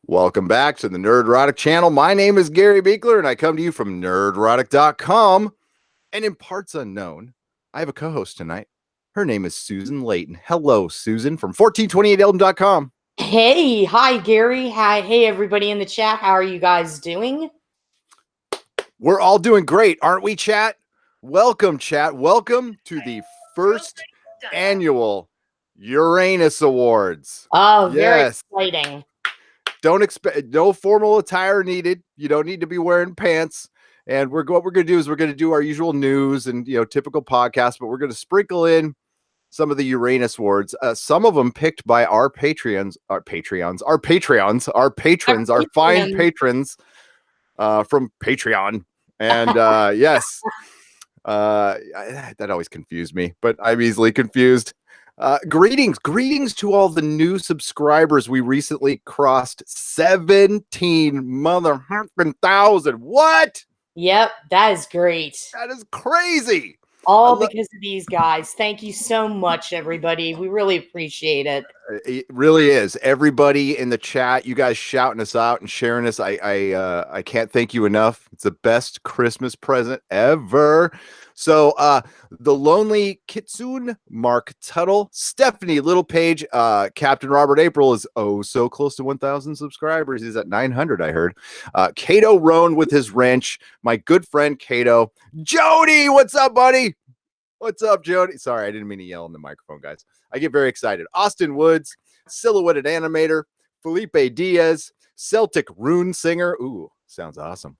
Welcome back to the Nerdrotic channel. My name is Gary Beekler, and I come to you from nerdrotic.com. And in parts unknown, I have a co-host tonight. Her name is Susan Layton. Hello, Susan, from 1428elton.com. Hey, hi, Gary. Hi, hey, everybody in the chat. How are you guys doing? We're all doing great, aren't we, chat? Welcome, chat. Welcome to the first annual Uranus Awards. Oh, very exciting. Don't expect no formal attire needed. You don't need to be wearing pants. And what we're going to do is we're going to do our usual news and typical podcast, but we're going to sprinkle in some of the Uranus Awards. Some of them picked by our patrons, our patrons, our fine patrons from Patreon. And yes, that always confused me, but I'm easily confused. Greetings to all the new subscribers. We recently crossed 17 thousand. What? Yep, that is great. That is crazy. All because of these guys. Thank you so much, everybody. We really appreciate it. It really is. Everybody in the chat, you guys shouting us out and sharing us. I can't thank you enough. It's the best Christmas present ever. So the Lonely Kitsune, Mark Tuttle, Stephanie Littlepage, Captain Robert April is so close to 1,000 subscribers. He's at 900, I heard. Cato Roan with his wrench, my good friend Cato. Jody, what's up, buddy? What's up, Jody? Sorry, I didn't mean to yell in the microphone, guys. I get very excited. Austin Woods, Silhouetted Animator, Felipe Diaz, Celtic Rune Singer. Ooh, sounds awesome.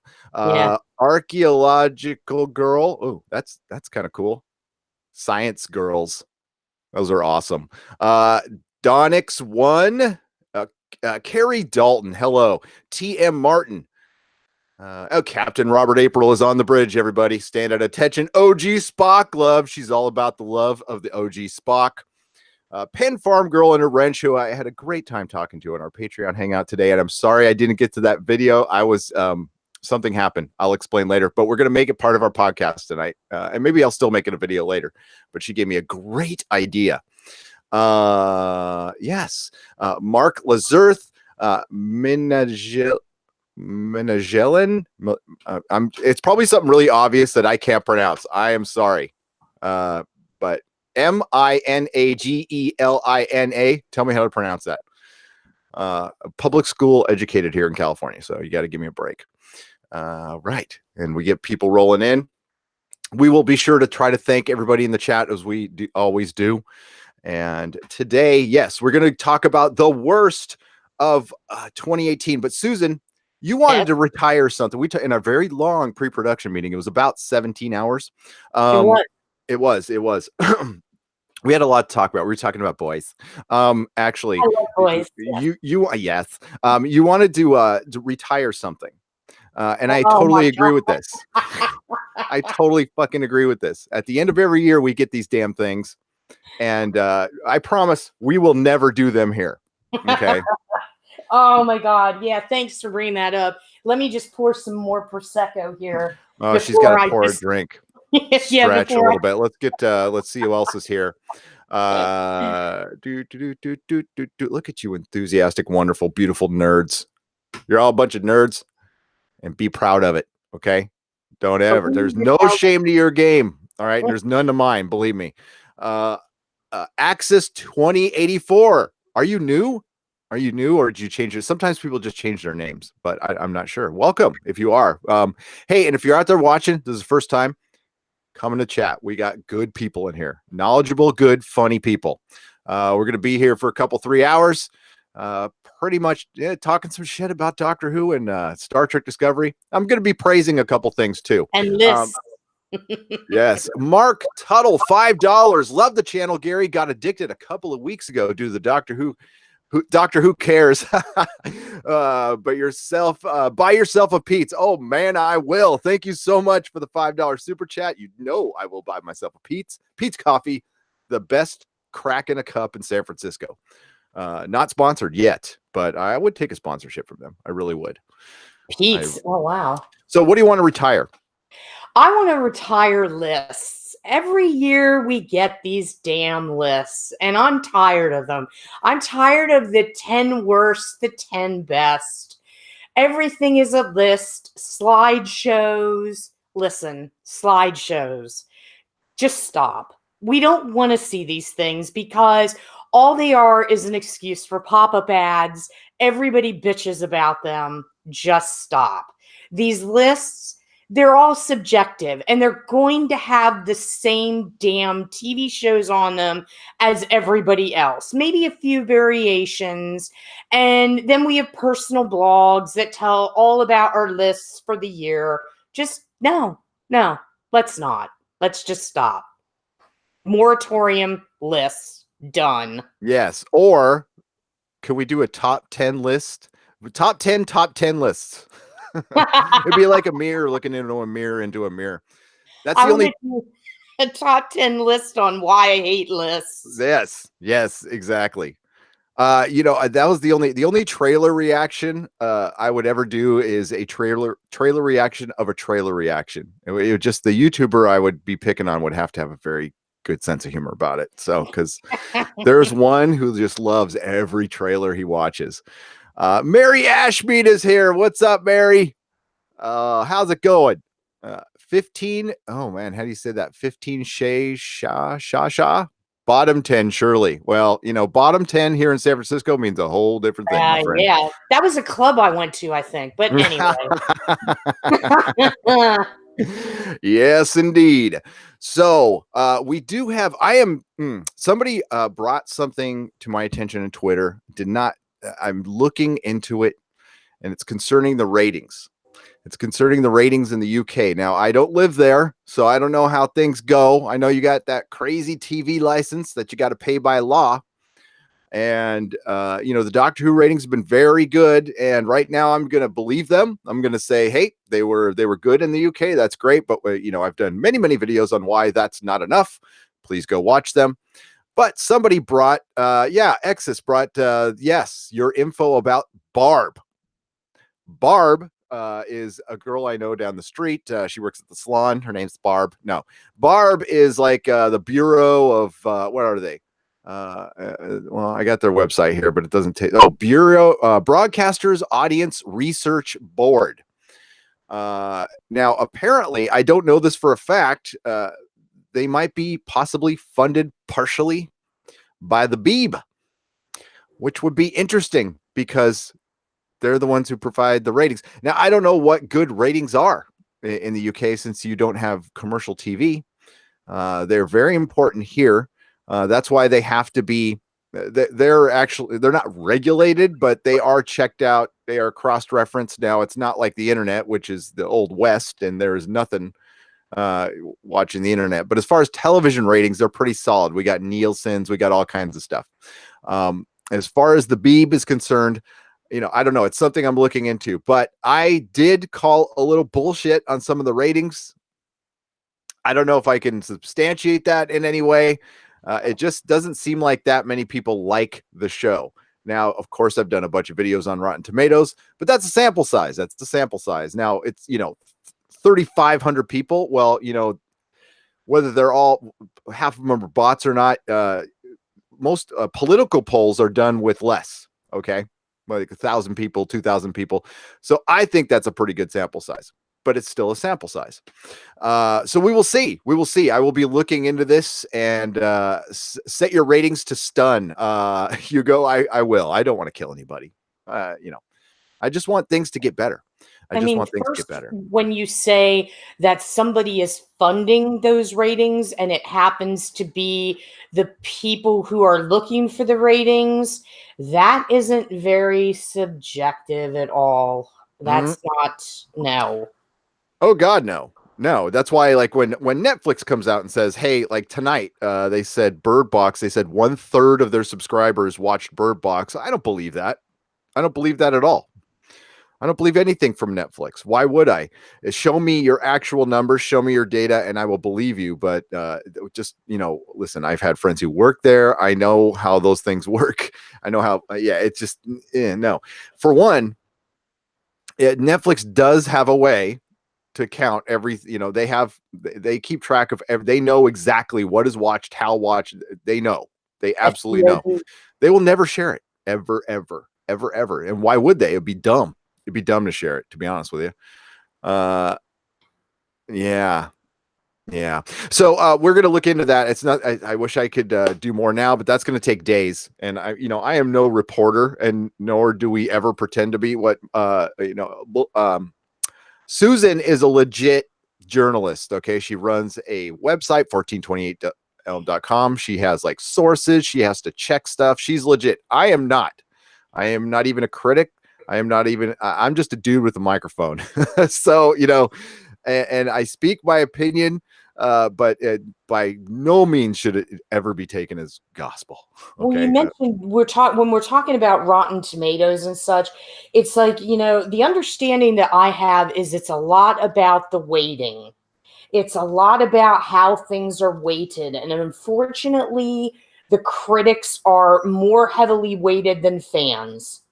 Archaeological Girl. Ooh, that's kind of cool. Science Girls. Those are awesome. Donix One. Carrie Dalton. Hello. TM Martin. Captain Robert April is on the bridge, everybody. Stand at attention. OG Spock love. She's all about the love of the OG Spock. Penn Farm Girl and a wrench, who I had a great time talking to on our Patreon hangout today. And I'm sorry I didn't get to that video. I was something happened. I'll explain later, but we're going to make it part of our podcast tonight. And maybe I'll still make it a video later, but she gave me a great idea. Yes. Mark Lazurth, Minagelin. It's probably something really obvious that I can't pronounce. I am sorry. But Minagelina. Tell me how to pronounce that. Public school educated here in California, so you got to give me a break. Right. And we get people rolling in. We will be sure to try to thank everybody in the chat as we always do. And today, yes, we're going to talk about the worst of 2018. But Susan, you wanted to retire something. We in a very long pre-production meeting. It was about 17 hours. It was. We had a lot to talk about. We were talking about boys. Actually, I love boys. Yes. You wanted to retire something. And I totally agree with this. I totally fucking agree with this. At the end of every year, we get these damn things. And I promise we will never do them here. Okay. Oh my God. Yeah. Thanks for bringing that up. Let me just pour some more Prosecco here. Oh, she's got to pour a drink. Stretch a little bit. Let's see who else is here. Look at you, enthusiastic, wonderful, beautiful nerds. You're all a bunch of nerds, and be proud of it. Okay. Don't ever. There's no shame to your game. All right. There's none to mine. Believe me. Axis 2084. Are you new? Or did you change it? Sometimes people just change their names, but I'm not sure. Welcome if you are. Hey, and if you're out there watching, this is the first time, come in the chat. We got good people in here. Knowledgeable, good, funny people. We're going to be here for 3 hours. Pretty much talking some shit about Doctor Who and Star Trek Discovery. I'm going to be praising a couple things too. And this. Yes. Mark Tuttle, $5. Love the channel, Gary. Got addicted a couple of weeks ago due to the Doctor Who cares. But buy yourself a Pete's. Oh man, I will. Thank you so much for the $5 super chat. You know I will buy myself a Pete's coffee, the best crack in a cup in San Francisco. Not sponsored yet, but I would take a sponsorship from them. I really would. Pete's. Oh wow. So what do you want to retire? I want to retire lists. every year we get these damn lists, and I'm tired of them. I'm tired of the 10 worst, the 10 best. Everything is a list, slideshows. Listen, slideshows. Just stop. We don't want to see these things because all they are is an excuse for pop up ads. Everybody bitches about them. Just stop. These lists, they're all subjective and they're going to have the same damn TV shows on them as everybody else. Maybe a few variations. And then we have personal blogs that tell all about our lists for the year. Just no, let's not. Let's just stop. Moratorium lists done. Yes. Or can we do a top 10 list? Top 10 lists. It'd be like a mirror looking into a mirror. That's the only a top 10 list on why I hate lists. Yes, exactly. That was the only trailer reaction I would ever do is a trailer reaction of a trailer reaction. It would just the YouTuber I would be picking on would have to have a very good sense of humor about it. So, because there's one who just loves every trailer he watches. Mary Ashmead is here. What's up, Mary? How's it going? 15. Oh man, how do you say that? 15 Sha. Bottom 10, surely. Well, bottom 10 here in San Francisco means a whole different thing, my friend. Yeah, that was a club I went to, I think. But anyway. Yes, indeed. So we do have, somebody brought something to my attention on Twitter. I'm looking into it, and it's concerning the ratings. It's concerning the ratings in the UK. Now, I don't live there, so I don't know how things go. I know you got that crazy TV license that you got to pay by law. And, the Doctor Who ratings have been very good. And right now I'm going to believe them. I'm going to say, hey, they were good in the UK. That's great. But, I've done many, many videos on why that's not enough. Please go watch them. But somebody brought, Exis brought, your info about Barb. Barb is a girl I know down the street. She works at the salon. Her name's Barb. No, Barb is like the Bureau of, what are they? Well, I got their website here, but it doesn't take. Bureau Broadcasters Audience Research Board. Now, apparently, I don't know this for a fact. They might be possibly funded partially by the Beeb, which would be interesting because they're the ones who provide the ratings. Now, I don't know what good ratings are in the UK since you don't have commercial TV. They're very important here. That's why they have to be, they're not regulated, but they are checked out. They are cross-referenced. Now, it's not like the internet, which is the old West, and there is nothing watching the internet. But as far as television ratings, they're pretty solid. We got Nielsen's, we got all kinds of stuff. As far as the Beeb is concerned, I don't know. It's something I'm looking into, but I did call a little bullshit on some of the ratings. I don't know if I can substantiate that in any way. It just doesn't seem like that many people like the show. Now, of course, I've done a bunch of videos on Rotten Tomatoes, but that's a sample size. That's the sample size. Now, it's, 3,500 people. Well, whether they're all, half of them are bots or not, most political polls are done with less, okay? Like 1,000 people, 2,000 people. So I think that's a pretty good sample size, but it's still a sample size. So we will see. I will be looking into this and set your ratings to stun. Hugo, I will. I don't want to kill anybody. I just want things to get better. I just want things to get better. When you say that somebody is funding those ratings and it happens to be the people who are looking for the ratings, that isn't very subjective at all. That's not, no. Oh God, no. No, that's why, like, when Netflix comes out and says, hey, like tonight, they said Bird Box, they said 1/3 of their subscribers watched Bird Box. I don't believe that. I don't believe that at all. I don't believe anything from Netflix. Why would I? Show me your actual numbers, show me your data, and I will believe you. But just, listen, I've had friends who work there. I know how those things work. I know how, it's just, no. For one, Netflix does have a way to count every, they keep track of they know exactly what is watched, how watched. They know. They absolutely know. They will never share it ever, ever, ever, ever. And why would they? It'd be dumb. It'd be dumb to share it, to be honest with you. Yeah. Yeah. So we're going to look into that. It's not, I wish I could do more now, but that's going to take days. And I am no reporter, and nor do we ever pretend to be. Susan is a legit journalist. Okay. She runs a website, 1428.com. She has like sources. She has to check stuff. She's legit. I am not even a critic. I'm just a dude with a microphone. So, and I speak my opinion, but by no means should it ever be taken as gospel. Okay? Well, you mentioned when we're talking about Rotten Tomatoes and such, it's like, the understanding that I have is it's a lot about the weighting. It's a lot about how things are weighted. And unfortunately, the critics are more heavily weighted than fans.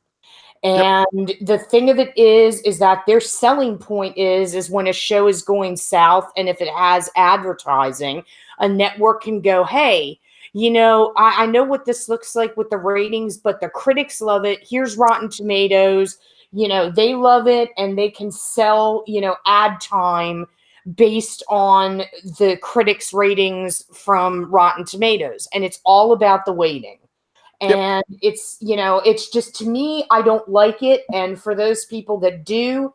And the thing of it is that their selling point is when a show is going south, and if it has advertising, a network can go, hey, I know what this looks like with the ratings, but the critics love it. Here's Rotten Tomatoes. They love it, and they can sell, ad time based on the critics' ratings from Rotten Tomatoes. And it's all about the weighting. And it's just, to me, I don't like it. And for those people that do,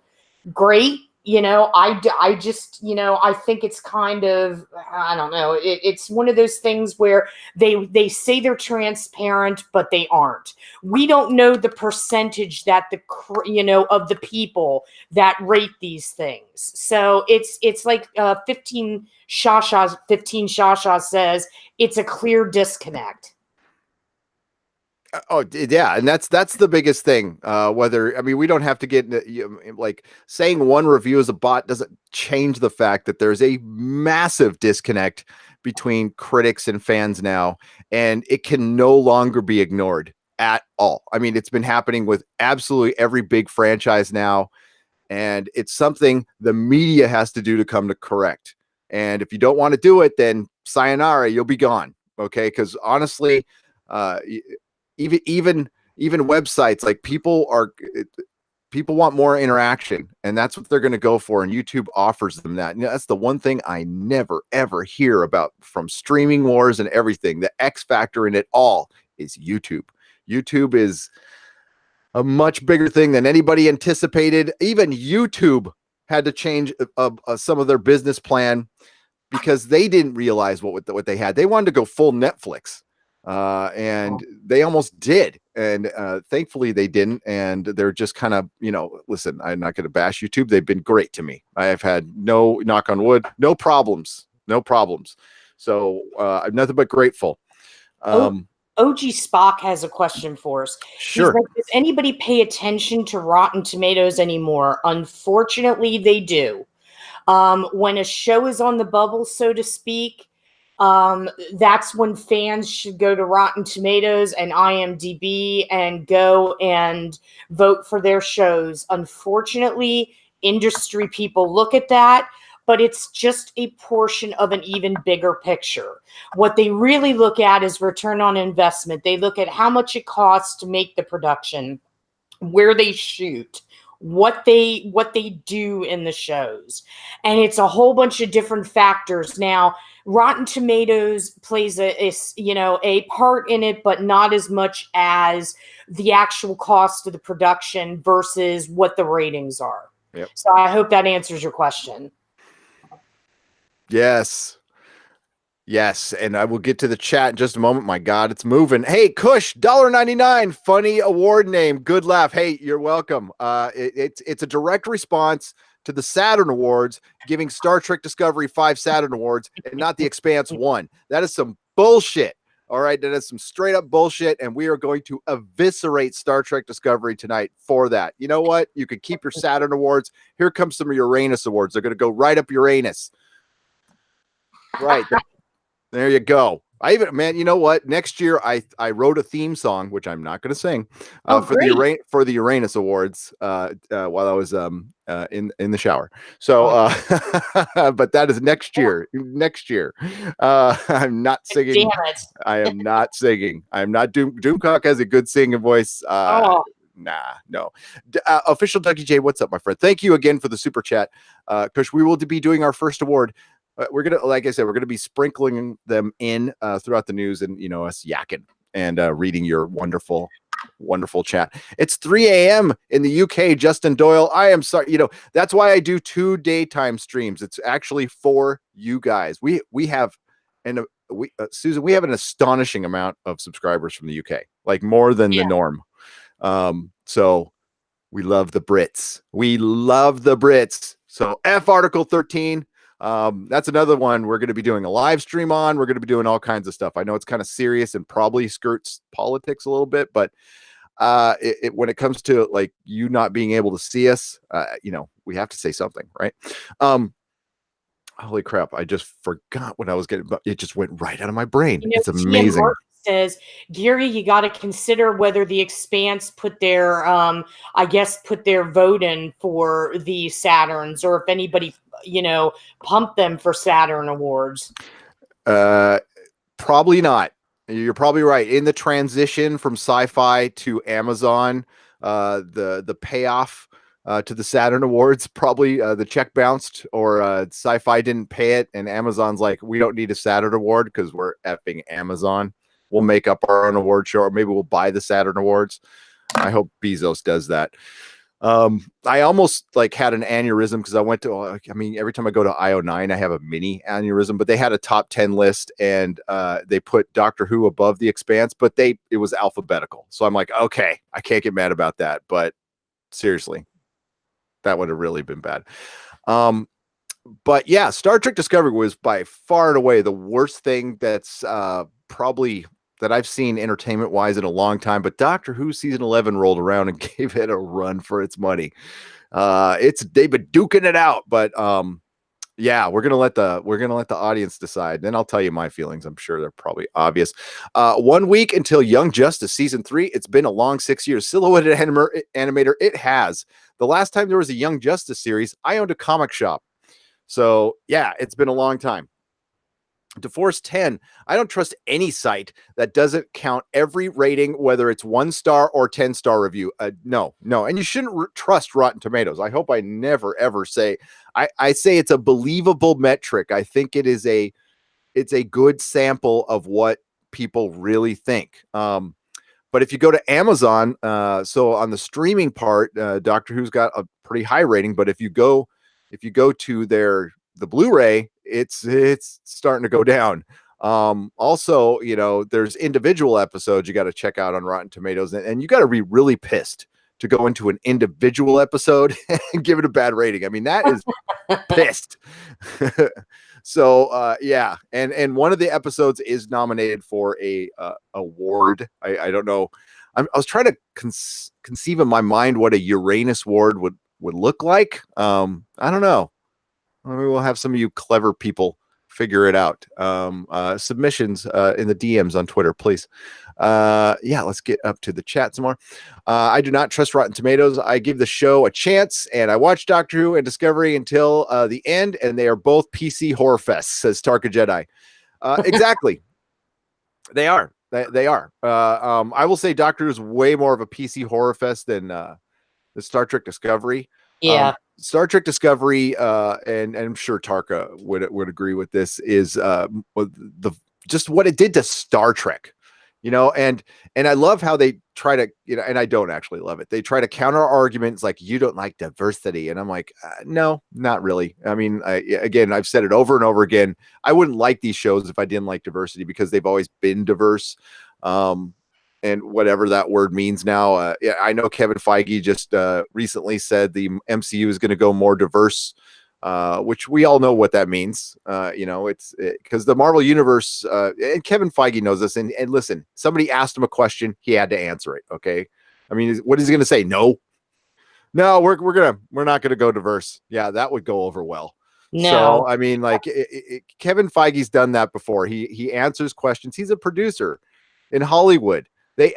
great. I just, I think it's kind of, I don't know. It's one of those things where they say they're transparent, but they aren't. We don't know the percentage that of the people that rate these things. So it's like 15 Shasha says, it's a clear disconnect. Oh yeah, and that's the biggest thing. We don't have to get like saying one review is a bot doesn't change the fact that there's a massive disconnect between critics and fans now, and it can no longer be ignored at all. I mean, it's been happening with absolutely every big franchise now, and it's something the media has to do to come to correct. And if you don't want to do it, then sayonara, you'll be gone. Okay, because honestly, even websites, like people want more interaction, and that's what they're going to go for, and YouTube offers them that. That's the one thing I never ever hear about from streaming wars and everything. The X factor in it all is YouTube. YouTube is a much bigger thing than anybody anticipated. Even YouTube had to change some of their business plan because they didn't realize what they had. They wanted to go full Netflix. And they almost did, and thankfully they didn't, and they're just kind of, listen, I'm not going to bash YouTube. They've been great to me. I have had knock on wood, no problems. So I'm nothing but grateful. OG Spock has a question for us. Sure. Like, does anybody pay attention to Rotten Tomatoes anymore? Unfortunately, they do. When a show is on the bubble, so to speak, that's when fans should go to Rotten Tomatoes and IMDb and go and vote for their shows. Unfortunately, industry people look at that, but it's just a portion of an even bigger picture. What they really look at is return on investment. They look at how much it costs to make the production, where they shoot, what they do in the shows. And it's a whole bunch of different factors. Now, Rotten Tomatoes plays a part in it, but not as much as the actual cost of the production versus what the ratings are. Yep. So I hope that answers your question. Yes. And I will get to the chat in just a moment. My God, it's moving. Hey, Kush, $1.99, funny award name. Good laugh. Hey, you're welcome. It's a direct response to the Saturn Awards, giving Star Trek Discovery 5 Saturn Awards and not The Expanse 1. That is some bullshit. All right, that is some straight up bullshit, and we are going to eviscerate Star Trek Discovery tonight for that. You know what? You can keep your Saturn Awards. Here comes some Uranus Awards. They're going to go right up Uranus. Right. There you go. I even, man, you know what? Next year, I wrote a theme song, which I'm not going to sing, Oh, for the great. Uranus Awards, while I was in the shower. So, Oh, but that is next year. Next year, I'm not damn singing. it. I am not singing. I am not Doomcock has a good singing voice. Oh, Nah, no. Official Ducky J, what's up, my friend? Thank you again for the super chat. Because we will be doing our first award. We're gonna, like I said, we're gonna be sprinkling them in throughout the news, and us yakking and reading your wonderful, wonderful chat. It's 3 a.m. in the UK. Justin Doyle, I am sorry. That's why I do 2 daytime streams. It's actually for you guys. We have, and Susan, we have an astonishing amount of subscribers from the UK, like more than the yeah. norm. So we love the Brits. We love the Brits. So F Article 13. That's another one we're going to be doing a live stream on. We're going to be doing all kinds of stuff. I know it's kind of serious and probably skirts politics a little bit, but when it comes to like you not being able to see us, we have to say something, right? Holy crap. I just forgot what I was getting, but it just went right out of my brain. It's TM amazing. Martin says, Gary, you got to consider whether the Expanse put their, put their vote in for the Saturns, or if anybody, pumped them for Saturn awards. Probably not. You're probably right. In the transition from sci-fi to Amazon, the payoff to the Saturn Awards, probably the check bounced, or sci-fi didn't pay it, and Amazon's like, we don't need a Saturn Award because we're effing Amazon. We'll make up our own award show, or maybe we'll buy the Saturn Awards. I hope Bezos does that. I almost like had an aneurysm because I went to, every time I go to IO9, I have a mini aneurysm, but they had a top 10 list, and they put Doctor Who above The Expanse, but it was alphabetical. So I'm like, okay, I can't get mad about that. But seriously, that would have really been bad. But yeah, Star Trek Discovery was by far and away the worst thing that's probably that I've seen entertainment wise in a long time. But Doctor Who season 11 rolled around and gave it a run for its money. They've been duking it out, but yeah, we're gonna let the audience decide. Then I'll tell you my feelings. I'm sure they're probably obvious. 1 week until Young Justice season 3. It's been a long 6 years. Silhouetted animator. It has. The last time there was a Young Justice series, I owned a comic shop. So yeah, it's been a long time. DeForce 10. I don't trust any site that doesn't count every rating, whether it's 1 star or 10-star review. No. And you shouldn't trust Rotten Tomatoes. I hope I never, ever say, I say it's a believable metric. I think it's a good sample of what people really think. But if you go to Amazon, so on the streaming part, Doctor Who's got a pretty high rating, but if you go to the Blu-ray, it's starting to go down. Also, there's individual episodes you got to check out on Rotten Tomatoes, and you got to be really pissed to go into an individual episode and give it a bad rating. I mean, that is pissed. So yeah, and one of the episodes is nominated for a award. I don't know. I was trying to conceive in my mind what a Uranus award would look like. I don't know. Maybe we'll have some of you clever people figure it out. Submissions in the DMs on Twitter, please. Yeah, let's get up to the chat some more. I do not trust Rotten Tomatoes. I give the show a chance, and I watch Doctor Who and Discovery until the end, and they are both PC horror fests, says Tarka Jedi. Exactly. They are. They are. I will say Doctor Who is way more of a PC horror fest than the Star Trek Discovery. Yeah. Star Trek Discovery, and I'm sure Tarka would agree with this, is just what it did to Star Trek, and I love how they try to, and I don't actually love it. They try to counter arguments like, you don't like diversity, and I'm like, no, not really. I mean, again, I've said it over and over again. I wouldn't like these shows if I didn't like diversity, because they've always been diverse. And whatever that word means now. Yeah, I know Kevin Feige just recently said the MCU is going to go more diverse, which we all know what that means. It's because the Marvel Universe, and Kevin Feige knows this. And listen, somebody asked him a question, he had to answer it. Okay, I mean, what is he going to say? No, we're not going to go diverse. Yeah, that would go over well. So, No. I mean, like Kevin Feige's done that before. He answers questions. He's a producer in Hollywood. They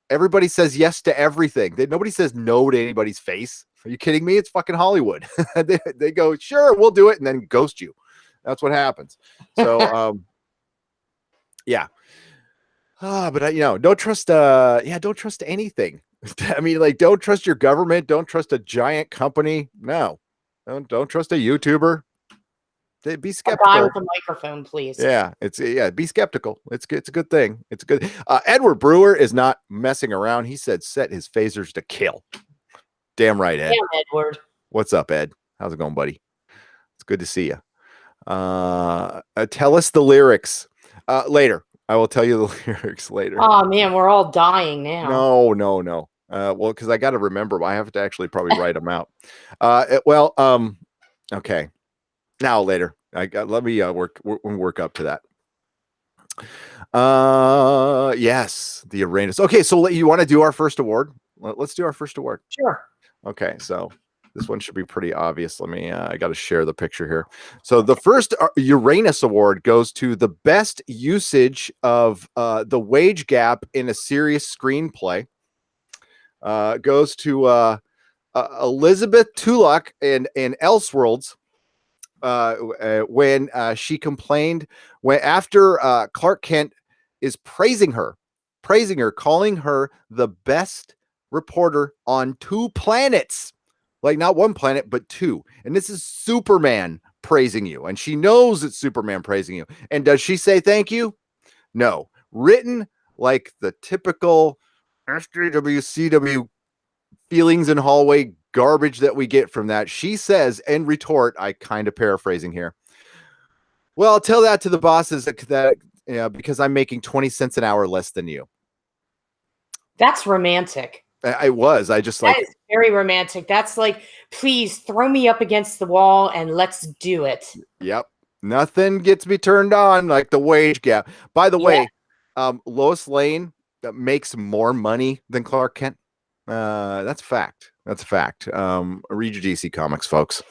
everybody says yes to everything. Nobody says no to anybody's face. Are you kidding me? It's fucking Hollywood. They go, sure, we'll do it, and then ghost you. That's what happens. So, yeah. But don't trust. Don't trust anything. I mean, like, don't trust your government. Don't trust a giant company. No, don't trust a YouTuber. Be A guy skeptical. with a microphone, please. Yeah, be skeptical. It's good. It's a good thing. It's a good. Edward Brewer is not messing around. He said, "Set his phasers to kill." Damn right, Ed. Damn, Edward. What's up, Ed? How's it going, buddy? It's good to see you. Tell us the lyrics later. I will tell you the lyrics later. Oh man, we're all dying now. No. Well, because I got to remember, I have to actually probably write them out. Okay. Now later. Let me work up to that. Yes, the Uranus. Okay, so you want to do our first award? Let's do our first award. Sure. Okay, so this one should be pretty obvious. Let me. I got to share the picture here. So the first Uranus Award goes to the best usage of the wage gap in a serious screenplay. Goes to Elizabeth Tulloch in Elseworlds. When she complained after Clark Kent is praising her, calling her the best reporter on 2 planets, like not 1 planet, but 2. And this is Superman praising you. And she knows it's Superman praising you. And does she say thank you? No. Written like the typical SJWCW feelings in hallway garbage that we get from that. She says in retort, I kind of paraphrasing here, well, tell that to the bosses that because I'm making 20 cents an hour less than you. That's romantic. I just that is very romantic. That's like, please throw me up against the wall and let's do it. Yep. Nothing gets me turned on like the wage gap. By the way, Lois Lane makes more money than Clark Kent. That's a fact. Read your DC Comics, folks.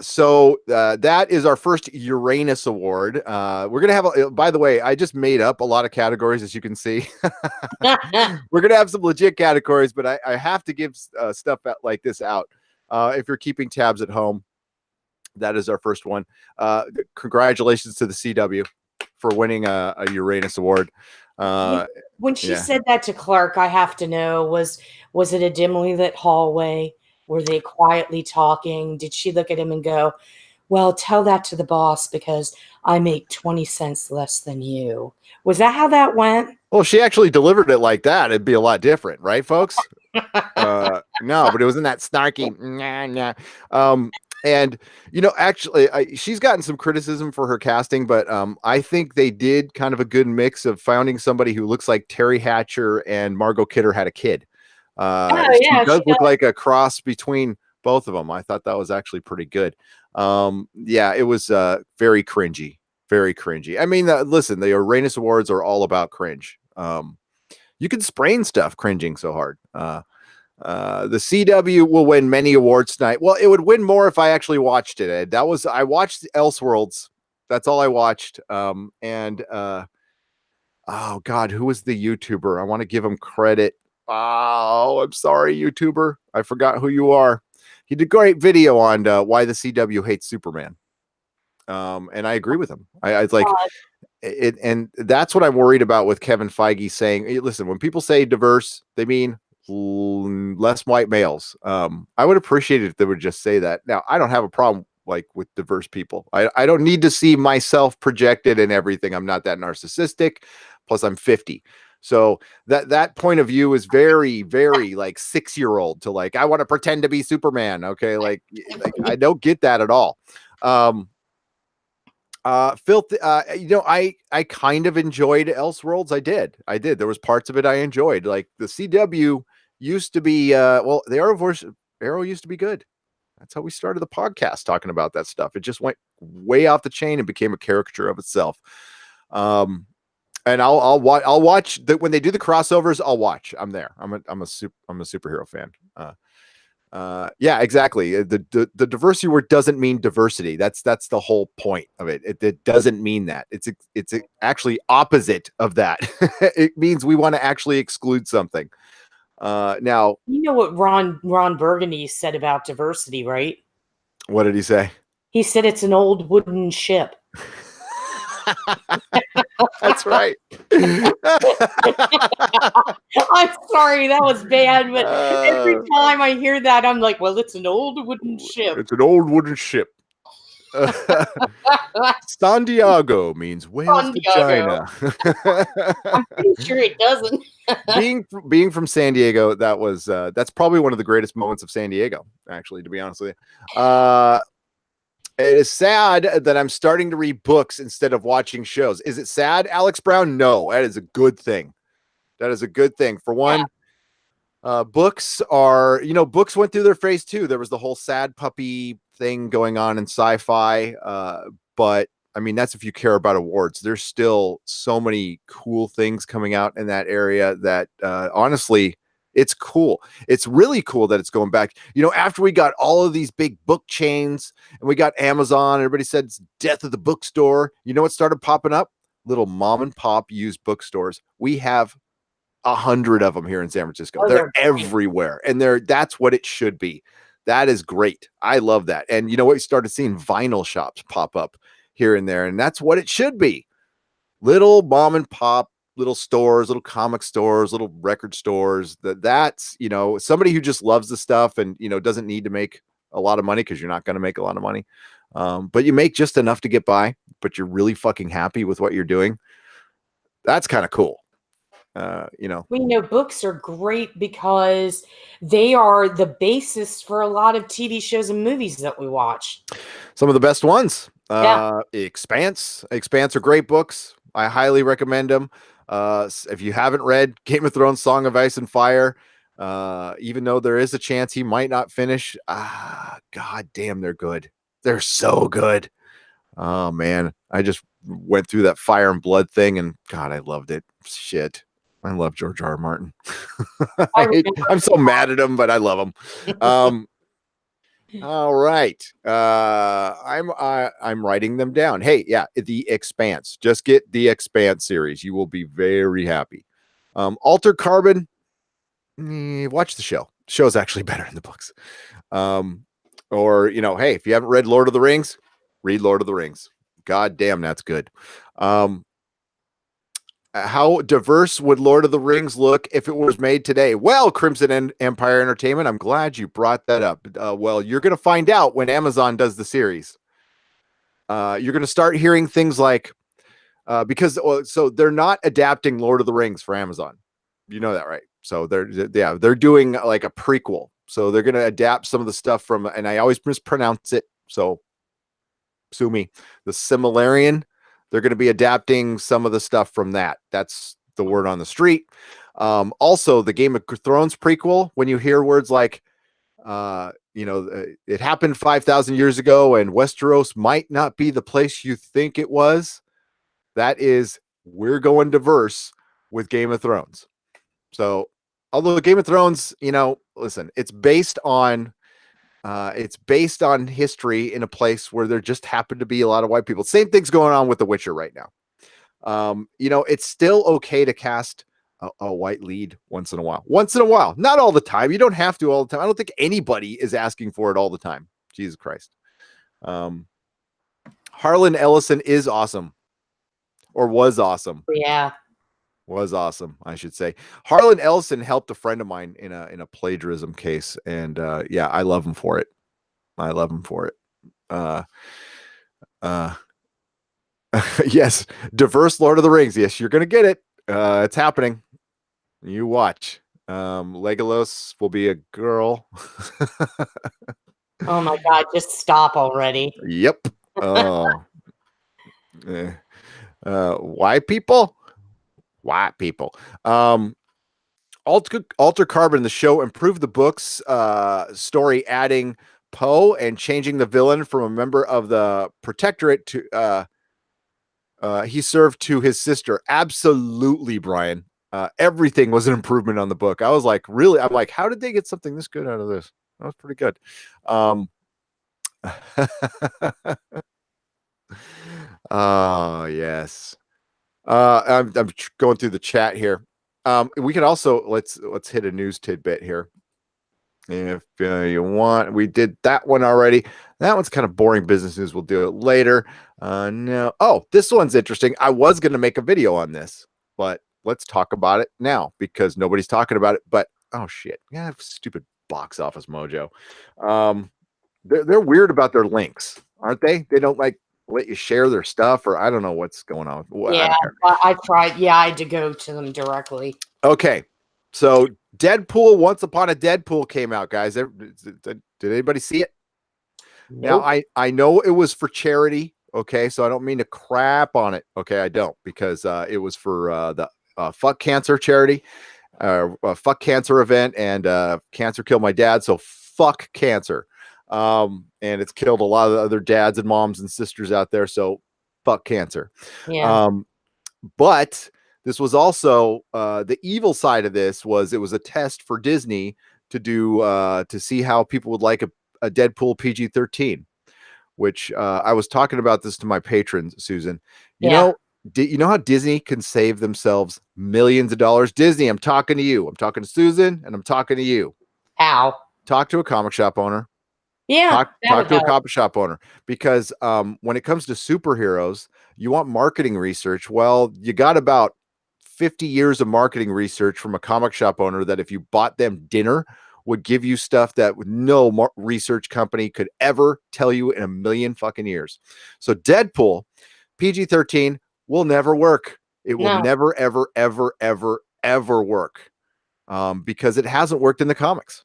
So that is our first Uranus Award. We're gonna have by the way, I just made up a lot of categories, as you can see. We're gonna have some legit categories, but I have to give stuff like this out. If you're keeping tabs at home, that is our first one. Congratulations to the CW for winning a Uranus Award. When she said that to Clark, I have to know, was it a dimly lit hallway? Were they quietly talking? Did she look at him and go, well, tell that to the boss because I make 20 cents less than you? Was that how that went? Well, she actually delivered it like that. It'd be a lot different, right, folks? No, but it was in that snarky. And actually, she's gotten some criticism for her casting, but I think they did kind of a good mix of finding somebody who looks like Terry Hatcher and Margot Kidder had a kid. She does look like a cross between both of them. I thought that was actually pretty good. It was very cringy. I mean, listen, the Uranus Awards are all about cringe. You can sprain stuff cringing so hard. The CW will win many awards tonight. Well, it would win more if I actually watched it, Ed. I watched Elseworlds. That's all I watched. Oh God, who was the YouTuber? I want to give him credit. Oh, I'm sorry, YouTuber. I forgot who you are. He did a great video on why the CW hates Superman. And I agree with him. I like it. And that's what I'm worried about with Kevin Feige saying, hey, listen, when people say diverse, they mean less white males. I would appreciate it if they would just say that. Now, I don't have a problem like with diverse people. I don't need to see myself projected in everything. I'm not that narcissistic. Plus I'm 50. So that point of view is very, very like 6-year-old to like, I want to pretend to be Superman. Okay. Like I don't get that at all. Filthy, I kind of enjoyed Elseworlds. I did. There was parts of it I enjoyed. Like the CW used to be, the Arrow used to be good. That's how we started the podcast talking about that stuff. It just went way off the chain and became a caricature of itself. And I'll watch that when they do the crossovers. I'll watch. I'm there. I'm a superhero fan. Yeah, exactly. The diversity word doesn't mean diversity. That's the whole point of it. It doesn't mean that. It's actually opposite of that. It means we want to actually exclude something. Now, You know what Ron Burgundy said about diversity, right? what did he say? He said it's an old wooden ship. That's right. I'm sorry, that was bad, but every Uh, time I hear that, I'm like, well, it's an old wooden ship. it's an old wooden ship. San Diego means whale's San Diego. vagina. I'm pretty sure it doesn't. being from San Diego, that's probably one of the greatest moments of San Diego, actually, to be honest with you. It is sad that I'm starting to read books instead of watching shows. Is it sad, Alex Brown? No, that is a good thing. That is a good thing. For one, books books went through their phase too. There was the whole sad puppy thing going on in sci-fi. But I mean, that's if you care about awards. There's still so many cool things coming out in that area that honestly, it's cool. It's really cool that it's going back. After we got all of these big book chains and we got Amazon, everybody said it's death of the bookstore. You know what started popping up? Little mom and pop used bookstores. We have 100 of them here in San Francisco. Oh, they're everywhere, and that's what it should be. That is great. I love that. And you know what? We started seeing vinyl shops pop up here and there, and that's what it should be. Little mom and pop, little stores, little comic stores, little record stores. That's somebody who just loves the stuff and doesn't need to make a lot of money, because you're not going to make a lot of money. But you make just enough to get by, but you're really fucking happy with what you're doing. That's kind of cool. We know books are great because they are the basis for a lot of TV shows and movies that we watch. Some of the best ones. Yeah. Expanse are great books. I highly recommend them. If you haven't read Game of Thrones, Song of Ice and Fire, even though there is a chance he might not finish, god damn, they're good. They're so good. Oh man, I just went through that Fire and Blood thing, and god, I loved it. Shit. I love George R. R. Martin. I'm so mad at him, but I love him. All right. I'm writing them down. Hey, yeah, The Expanse. Just get The Expanse series. You will be very happy. Altered Carbon. Watch the show. The show is actually better than the books. Or hey, if you haven't read Lord of the Rings, read Lord of the Rings. God damn, that's good. How diverse would Lord of the Rings look if it was made today? Well, Crimson Empire Entertainment, I'm glad you brought that up. Well, you're going to find out when Amazon does the series. You're going to start hearing things like, so they're not adapting Lord of the Rings for Amazon. You know that, right? So they're doing like a prequel. So they're going to adapt some of the stuff from, and I always mispronounce it, so sue me, the Silmarillion. They're going to be adapting some of the stuff from that. That's the word on the street. Also, the Game of Thrones prequel, when you hear words like, it happened 5,000 years ago and Westeros might not be the place you think it was, that is, we're going diverse with Game of Thrones. So, although Game of Thrones, listen, it's based on history in a place where there just happen to be a lot of white people. Same thing's going on with The Witcher right now. It's still okay to cast a white lead once in a while, not all the time. You don't have to all the time. I don't think anybody is asking for it all the time. Jesus Christ. Harlan Ellison is awesome, or was awesome. Yeah. Was awesome, I should say. Harlan Ellison helped a friend of mine in a plagiarism case, and yeah, I love him for it. Yes, diverse Lord of the Rings. Yes, you're gonna get it. It's happening. You watch. Legolas will be a girl. Oh my god, just stop already. Yep. White people. Alter Carbon, the show, improved the book's story, adding Poe and changing the villain from a member of the Protectorate to he served to his sister. Absolutely, Brian. Everything was an improvement on the book. I was like, really? I'm like, how did they get something this good out of this? That was pretty good. Oh yes. I'm going through the chat here. We can also let's hit a news tidbit here. If you want, we did that one already. That one's kind of boring business news. We'll do it later. No. Oh, this one's interesting. I was going to make a video on this, but let's talk about it now because nobody's talking about it. But oh shit, yeah, stupid box office mojo. They're weird about their links, aren't they? They don't like let you share their stuff, or I don't know what's going on. Well, I Yeah, don't care. I tried. Yeah, I had to go to them directly. Okay, so Deadpool, Once Upon a Deadpool came out, guys. Did anybody see it? Now, Nope. I know it was for charity, okay, so I don't mean to crap on it, okay, I don't, because it was for the Fuck Cancer charity, Fuck Cancer event, and cancer killed my dad, so fuck cancer. And it's killed a lot of the other dads and moms and sisters out there, so fuck cancer. Yeah. But this was also the evil side of this was it was a test for Disney to do to see how people would like a Deadpool PG-13, which I was talking about this to my patrons, Susan. You Yeah. know, you know how Disney can save themselves millions of dollars? Disney, I'm talking to you. I'm talking to Susan, and I'm talking to you. How? Talk to a comic shop owner. Yeah, that Talk would to a help. comic shop owner because when it comes to superheroes, you want marketing research. Well, you got about 50 years of marketing research from a comic shop owner that if you bought them dinner would give you stuff that no research company could ever tell you in a million fucking years. So Deadpool PG-13 will never work. It will No. never, ever, ever, ever, ever work because it hasn't worked in the comics.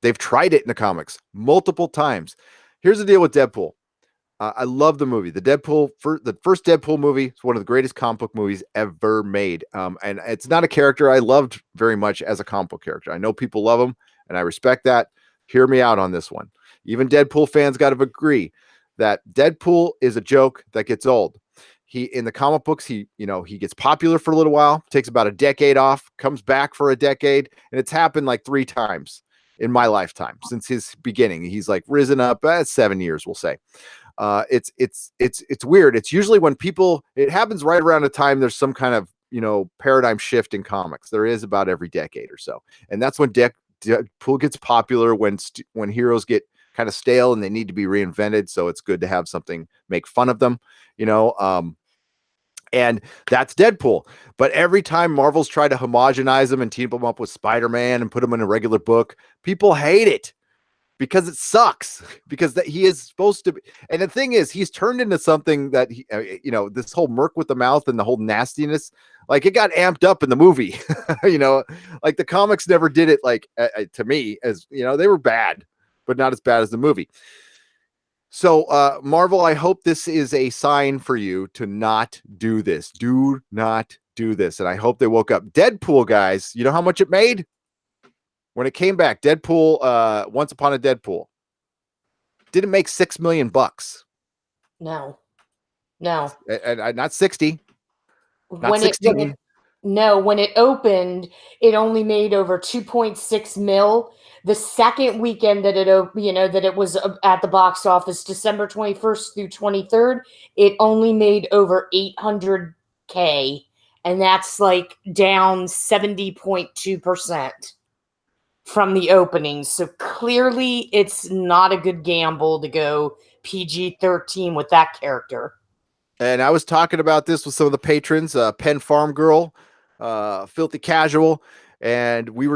They've tried it in the comics multiple times. Here's the deal with Deadpool. I love the movie. The first Deadpool movie is one of the greatest comic book movies ever made. And it's not a character I loved very much as a comic book character. I know people love him, and I respect that. Hear me out on this one. Even Deadpool fans got to agree that Deadpool is a joke that gets old. He in the comic books, he gets popular for a little while, takes about a decade off, comes back for a decade, and it's happened like 3 times in my lifetime since his beginning. He's like risen up 7 years, we'll say. It's weird. It's usually when it happens right around the time there's some kind of paradigm shift in comics. There is about every decade or so, and that's when Deadpool gets popular, when heroes get kind of stale and they need to be reinvented. So it's good to have something make fun of them, and that's Deadpool. But every time Marvel's tried to homogenize them and team them up with Spider-Man and put them in a regular book, people hate it because it sucks because that he is supposed to be. And the thing is, he's turned into something that this whole Merc with the mouth and the whole nastiness, like it got amped up in the movie. Like the comics never did it, like to me, as they were bad, but not as bad as the movie. So Marvel, I hope this is a sign for you to not do this. Do not do this. And I hope they woke up. Deadpool, guys, you know how much it made when it came back? Deadpool, Once Upon a Deadpool, didn't make $6 million. No. And not 60, not When it 16. when it opened, it only made over 2.6 mil. The second weekend that that it was at the box office, December 21st through 23rd, it only made over 800K, and that's like down 70.2% from the opening. So clearly it's not a good gamble to go PG-13 with that character. And I was talking about this with some of the patrons, Penn Farm Girl, Filthy Casual, and we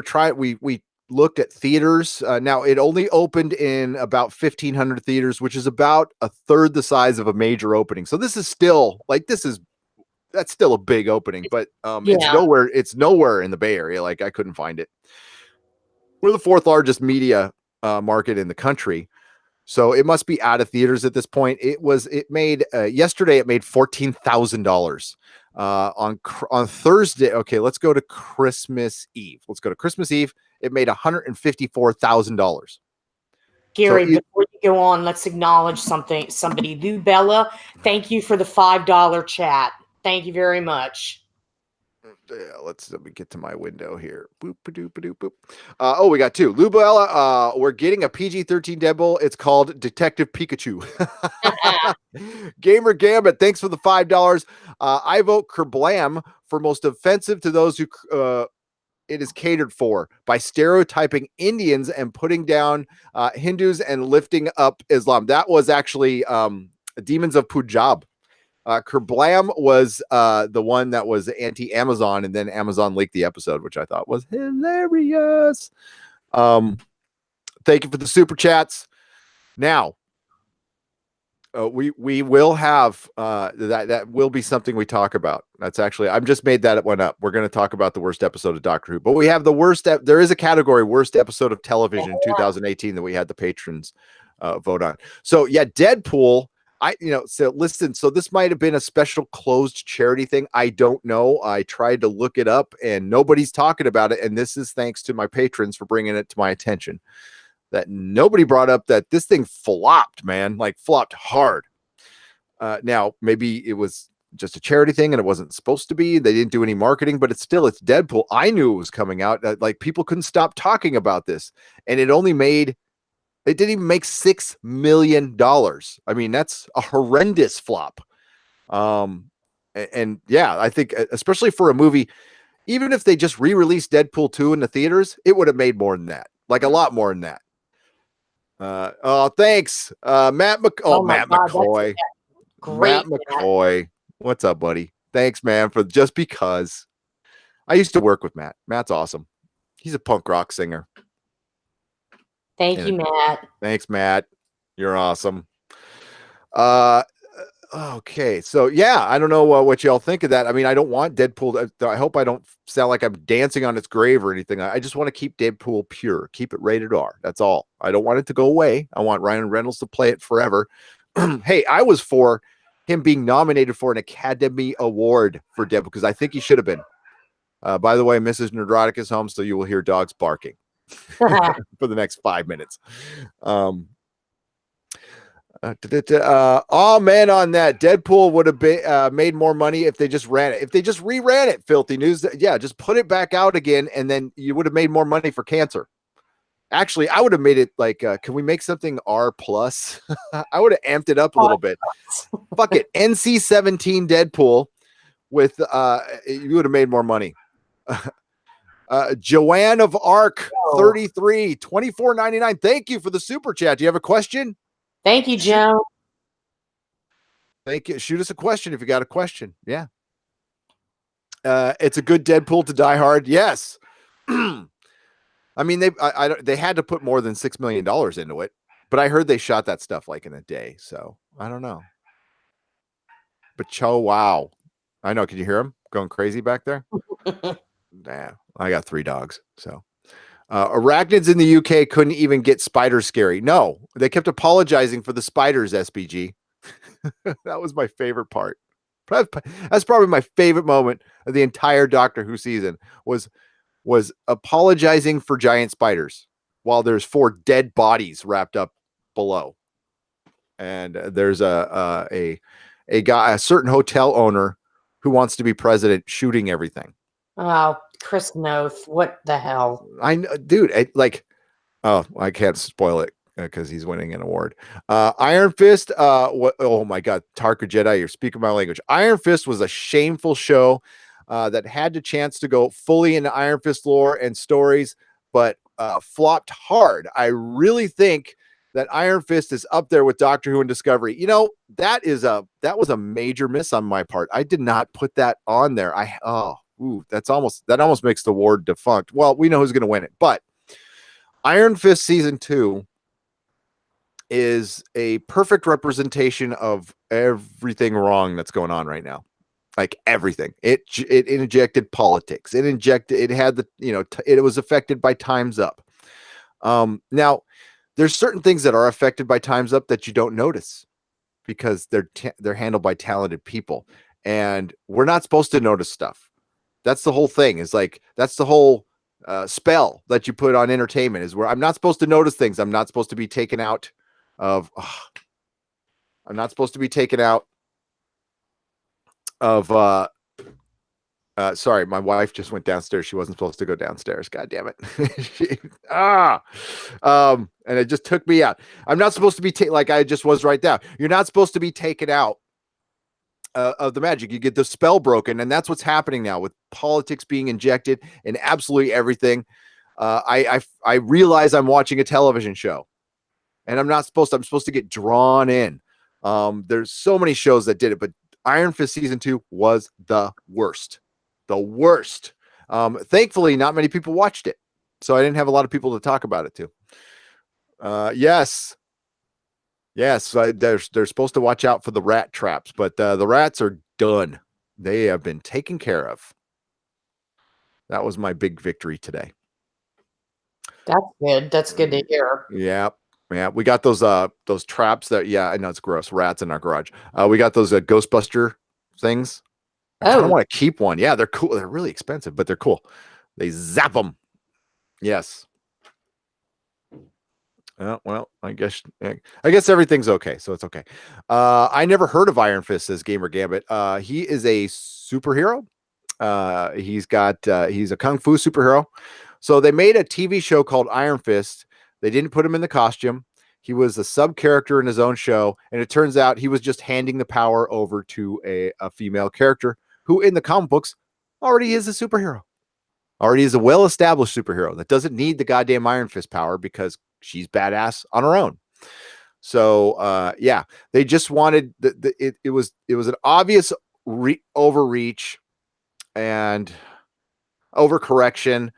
looked at theaters. Now it only opened in about 1,500 theaters, which is about a third the size of a major opening. So this is still that's still a big opening, but it's Yeah. nowhere in the Bay Area. Like I couldn't find it. We're the 4th largest media market in the country. So it must be out of theaters at this point. It made yesterday. It made $14,000 on Thursday. Okay, let's go to Christmas Eve. It made $154,000. Gary, before you go on, let's acknowledge somebody. Lou Bella, thank you for the $5 chat. Thank you very much. let me get to my window here. Boop, ba-doop, ba-doop, boop. Oh, we got two. Lubella, we're getting a PG-13 Deadpool. It's called Detective Pikachu. Gamer Gambit, thanks for the $5. I vote Kerblam for most offensive to those who it is catered for by stereotyping Indians and putting down Hindus and lifting up Islam. That was actually Demons of Punjab. Kerblam was the one that was anti-Amazon, and then Amazon leaked the episode, which I thought was hilarious. Thank you for the super chats. Now, we will have that will be something we talk about. That's actually, I've just made that one up. We're going to talk about the worst episode of Doctor Who, but we have the worst. There is a category worst episode of television in 2018 that we had the patrons vote on. So yeah, Deadpool. So listen, so this might have been a special closed charity thing. I don't know. I tried to look it up and nobody's talking about it. And this is thanks to my patrons for bringing it to my attention. That nobody brought up that this thing flopped, man, like flopped hard. Now, maybe it was just a charity thing and it wasn't supposed to be. They didn't do any marketing, but it's Deadpool. I knew it was coming out. Like people couldn't stop talking about this. And it didn't even make $6 million. I mean, that's a horrendous flop. And yeah, I think especially for a movie, even if they just re-released Deadpool 2 in the theaters, it would have made more than that, like a lot more than that. Thanks. Matt McCoy. Great. Matt McCoy. What's up, buddy? Thanks, man, for just because. I used to work with Matt. Matt's awesome. He's a punk rock singer. Thank you, Matt. Thanks, Matt. You're awesome. Okay, so yeah, I don't know what y'all think of that. I mean, I don't want Deadpool. I hope I don't sound like I'm dancing on its grave or anything. I just want to keep Deadpool pure, keep it rated R. That's all. I don't want it to go away. I want Ryan Reynolds to play it forever. Hey, I was for him being nominated for an Academy Award for Deadpool because I think he should have been. By the way, Mrs. Nerdrotic is home, so you will hear dogs barking for the next 5 minutes. Oh man, on that Deadpool would have been made more money if they just ran it. If they just reran it, filthy news. Yeah, just put it back out again, and then you would have made more money for cancer. Actually, I would have made it like, can we make something R plus? I would have amped it up a little bit. Fuck it, NC-17 Deadpool with you would have made more money. Joanne of Arc 33 24.99. Thank you for the super chat. Do you have a question? Thank you, Joe. Thank you. Shoot us a question if you got a question. Yeah. It's a good Deadpool to Die Hard. Yes. I mean, they had to put more than $6 million into it, but I heard they shot that stuff like in a day. So I don't know. But wow. I know. Can you hear him going crazy back there? Nah, I got 3 dogs. So. Arachnids in the UK couldn't even get spiders scary. No, they kept apologizing for the spiders, SBG. That was my favorite part. That's probably my favorite moment of the entire Doctor Who season was apologizing for giant spiders while there's 4 dead bodies wrapped up below. And there's a guy, a certain hotel owner who wants to be president shooting everything. Oh, Chris Noth, what the hell? I know, dude. I can't spoil it because he's winning an award. Iron Fist. Oh my God, Tarka Jedi, you're speaking my language. Iron Fist was a shameful show that had the chance to go fully into Iron Fist lore and stories, but flopped hard. I really think that Iron Fist is up there with Doctor Who and Discovery. You know, that was a major miss on my part. I did not put that on there. That almost makes the award defunct. Well, we know who's going to win it, but Iron Fist season 2 is a perfect representation of everything wrong that's going on right now. Like everything. It injected politics. It had the, it was affected by Time's Up. Now there's certain things that are affected by Time's Up that you don't notice because they're handled by talented people, and we're not supposed to notice stuff. That's the whole thing. Is like that's the whole spell that you put on entertainment, is where I'm not supposed to notice things. I'm not supposed to be taken out of. I'm not supposed to be taken out of Sorry, my wife just went downstairs. She wasn't supposed to go downstairs. God damn it. She, ah, and it just took me out. I'm not supposed to be like I just was right now. You're not supposed to be taken out of the magic. You get the spell broken, and that's what's happening now with politics being injected in absolutely everything. I realize I'm watching a television show, and I'm not supposed to. I'm supposed to get drawn in. There's so many shows that did it, but Iron Fist season 2 was the worst. The worst. Thankfully, not many people watched it, so I didn't have a lot of people to talk about it to. Yes. Yes, they're supposed to watch out for the rat traps, but the rats are done. They have been taken care of. That was my big victory today. That's good. That's good to hear. Yeah. Yeah, we got those traps that, yeah, I know it's gross. Rats in our garage. We got those Ghostbuster things. I kind of want to keep one. Yeah, they're cool. They're really expensive, but they're cool. They zap them. Yes. Well, I guess everything's okay, so it's okay. I never heard of Iron Fist, says Gamer Gambit. He is a superhero. He's a kung fu superhero. So they made a TV show called Iron Fist. They didn't put him in the costume. He was a sub character in his own show, and it turns out he was just handing the power over to a female character who, in the comic books, already is a superhero. Already is a well-established superhero that doesn't need the goddamn Iron Fist power because she's badass on her own. So yeah, they just wanted it was an obvious overreach and overcorrection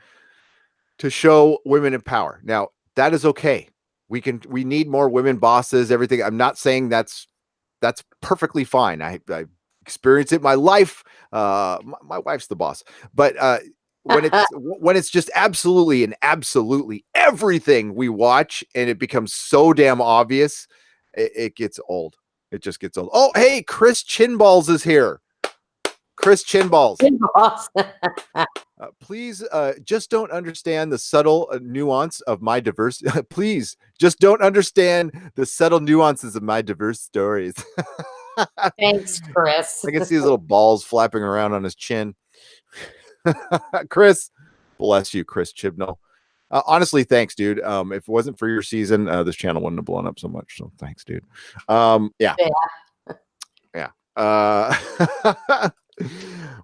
to show women in power. Now, that is okay. We need more women bosses, everything. I'm not saying that's perfectly fine. I experienced it in my life. My wife's the boss, but when it's just absolutely and absolutely everything we watch and it becomes so damn obvious, it gets old. It just gets old. Oh, hey, Chris Chinballs is here. Chris Chinballs. Please just don't understand the subtle nuance of my diverse. Please just don't understand the subtle nuances of my diverse stories. Thanks, Chris. I can see his little balls flapping around on his chin. Chris, bless you, Chris Chibnall. Honestly, thanks, dude. If it wasn't for your season, this channel wouldn't have blown up so much. So thanks, dude. Yeah.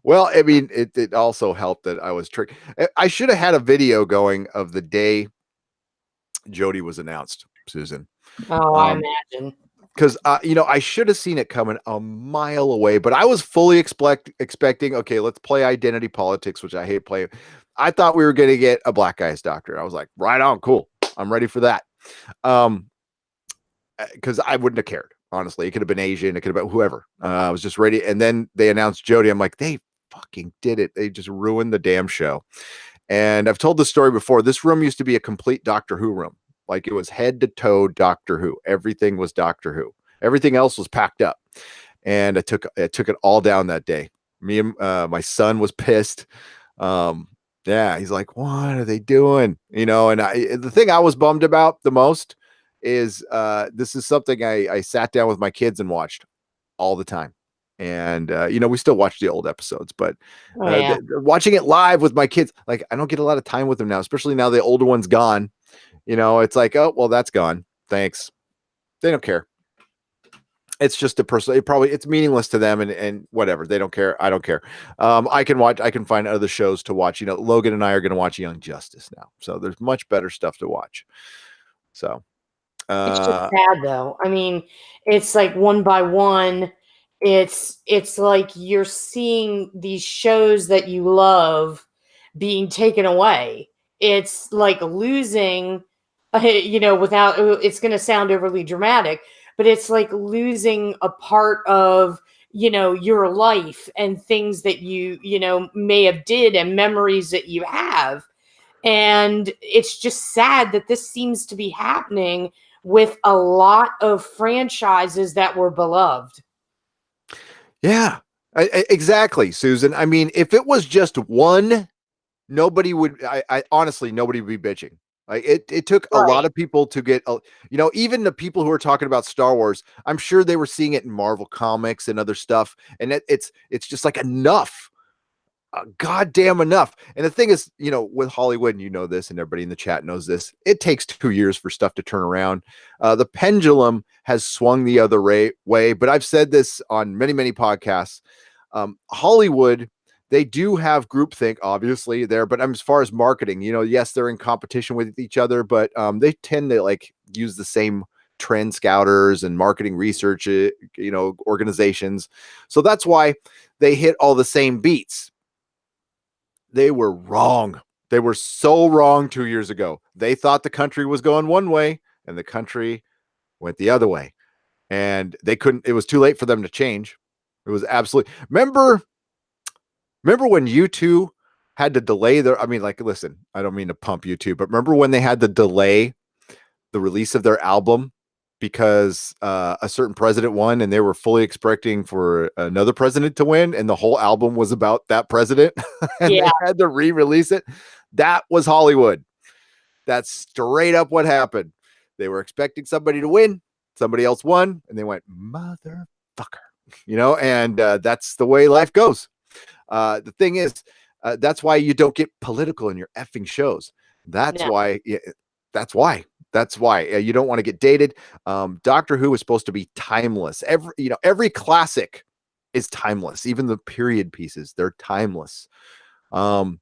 Well, I mean, it also helped that I was tricked. I should have had a video going of the day Jodie was announced, Susan. Oh, I imagine. Because I should have seen it coming a mile away, but I was fully expecting, okay, let's play identity politics, which I hate playing. I thought we were going to get a black guy as doctor. I was like, right on, cool. I'm ready for that. Because I wouldn't have cared, honestly. It could have been Asian, it could have been whoever. I was just ready. And then they announced Jodie. I'm like, they fucking did it. They just ruined the damn show. And I've told this story before. This room used to be a complete Doctor Who room. Like it was head to toe Doctor Who. Everything was Doctor Who. Everything else was packed up. And I took it all down that day. Me and my son was pissed. Yeah, he's like, what are they doing? And the thing I was bummed about the most is this is something I sat down with my kids and watched all the time. And we still watch the old episodes, but watching it live with my kids, like I don't get a lot of time with them now, especially now the older one's gone. It's like, oh, well, that's gone. Thanks. They don't care. It's just a personal, it's meaningless to them and whatever. They don't care. I don't care. I can find other shows to watch. Logan and I are going to watch Young Justice now. So there's much better stuff to watch. So it's just sad though. I mean, it's like one by one, it's like you're seeing these shows that you love being taken away. It's like losing, without, it's going to sound overly dramatic, but it's like losing a part of, your life and things that you may have did and memories that you have. And it's just sad that this seems to be happening with a lot of franchises that were beloved. Yeah, exactly, Susan. I mean, if it was just one, nobody would, I honestly, nobody would be bitching. Like it took a lot of people to get, even the people who are talking about Star Wars, I'm sure they were seeing it in Marvel comics and other stuff. And it's just like enough. goddamn enough. And the thing is, with Hollywood, and this, and everybody in the chat knows this, it takes 2 years for stuff to turn around. The pendulum has swung the other way, but I've said this on many, many podcasts. Hollywood, they do have groupthink, obviously, there, but as far as marketing, yes, they're in competition with each other, but they tend to like use the same trend scouters and marketing research, organizations. So that's why they hit all the same beats. They were wrong. They were so wrong 2 years ago. They thought the country was going one way and the country went the other way. And they couldn't, it was too late for them to change. It was absolutely, remember when U2 had to delay their, listen, I don't mean to pump U2, but remember when they had to delay the release of their album because a certain president won and they were fully expecting for another president to win, and the whole album was about that president and they had to re-release it. That was Hollywood. That's straight up what happened. They were expecting somebody to win, somebody else won, and they went, motherfucker, and that's the way life goes. The thing is, that's why you don't get political in your effing shows. That's why you don't want to get dated. Doctor Who is supposed to be timeless. Every classic is timeless. Even the period pieces, they're timeless. The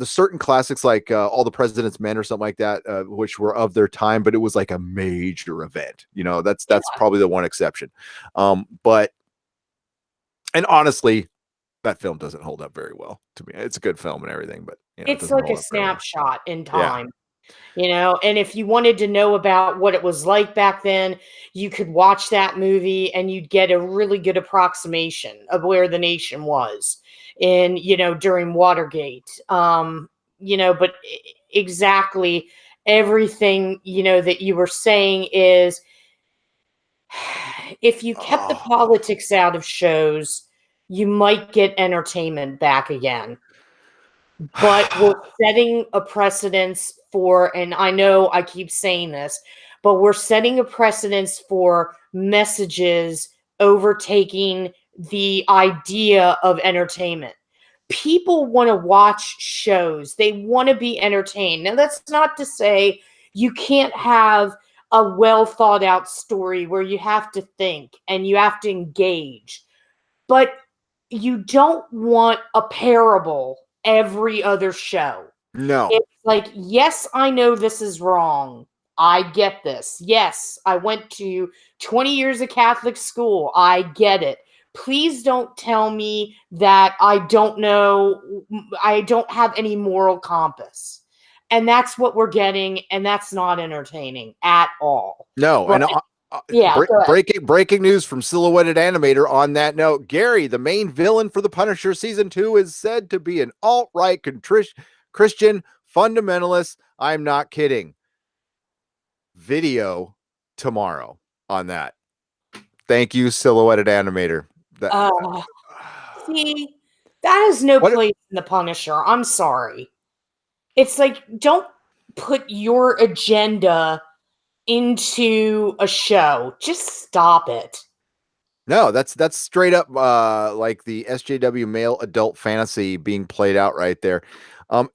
certain classics like All the President's Men or something like that, which were of their time, but it was like a major event. That's probably the one exception. But honestly, that film doesn't hold up very well to me. It's a good film and everything, but it's like a snapshot in time. And if you wanted to know about what it was like back then, you could watch that movie and you'd get a really good approximation of where the nation was during Watergate. But exactly everything, that you were saying is, if you kept the politics out of shows, you might get entertainment back again. But we're setting a precedence for, and I know I keep saying this, but we're setting a precedence for messages overtaking the idea of entertainment. People want to watch shows. They want to be entertained. Now, that's not to say you can't have a well thought out story where you have to think and you have to engage, but you don't want a parable every other show. No. It's like, yes, I know this is wrong. I get this. Yes, I went to 20 years of Catholic school. I get it. Please don't tell me that I don't know. I don't have any moral compass. And that's what we're getting. And that's not entertaining at all. No. But, breaking news from Silhouetted Animator on that note. Gary, the main villain for The Punisher season 2, is said to be an alt-right Christian fundamentalist. I'm not kidding. Video tomorrow on that. Thank you, Silhouetted Animator. See, that is no place in The Punisher. I'm sorry. It's like, don't put your agenda into a show. Just stop it. No, that's straight up like the SJW male adult fantasy being played out right there.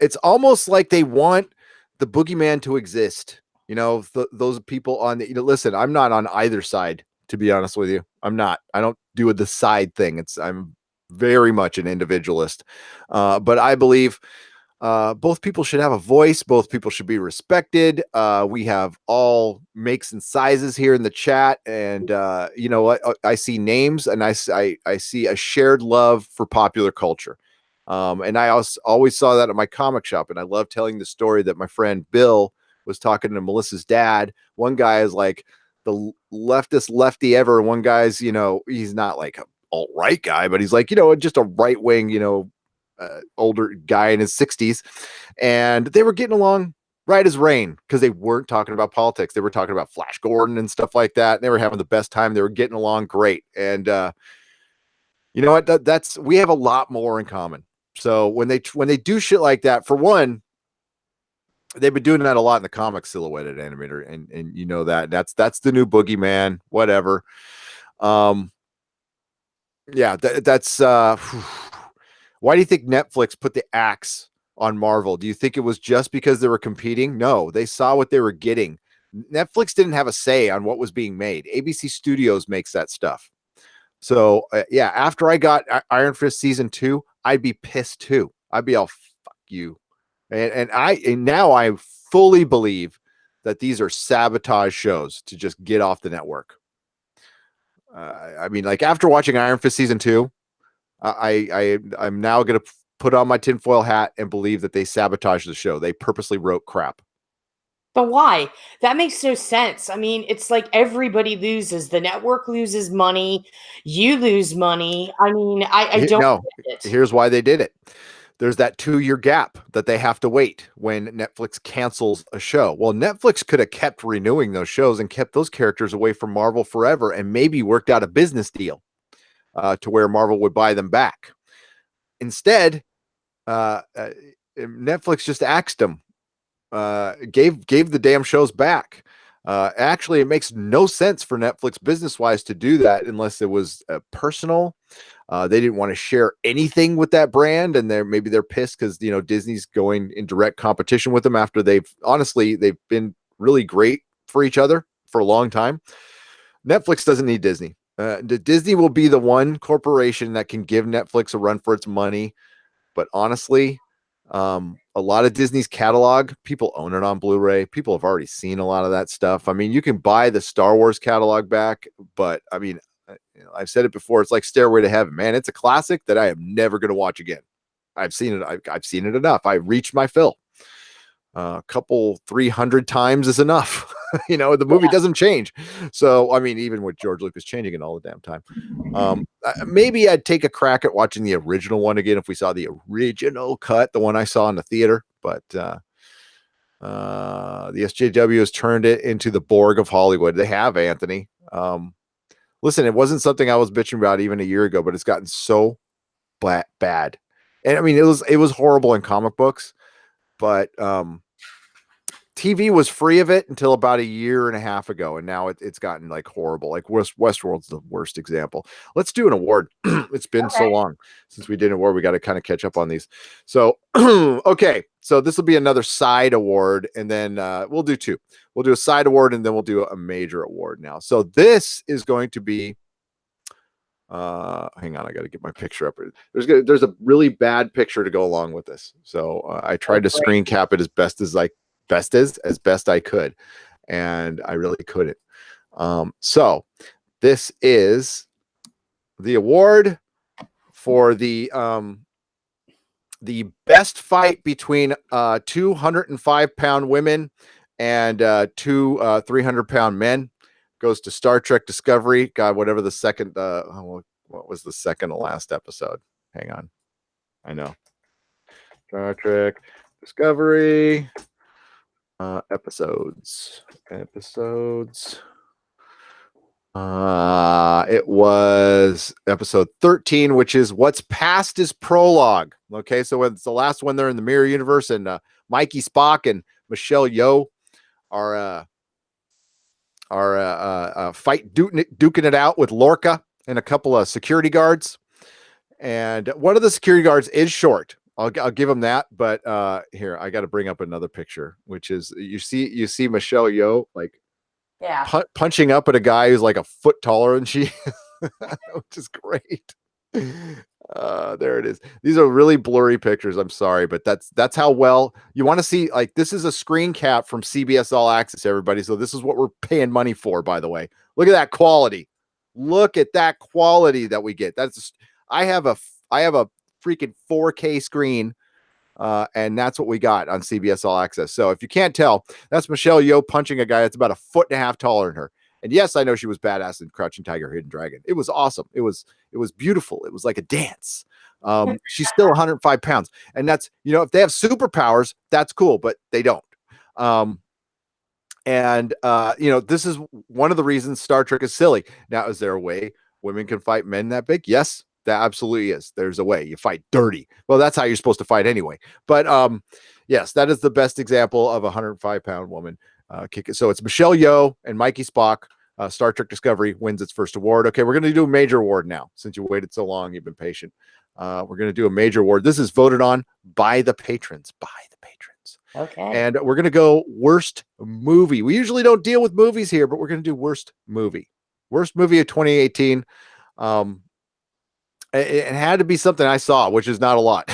It's almost like they want the boogeyman to exist. Those people on the, listen, I'm not on either side, to be honest with you. I'm not. I don't do the side thing. I'm very much an individualist. But I believe both people should have a voice. Both people should be respected. We have all makes and sizes here in the chat. And you know what? I see names and I see a shared love for popular culture. And I always saw that at my comic shop. And I love telling the story that my friend Bill was talking to Melissa's dad. One guy is like the leftist lefty ever. One guy's, he's not like an alt-right guy, but he's like, just a right-wing, older guy in his 60s, and they were getting along right as rain because they weren't talking about politics. They were talking about Flash Gordon and stuff like that. And they were having the best time. They were getting along great. And you know what? We have a lot more in common. So when they do shit like that, for one, they've been doing that a lot in the comic Silhouetted Animator, and you know that's the new boogeyman, whatever. Yeah, that's Why do you think Netflix put the axe on Marvel? Do you think it was just because they were competing? No, they saw what they were getting. Netflix didn't have a say on what was being made. ABC Studios makes that stuff. So yeah, after I got Iron Fist season 2, I'd be pissed too. I'd be all fuck you. And now I fully believe that these are sabotage shows to just get off the network. I mean, like after watching Iron Fist season 2, I'm now going to put on my tinfoil hat and believe that they sabotaged the show. They purposely wrote crap. But why? That makes no sense. I mean, it's like everybody loses. The network loses money. You lose money. I mean, I don't No, get it. here's why they did it. There's that 2-year gap that they have to wait when Netflix cancels a show. Well, Netflix could have kept renewing those shows and kept those characters away from Marvel forever and maybe worked out a business deal to where Marvel would buy them back. Instead, Netflix just axed them, gave the damn shows back. Actually, it makes no sense for Netflix business-wise to do that unless it was personal. They didn't want to share anything with that brand, and maybe they're pissed because Disney's going in direct competition with them after they've been really great for each other for a long time. Netflix doesn't need Disney. Disney will be the one corporation that can give Netflix a run for its money, but honestly, a lot of Disney's catalog, people own it on Blu-ray. People have already seen a lot of that stuff. I mean, you can buy the Star Wars catalog back, but I mean, I've said it before. It's like Stairway to Heaven, man. It's a classic that I am never going to watch again. I've seen it. I've seen it enough. I reached my fill. A couple 300 times is enough. The movie doesn't change. So, I mean, even with George Lucas changing it all the damn time. Maybe I'd take a crack at watching the original one again if we saw the original cut, the one I saw in the theater. But the SJW has turned it into the Borg of Hollywood. They have, Anthony. Listen, it wasn't something I was bitching about even a year ago, but it's gotten so bad. And I mean, it was horrible in comic books, but TV was free of it until about a year and a half ago, and now it's gotten like horrible. Like Westworld's the worst example. Let's do an award. It's been so long since we did an award. We got to kind of catch up on these. So, okay. So this will be another side award, and then we'll do 2. We'll do a side award, and then we'll do a major award now. So this is going to be, hang on, I got to get my picture up. There's a really bad picture to go along with this. So I tried to screen cap it as best I could, and I really couldn't. So this is the award for the best fight between 205-pound women and 2 300-pound men. Goes to Star Trek Discovery. God, whatever the second what was the second to last episode? Hang on. I know. Star Trek Discovery episodes. It was episode 13, which is What's Past is Prologue. Okay, so it's the last one. They're in the mirror universe, and Mikey Spock and Michelle Yeoh are duking it out with Lorca and a couple of security guards. And one of the security guards is short. I'll give him that. But here, I got to bring up another picture, which is you see Michelle Yeoh like punching up at a guy who's like a foot taller than she, which is great. There it is. These are really blurry pictures. I'm sorry, but that's how well you want to see. Like, this is a screen cap from CBS All Access, everybody. So this is what we're paying money for, by the way. Look at that quality. Look at that quality that we get. I have a freaking 4K screen, and that's what we got on CBS All Access. So if you can't tell, that's Michelle Yeoh punching a guy that's about a foot and a half taller than her. And yes, I know she was badass in Crouching Tiger, Hidden Dragon. It was awesome. It was beautiful. It was like a dance. She's still 105 pounds. And that's, if they have superpowers, that's cool, but they don't. This is one of the reasons Star Trek is silly. Now, is there a way women can fight men that big? Yes, that absolutely is. There's a way. You fight dirty. Well, that's how you're supposed to fight anyway. But yes, that is the best example of a 105-pound woman. So it's Michelle Yeoh and Mikey Spock. Star Trek Discovery wins its first award. Okay, we're going to do a major award now. Since you waited so long, you've been patient. We're going to do a major award. This is voted on by the patrons. Okay. And we're going to go worst movie. We usually don't deal with movies here, but we're going to do worst movie. Worst movie of 2018. It had to be something I saw, which is not a lot.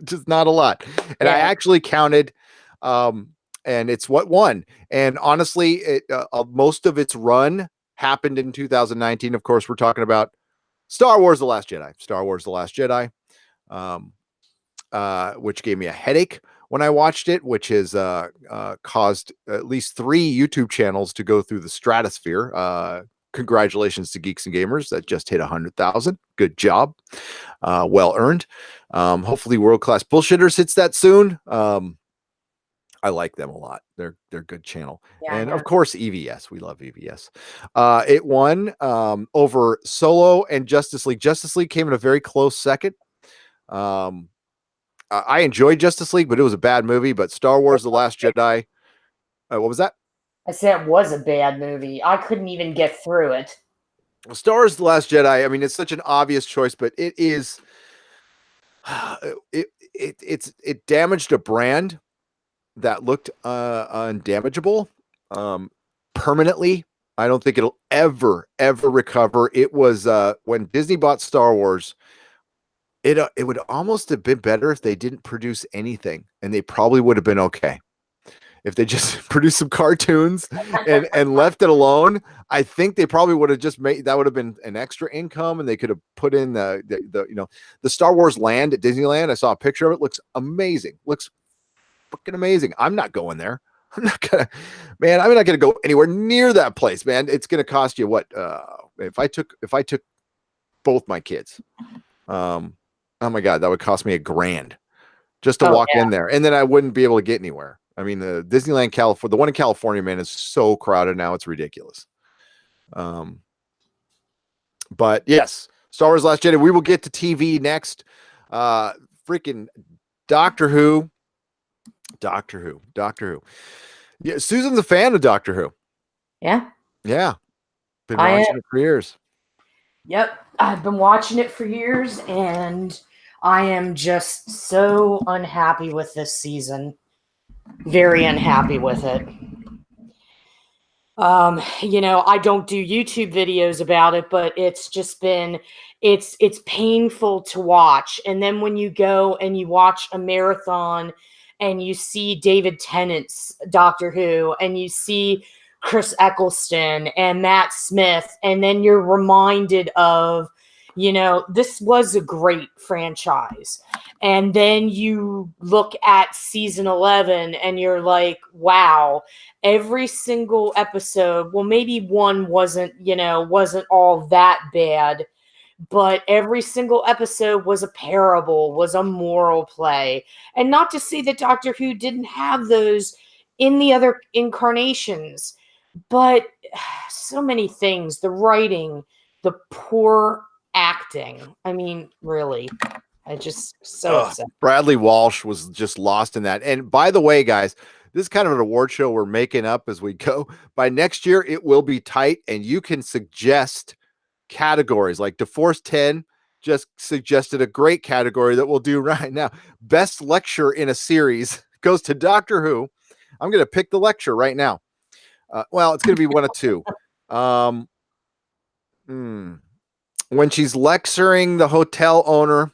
Just not a lot. And I actually counted, and it's what won. And honestly, most of its run happened in 2019. Of course, we're talking about Star Wars: The Last Jedi. Star Wars: The Last Jedi, which gave me a headache when I watched it, which has caused at least 3 YouTube channels to go through the stratosphere. Congratulations to Geeks and Gamers that just hit 100,000. Good job. Well earned. Hopefully World Class Bullshitters hits that soon. I like them a lot. They're good channel. Yeah, and of course, EVS. We love EVS. It won over Solo and Justice League. Justice League came in a very close second. I enjoyed Justice League, but it was a bad movie. But Star Wars: The Last Jedi. What was that? I said it was a bad movie. I couldn't even get through it. Star Wars: The Last Jedi. I mean, it's such an obvious choice, but it is. It damaged a brand that looked undamageable permanently. I don't think it'll ever recover. It was when Disney bought Star Wars. It would almost have been better if they didn't produce anything, and they probably would have been okay. If they just produced some cartoons and left it alone, I think they probably would have just made that would have been an extra income, and they could have put in the Star Wars land at Disneyland. I saw a picture of it. Looks amazing. Looks fucking amazing. I'm not going there. I'm not gonna go anywhere near that place, man. It's gonna cost you what? If I took both my kids, oh my God, that would cost me $1,000 just to walk in there, and then I wouldn't be able to get anywhere. I mean, the Disneyland California, the one in California, man, is so crowded now. It's ridiculous. But yes, Star Wars: Last Jedi. We will get to TV next. Freaking Doctor Who. Yeah, Susan's a fan of Doctor Who. Yeah. Yeah. Been watching it for years. Yep. I've been watching it for years, and I am just so unhappy with this season. Very unhappy with it. I don't do YouTube videos about it, but it's just been it's painful to watch. And then when you go and you watch a marathon and you see David Tennant's Doctor Who and you see Chris Eccleston and Matt Smith, and then you're reminded of, this was a great franchise. And then you look at season 11 and you're like, wow, every single episode, well, maybe one wasn't all that bad, but every single episode was a parable, was a moral play. And not to say that Doctor Who didn't have those in the other incarnations, but so many things, the writing, the poor acting. I mean, really, I just upset. Bradley Walsh was just lost in that. And by the way, guys, this is kind of an award show we're making up as we go. By next year, it will be tight, and you can suggest categories. Like DeForce 10 just suggested a great category that we'll do right now. Best lecture in a series goes to Doctor Who. I'm going to pick the lecture right now. Well, it's going to be one of two. When she's lecturing the hotel owner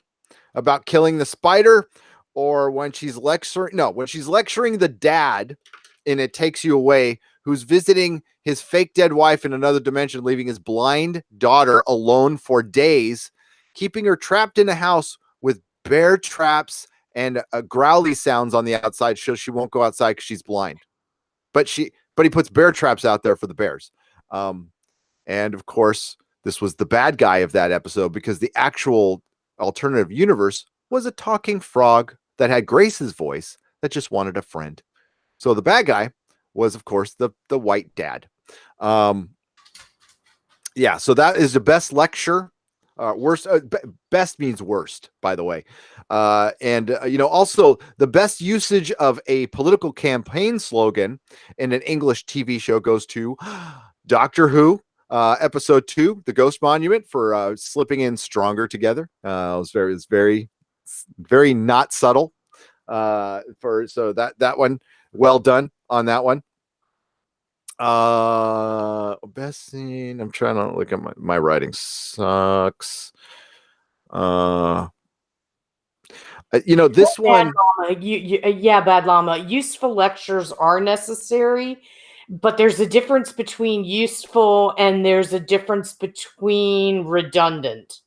about killing the spider, or when she's lecturing the dad in It Takes You Away, who's visiting his fake dead wife in another dimension, leaving his blind daughter alone for days, keeping her trapped in a house with bear traps and growly sounds on the outside so she won't go outside because she's blind. But he puts bear traps out there for the bears. And of course, this was the bad guy of that episode, because the actual alternative universe was a talking frog that had Grace's voice that just wanted a friend. So the bad guy was, of course, the white dad. So that is the best lecture. Worst, best means worst, by the way. Also the best usage of a political campaign slogan in an English TV show goes to Doctor Who. Episode 2, the Ghost Monument, for slipping in stronger together. It was very not subtle. So that one, well done on that one. Best scene. I'm trying to look at my writing sucks. This one. Bad Llama. Useful lectures are necessary, but there's a difference between useful and there's a difference between redundant.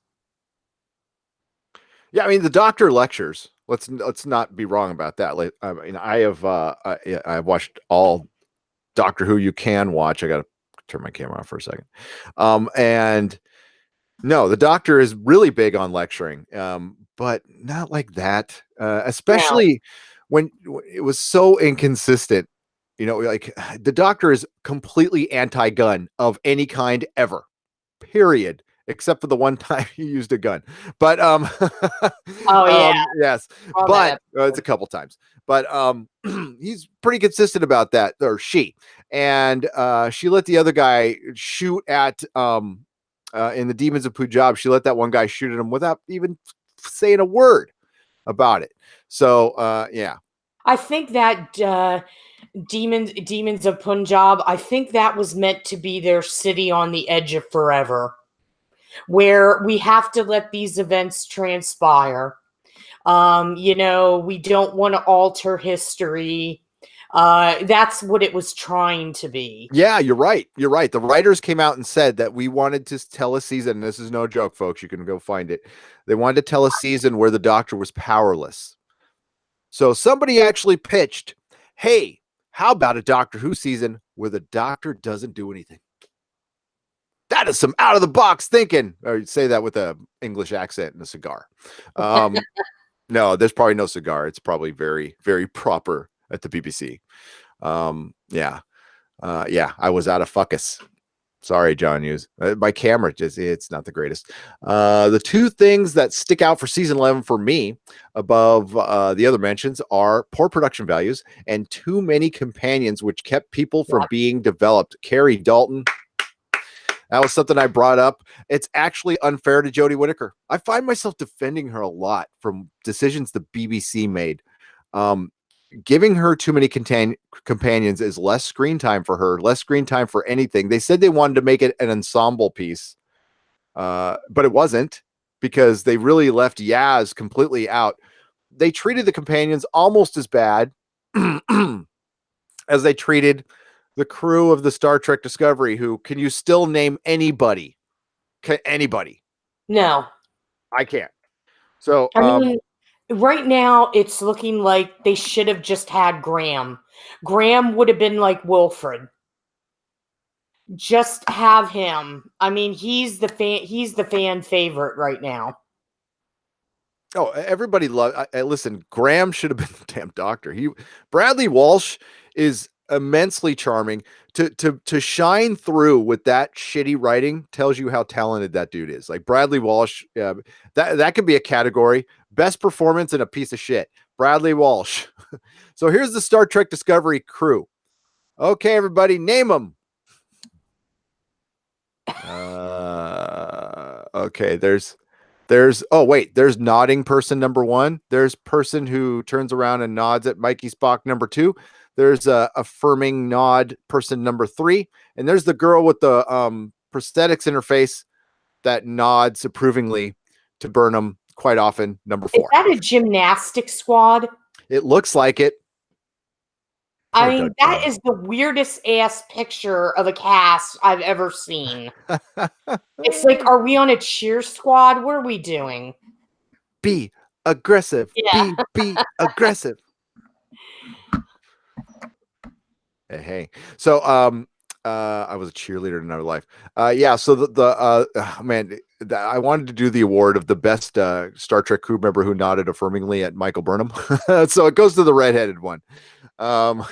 Yeah, I mean the doctor lectures. Let's not be wrong about that. I mean, I've watched all Doctor Who you can watch. I got to turn my camera off for a second. And no, the Doctor is really big on lecturing, but not like that. Especially when it was so inconsistent. Like the Doctor is completely anti-gun of any kind ever. Period. Except for the one time he used a gun. But yes. But it's a couple times. But he's pretty consistent about that, or she. And she let the other guy shoot at in the Demons of Punjab, she let that one guy shoot at him without even saying a word about it. So yeah. I think that Demons of Punjab, I think that was meant to be their city on the edge of forever, where we have to let these events transpire. We don't want to alter history. That's what it was trying to be. Yeah, you're right. You're right. The writers came out and said that we wanted to tell a season. And this is no joke, folks. You can go find it. They wanted to tell a season where the Doctor was powerless. So somebody actually pitched, hey, how about a Doctor Who season where the Doctor doesn't do anything? That is some out of the box thinking. Or you'd say that with an English accent and a cigar. No, there's probably no cigar. It's probably very, very proper at the BBC. Yeah, I was out of focus. Sorry, John Hughes. My camera it's not the greatest. The two things that stick out for season 11 for me above the other mentions are poor production values and too many companions, which kept people from being developed. Carrie Dalton. That was something I brought up. It's actually unfair to Jodie Whittaker. I find myself defending her a lot from decisions the BBC made. Giving her too many companions is less screen time for her, less screen time for anything. They said they wanted to make it an ensemble piece, but it wasn't, because they really left Yaz completely out. They treated the companions almost as bad as they treated the crew of the Star Trek Discovery, who, can you still name anybody? Anybody? No. I can't. So, I mean, right now it's looking like they should have just had Graham. Graham would have been like Wilfred. Just have him. I mean, he's the fan favorite right now. Oh, everybody listen, Graham should have been the damn Doctor. Bradley Walsh is immensely charming. To shine through with that shitty writing tells you how talented that dude is. Like Bradley Walsh, that could be a category. Best performance in a piece of shit. Bradley Walsh. So here's the Star Trek Discovery crew. Okay, everybody, name them. Okay, there's nodding person number 1. There's person who turns around and nods at Mikey Spock number 2. There's a affirming nod person number 3, and there's the girl with the prosthetics in her face that nods approvingly to Burnham quite often, number 4. Is that a gymnastic squad? It looks like it. I mean, that is the weirdest ass picture of a cast I've ever seen. It's like, are we on a cheer squad? What are we doing? Be aggressive. Yeah. Be aggressive. Hey. So I was a cheerleader in another life. So I wanted to do the award of the best Star Trek crew member who nodded affirmingly at Michael Burnham. So it goes to the redheaded one. Oh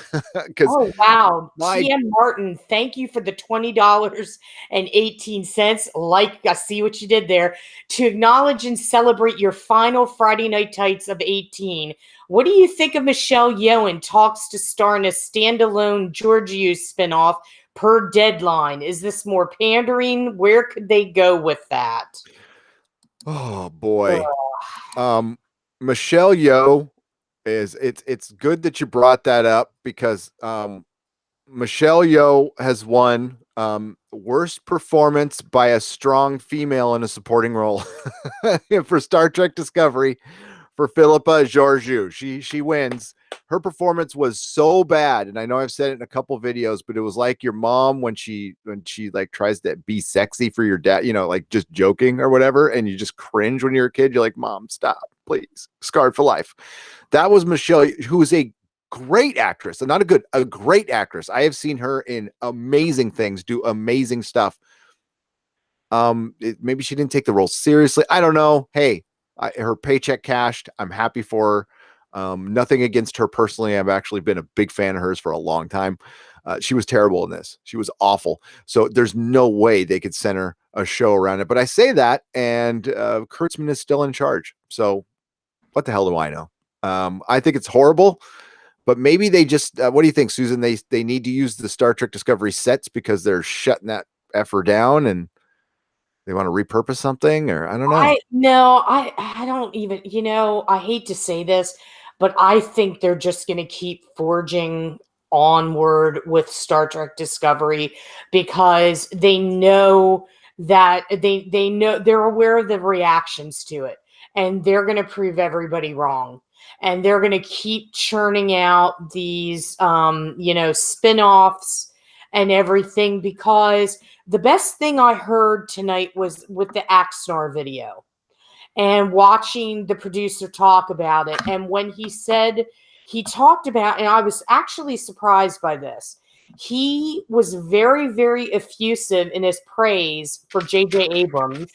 wow. TM Martin, thank you for the $20.18. Like, I see what you did there. To acknowledge and celebrate your final Friday Night Tights of 18. What do you think of Michelle Yeoh in talks to star in a standalone Georgiou spinoff per Deadline? Is this more pandering? Where could they go with that? Oh boy. Ugh. Michelle Yeoh it's good that you brought that up because Michelle Yeoh has won worst performance by a strong female in a supporting role for Star Trek Discovery for Philippa Georgiou. She wins. Her performance was so bad, and I know I've said it in a couple videos, but it was like your mom when she like tries to be sexy for your dad, you know, like just joking or whatever, and you just cringe when you're a kid. You're like, Mom, stop, please. Scarred for life. That was Michelle, who is a great actress, and not a great actress. I have seen her in amazing things, do amazing stuff. Maybe she didn't take the role seriously. I don't know. Hey, her paycheck cashed. I'm happy for her. Nothing against her personally. I've actually been a big fan of hers for a long time. She was terrible in this. She was awful. So there's no way they could center a show around it. But I say that, and Kurtzman is still in charge. So what the hell do I know? I think it's horrible. But maybe they just, what do you think, Susan? They need to use the Star Trek Discovery sets because they're shutting that effer down and they want to repurpose something, or I don't know. I don't even, I hate to say this, but I think they're just going to keep forging onward with Star Trek Discovery because they know that they know they're aware of the reactions to it, and they're going to prove everybody wrong. And they're going to keep churning out these spin-offs and everything, because the best thing I heard tonight was with the Axnar video and watching the producer talk about it. And when he talked about, and I was actually surprised by this, he was very, very effusive in his praise for J.J. Abrams.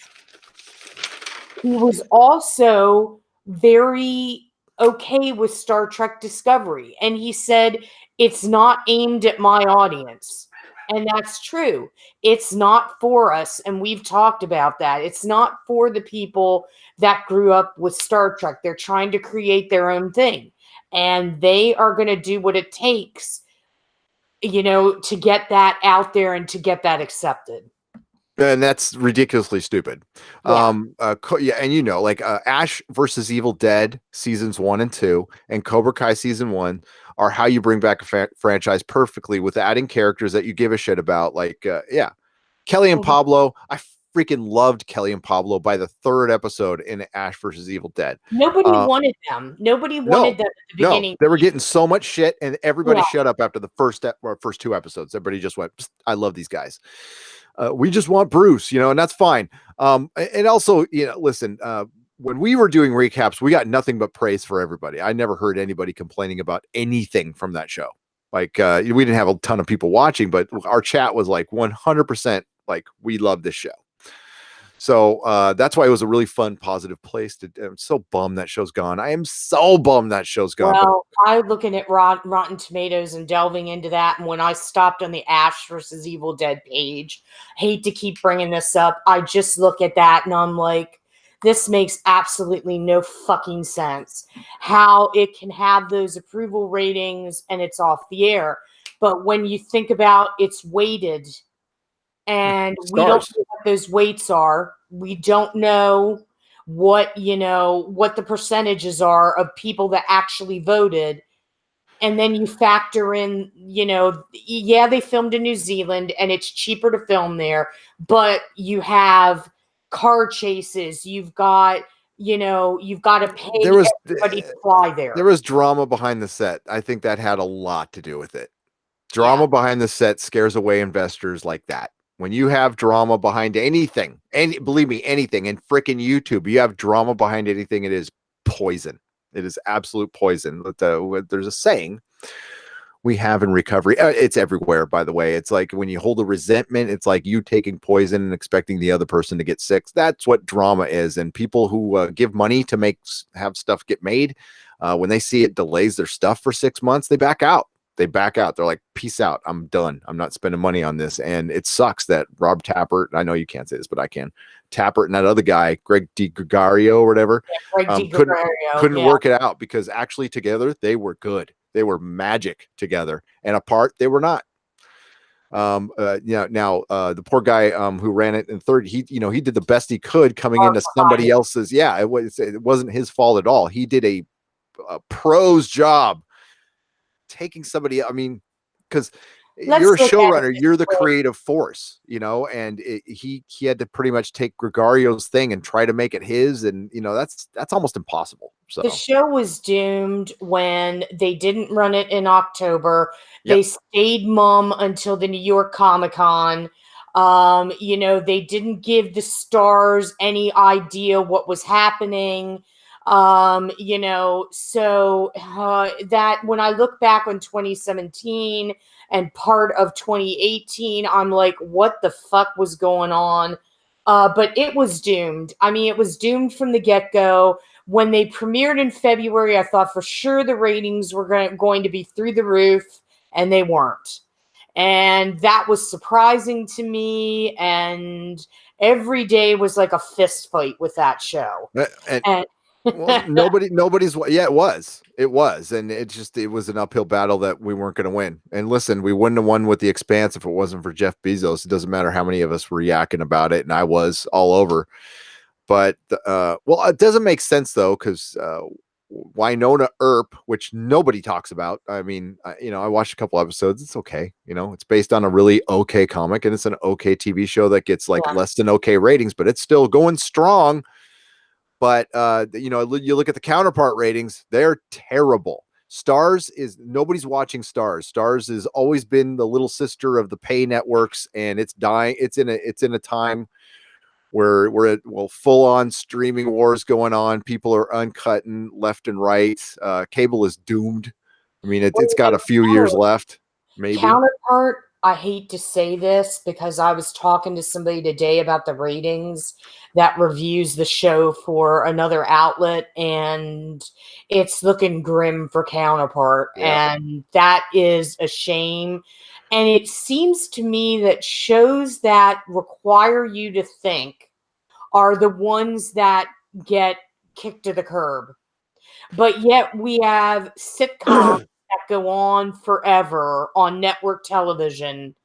He was also very okay with Star Trek Discovery. And he said, it's not aimed at my audience. And that's true. It's not for us. And we've talked about that. It's not for the people that grew up with Star Trek. They're trying to create their own thing. And they are going to do what it takes, to get that out there and to get that accepted. And that's ridiculously stupid. Yeah. And like Ash versus Evil Dead seasons 1 and 2 and Cobra Kai season 1 are how you bring back a franchise perfectly, with adding characters that you give a shit about. Like, Kelly and Pablo. I freaking loved Kelly and Pablo by the 3rd episode in Ash versus Evil Dead. Nobody wanted them. Nobody wanted them at the beginning. They were getting so much shit, and everybody shut up after the first 2 episodes. Everybody just went, I love these guys. We just want Bruce, and that's fine. And also, listen, when we were doing recaps, we got nothing but praise for everybody. I never heard anybody complaining about anything from that show. Like, we didn't have a ton of people watching, but our chat was like 100% like, we love this show. So that's why it was a really fun, positive place I'm so bummed that show's gone. I am so bummed that show's gone. Well, I'm looking at Rotten Tomatoes and delving into that. And when I stopped on the Ash versus Evil Dead page, hate to keep bringing this up, I just look at that and I'm like, this makes absolutely no fucking sense. How it can have those approval ratings and it's off the air. But when you think about it's weighted, and we don't know what those weights are. We don't know what the percentages are of people that actually voted. And then you factor in, they filmed in New Zealand and it's cheaper to film there, but you have car chases. You've got to pay everybody to fly there. There was drama behind the set. I think that had a lot to do with it. Drama behind the set scares away investors like that. When you have drama behind anything, and believe me, anything in frickin' YouTube, you have drama behind anything, it is poison. It is absolute poison. There's a saying we have in recovery. It's everywhere, by the way. It's like when you hold a resentment, it's like you taking poison and expecting the other person to get sick. That's what drama is. And people who give money to have stuff get made, when they see it delays their stuff for 6 months, they back out. They back out. They're like, peace out. I'm done. I'm not spending money on this. And it sucks that Rob Tappert, I know you can't say this, but I can. Tappert and that other guy, Greg DiGregorio or whatever, Greg DiGregorio, couldn't work it out, because actually together they were good. They were magic together, and apart they were not. The poor guy who ran it in third, he did the best he could coming into somebody else's. Yeah, it wasn't his fault at all. He did a pro's job taking somebody. I mean, because you're a showrunner, you're the creative force, and he had to pretty much take Gregorio's thing and try to make it his, and that's almost impossible. So the show was doomed when they didn't run it in October. Yep. They stayed mum until the New York Comic-Con. They didn't give the stars any idea what was happening. That when I look back on 2017 and part of 2018, I'm like, what the fuck was going on? But it was doomed. I mean, it was doomed from the get-go. When they premiered in February, I thought for sure the ratings were going to be through the roof, and they weren't. And that was surprising to me. And every day was like a fist fight with that show. Well, nobody's. Yeah, it was, and it was an uphill battle that we weren't going to win. And listen, we wouldn't have won with The Expanse if it wasn't for Jeff Bezos. It doesn't matter how many of us were yakking about it, and I was all over. But it doesn't make sense though, because Winona Earp, which nobody talks about. I mean, I watched a couple episodes. It's okay. It's based on a really okay comic, and it's an okay TV show that gets less than okay ratings, but it's still going strong. But you look at the counterpart ratings; they're terrible. Stars is nobody's watching Stars. Stars has always been the little sister of the pay networks, and it's dying. It's in a time where we're at full on streaming wars going on. People are uncutting left and right. Cable is doomed. I mean, it's got a few years left. Maybe Counterpart. I hate to say this because I was talking to somebody today about the ratings that reviews the show for another outlet, and it's looking grim for Counterpart. Yeah. And that is a shame. And it seems to me that shows that require you to think are the ones that get kicked to the curb. But yet we have sitcoms that go on forever on network television.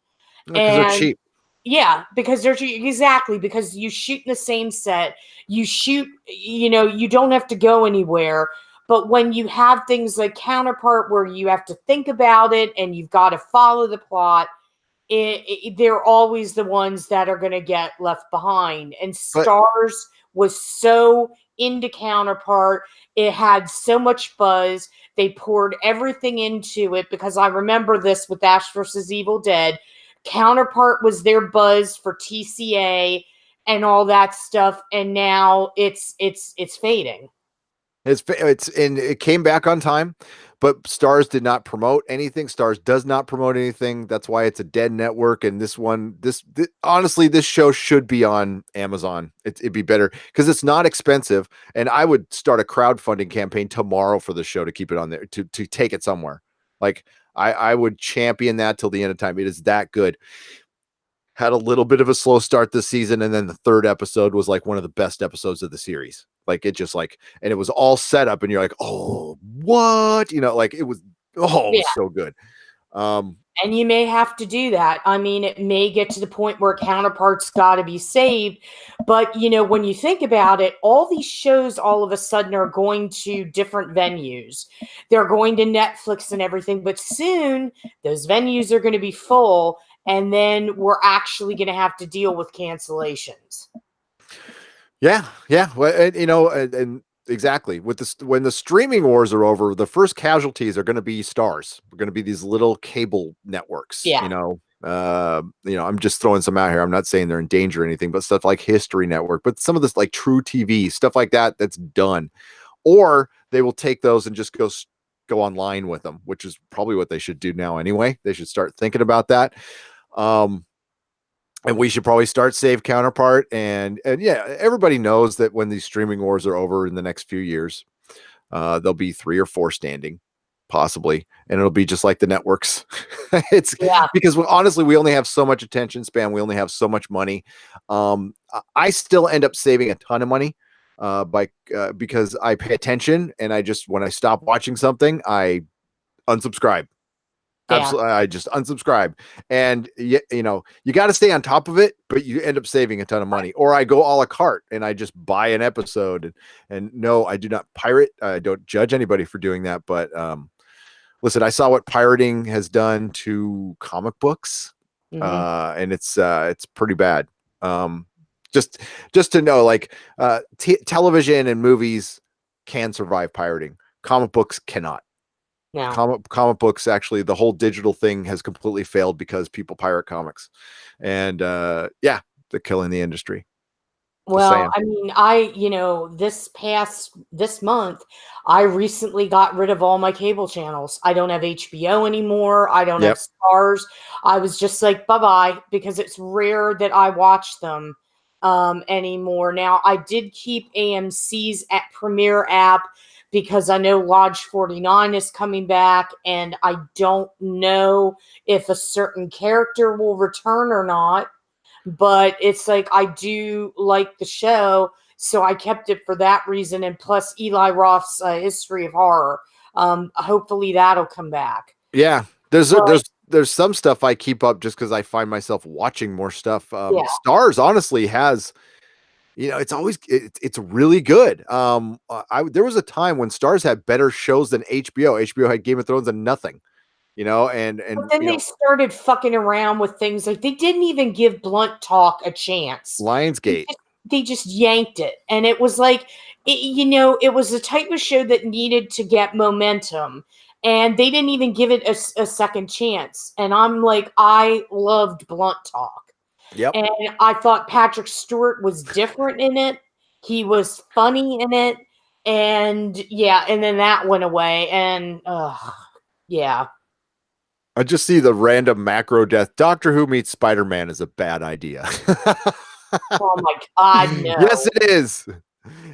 Because they're cheap. Yeah, because they're cheap. Exactly, because you shoot in the same set. You shoot, you don't have to go anywhere. But when you have things like Counterpart where you have to think about it and you've got to follow the plot, they're always the ones that are going to get left behind. And Stars was so into Counterpart. It had so much buzz. They poured everything into it, because I remember this with Ash versus Evil Dead. Counterpart was their buzz for TCA and all that stuff, and now it's fading. And it came back on time, but Stars did not promote anything. Stars does not promote anything. That's why it's a dead network. And honestly, this show should be on Amazon. It'd be better because it's not expensive. And I would start a crowdfunding campaign tomorrow for the show to keep it on there, to take it somewhere. Like I would champion that till the end of time. It is that good. Had a little bit of a slow start this season, and then the third episode was like one of the best episodes of the series. Like it just and it was all set up, and you're like, oh, what? It was, so good. And you may have to do that. I mean, it may get to the point where Counterpart's got to be saved. But, when you think about it, all these shows all of a sudden are going to different venues. They're going to Netflix and everything. But soon, those venues are going to be full. And then we're actually going to have to deal with cancellations. Yeah. Well, and exactly when the streaming wars are over, the first casualties are going to be Stars. We're going to be these little cable networks. Yeah. I'm just throwing some out here. I'm not saying they're in danger or anything, but stuff like History Network, but some of this like True TV stuff like that, that's done. Or they will take those and just go online with them, which is probably what they should do now anyway. They should start thinking about that. And we should probably start Save Counterpart. And yeah, everybody knows that when these streaming wars are over in the next few years, there'll be 3 or 4 standing. possibly, and it'll be just like the networks. It's Yeah, because honestly, we only have so much attention span. We only have so much money. I still end up saving a ton of money because I pay attention, and I just when I stop watching something, I unsubscribe. yeah. Absolutely, I just unsubscribe, and you know you got to stay on top of it, but you end up saving a ton of money. Or I go a la carte and I just buy an episode. And no, I do not pirate. I don't judge anybody for doing that, but listen, I saw what pirating has done to comic books, Hmm. and it's pretty bad. Um, just just to know, like television and movies can survive pirating. Comic books cannot. No. Comic books, actually, the whole digital thing has completely failed because people pirate comics, and yeah, they're killing the industry. Just Well, saying. I mean, this month, I recently got rid of all my cable channels. I don't have HBO anymore. I don't have Yep. Stars. I was just like, bye-bye, because it's rare that I watch them anymore. Now, I did keep AMC's at Premiere app because I know Lodge 49 is coming back, and I don't know if a certain character will return or not, but it's like I do like the show, so I kept it for that reason. And plus, Eli Roth's History of Horror. Hopefully, that'll come back. Yeah, But there's some stuff I keep up just because I find myself watching more stuff. yeah, Stars honestly has, it's always it's really good. I there was a time when Stars had better shows than HBO. HBO had Game of Thrones and nothing, but and then they started fucking around with things like they didn't even give Blunt Talk a chance. They Lionsgate. just, they just yanked it, and it was like, it was the type of show that needed to get momentum, and they didn't even give it a second chance. And I'm like, I loved Blunt Talk. Yep. And I thought Patrick Stewart was different in it. He was funny in it. And yeah, and then that went away. And yeah. I just see the random macro death. Doctor Who meets Spider-Man is a bad idea. Oh my God, Yes, no. it is.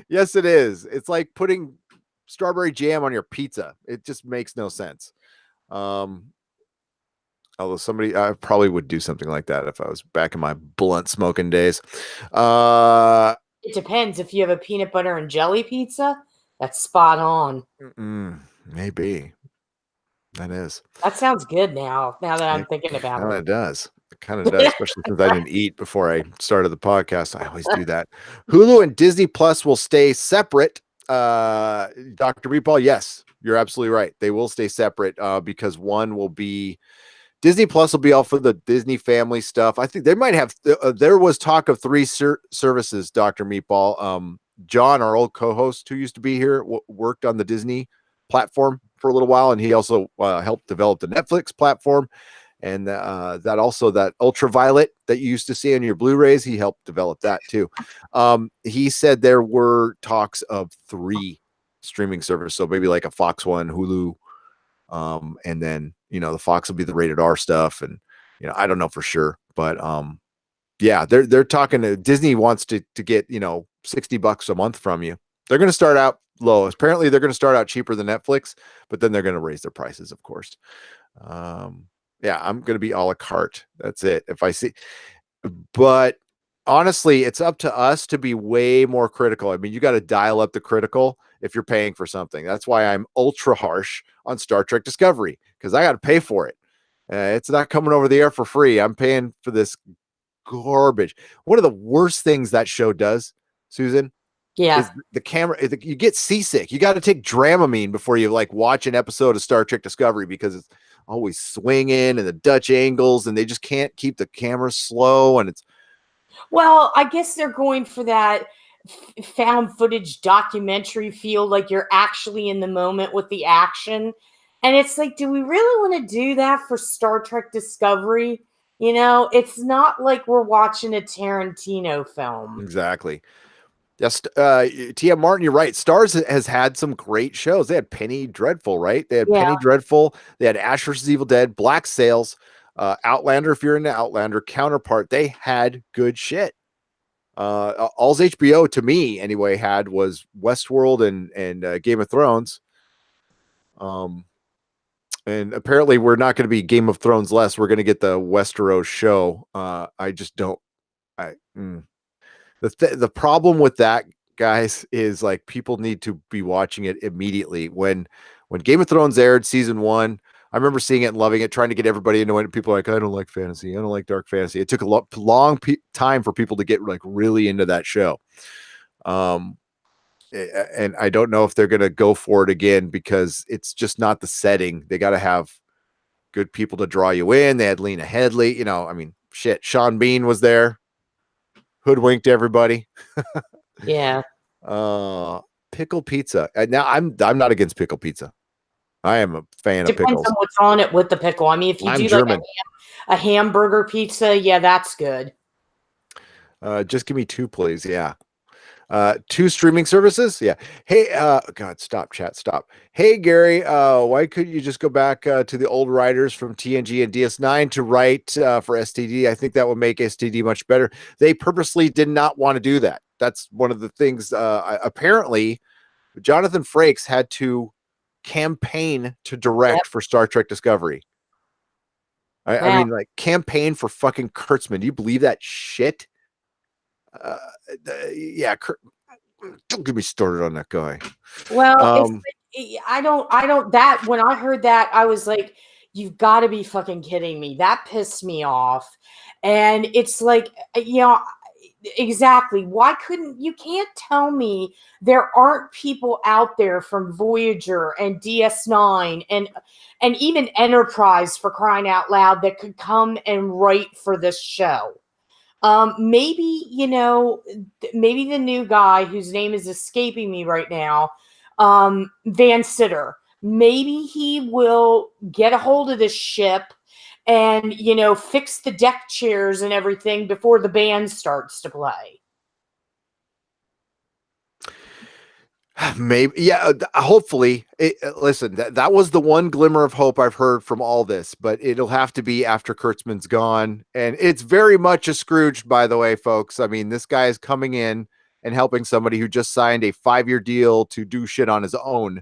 Yes, it is. It's like putting strawberry jam on your pizza. It just makes no sense. Um, Although somebody, I probably would do something like that if I was back in my blunt smoking days. Uh, It depends. If you have a peanut butter and jelly pizza, that's spot on. maybe that is. That sounds good now that I'm It thinking about kind it. of does. It kind of does, especially since I didn't eat before I started the podcast. I always do that. Hulu and Disney Plus will stay separate. Dr. Meatball, yes, you're absolutely right. They will stay separate because one will be Disney Plus will be all for the Disney family stuff. I think they might have. There was talk of three services. Dr. Meatball, John, our old co-host who used to be here, worked on the Disney platform for a little while, and he also helped develop the Netflix platform. And that ultraviolet that you used to see on your Blu-rays, he helped develop that too. He said there were talks of three streaming services, so maybe like a Fox One, Hulu, and then the Fox will be the rated R stuff, and I don't know for sure, but yeah, they're talking to Disney wants to get $60 a month from you. They're going to start out low. Apparently, they're going to start out cheaper than Netflix, but then they're going to raise their prices, of course. Yeah, I'm going to be a la carte. That's it. If I see, but honestly, it's up to us to be way more critical. I mean, you got to dial up the critical if you're paying for something. That's why I'm ultra harsh on Star Trek Discovery, because I got to pay for it. It's not coming over the air for free. I'm paying for this garbage. One of the worst things that show does, Susan, Yeah. is the camera. You get seasick. You got to take Dramamine before you watch an episode of Star Trek Discovery because it's always swinging and the Dutch angles, and they just can't keep the camera slow. And it's Well, I guess they're going for that found footage documentary feel, like you're actually in the moment with the action. And it's like, do we really want to do that for Star Trek Discovery? It's not like we're watching a Tarantino film. exactly. Yes, T.M. Martin, you're right. Stars has had some great shows. They had Penny Dreadful, right? They had Yeah. Penny Dreadful. They had Ash vs. Evil Dead, Black Sails, Outlander. If you're into Outlander, Counterpart. They had good shit. All's HBO to me anyway had was Westworld and Game of Thrones. And apparently we're not going to be Game of Thrones less. We're going to get the Westeros show. I just don't. I the problem with that, guys, is like people need to be watching it immediately. When Game of Thrones aired season 1, I remember seeing it and loving it, trying to get everybody into it. And people are like, I don't like fantasy. I don't like dark fantasy. It took a long time for people to get like really into that show. And I don't know if they're going to go for it again because it's just not the setting. They got to have good people to draw you in. They had Lena Headey, I mean, shit. Sean Bean was there, hoodwinked everybody. Yeah. Pickle pizza. Now I'm not against pickle pizza. I am a fan of Depends pickles. on what's on it with the pickle. I mean, if you I'm do German. like a hamburger pizza, yeah, that's good. Just give me 2, please. Yeah. 2 streaming services. Yeah. Hey, God, stop chat. Stop. Hey, Gary, why couldn't you just go back to the old writers from TNG and DS9 to write for STD? I think that would make STD much better. They purposely did not want to do that. That's one of the things. Apparently, Jonathan Frakes had to campaign to direct for Star Trek Discovery. I mean, like, campaign for fucking Kurtzman. Do you believe that shit? Yeah, don't get me started on that guy. Well, I don't that when I heard that, I was like, you've got to be fucking kidding me. That pissed me off. And it's like, exactly. Why couldn't you can't tell me there aren't people out there from Voyager and DS9 and even Enterprise, for crying out loud, that could come and write for this show. Maybe, maybe the new guy whose name is escaping me right now, Van Sitter, maybe he will get a hold of this ship and, fix the deck chairs and everything before the band starts to play. Maybe, yeah. Hopefully, listen. That was the one glimmer of hope I've heard from all this, but it'll have to be after Kurtzman's gone, and it's very much a Scrooge, by the way, folks. I mean, this guy is coming in and helping somebody who just signed a 5-year deal to do shit on his own.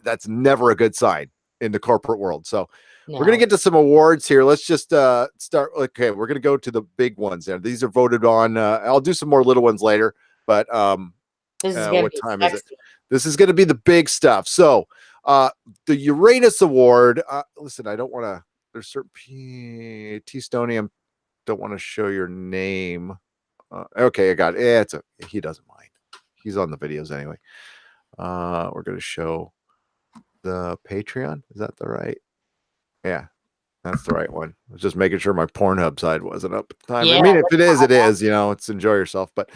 That's never a good sign in the corporate world. So we're gonna get to some awards here. Let's just start. Okay, we're gonna go to the big ones. There, these are voted on. I'll do some more little ones later, but what time is it? This is going to be the big stuff. So, the Uranus Award. Listen, I don't want to. There's certain T Stonium. Don't want to show your name. Okay, I got it. He doesn't mind. He's on the videos anyway. We're going to show the Patreon. Is that the right? Yeah, that's the right one. I was just making sure my Pornhub side wasn't up at the time. Yeah, I mean, if it is, it is. It's enjoy yourself. But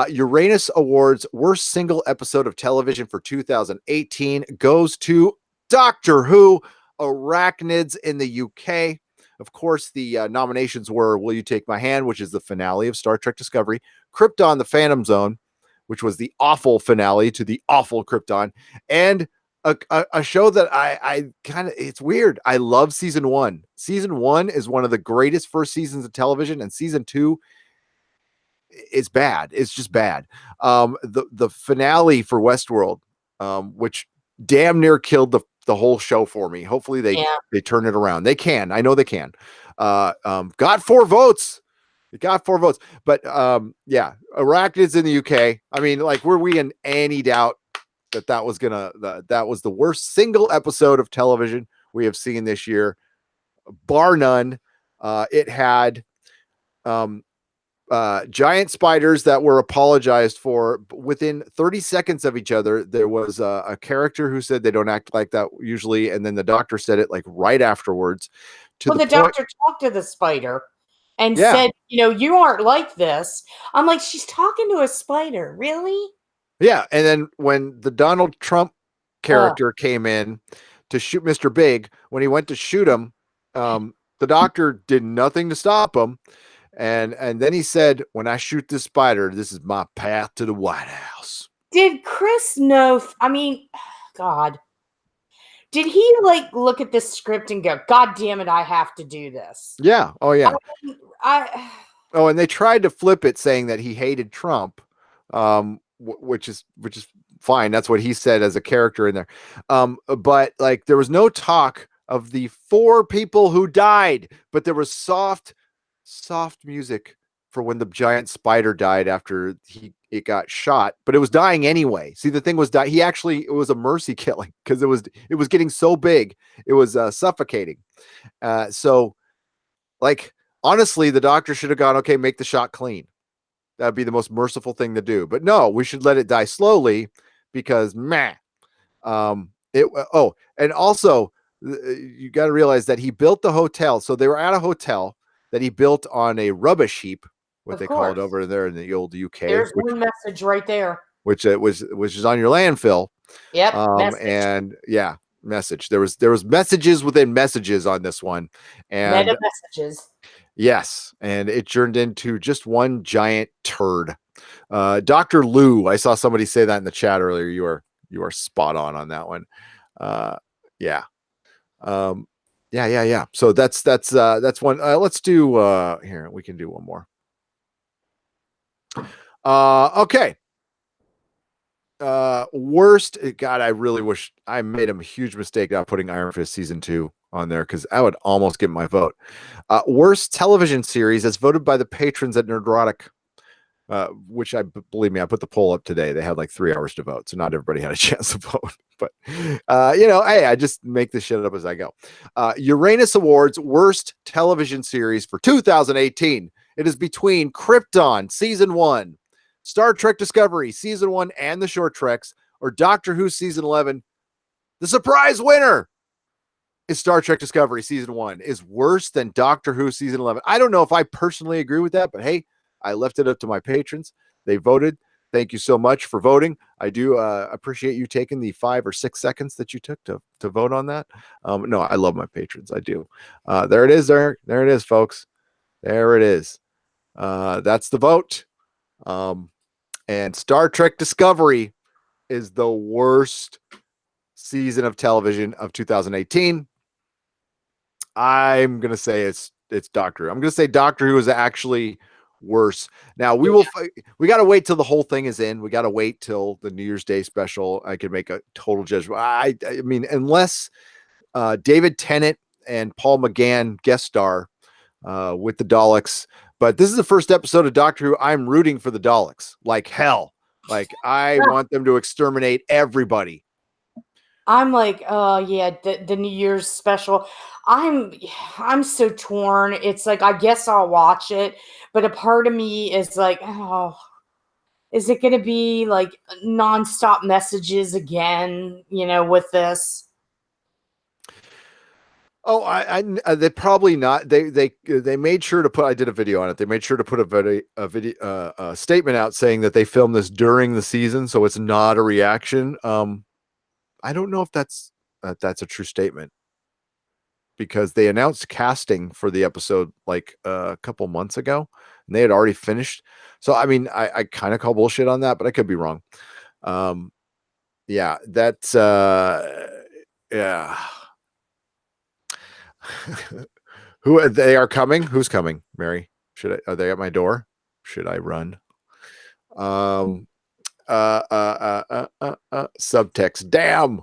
Uranus Awards Worst Single Episode of Television for 2018 goes to Doctor Who, Arachnids in the UK. Of course, the nominations were Will You Take My Hand, which is the finale of Star Trek Discovery, Krypton, the Phantom Zone, which was the awful finale to the awful Krypton, and a show that I kind of, it's weird. I love season 1. Season 1 is one of the greatest first seasons of television, and season 2 is bad. It's just bad. The finale for Westworld, which damn near killed the whole show for me. Hopefully they turn it around. They can. I know they can. Got 4 votes. It got 4 votes. But Arachnids in the UK. I mean, like, were we in any doubt that was the worst single episode of television we have seen this year, bar none. It had giant spiders that were apologized for within 30 seconds of each other. There was a character who said they don't act like that usually, and then the doctor said it like right afterwards. The doctor talked to the spider and said, you aren't like this. I'm like, she's talking to a spider, really? Yeah, and then when the Donald Trump character came in to shoot Mr. Big, when he went to shoot him, the doctor did nothing to stop him. And then he said, when I shoot this spider, this is my path to the White House. Did Chris know? I mean, God. Did he like look at this script and go, God damn it, I have to do this? Yeah. Oh, yeah. And they tried to flip it saying that he hated Trump, which is fine. That's what he said as a character in there. But like there was no talk of the 4 people who died, but there was soft music for when the giant spider died after it got shot, but it was dying anyway. See, the thing was he actually, it was a mercy killing because it was getting so big, it was suffocating. So like honestly, the doctor should have gone, okay, make the shot clean. That'd be the most merciful thing to do. But no, we should let it die slowly because meh. And also you got to realize that he built the hotel. So they were at a hotel that he built on a rubbish heap, what Of they call it course. over there in the old UK, There's one message right there. which is on your landfill. Yep, message. And yeah, message. There was messages within messages on this one, and Meta messages. yes, and it turned into just one giant turd. Dr. Lou, I saw somebody say that in the chat earlier. You are spot on that one. Yeah. Yeah. So that's one. Let's do here. We can do one more. Okay. Worst. God, I really wish I made a huge mistake not putting Iron Fist season 2 on there because I would almost get my vote. Worst television series as voted by the patrons at Nerdrotic. Which believe me, I put the poll up today. They had like 3 hours to vote, so not everybody had a chance to vote. But hey, I just make this shit up as I go. Uranus Awards worst television series for 2018. It is between Krypton season 1, Star Trek Discovery season 1 and the short treks, or Doctor Who season 11. The surprise winner is Star Trek Discovery season 1 is worse than Doctor Who season 11. I don't know if I personally agree with that, but hey, I left it up to my patrons. They voted. Thank you so much for voting. I do appreciate you taking the 5 or 6 seconds that you took to vote on that. No, I love my patrons. I do. There it is. There it is, folks. There it is. That's the vote. And Star Trek Discovery is the worst season of television of 2018. I'm gonna say it's Doctor Who. I'm gonna say Doctor Who is actually worse. Now we got to wait till the whole thing is in. We got to wait till the New Year's Day special. I can make a total judgment. I mean, unless David Tennant and Paul McGann guest star with the Daleks. But this is the first episode of Doctor Who. I'm rooting for the Daleks like hell. Like I want them to exterminate everybody. I'm like, oh yeah, the New Year's special. I'm so torn. It's like I guess I'll watch it, but a part of me is like, oh, is it going to be like nonstop messages again? With this. Oh, they probably not. They made sure to put. I did a video on it. They made sure to put a statement out saying that they filmed this during the season, so it's not a reaction. I don't know if that's a true statement because they announced casting for the episode like a couple months ago, and they had already finished. So I mean, I kind of call bullshit on that, but I could be wrong. Yeah, that's yeah. Who they are coming? Who's coming? Mary, are they at my door? Should I run? Subtext. Damn.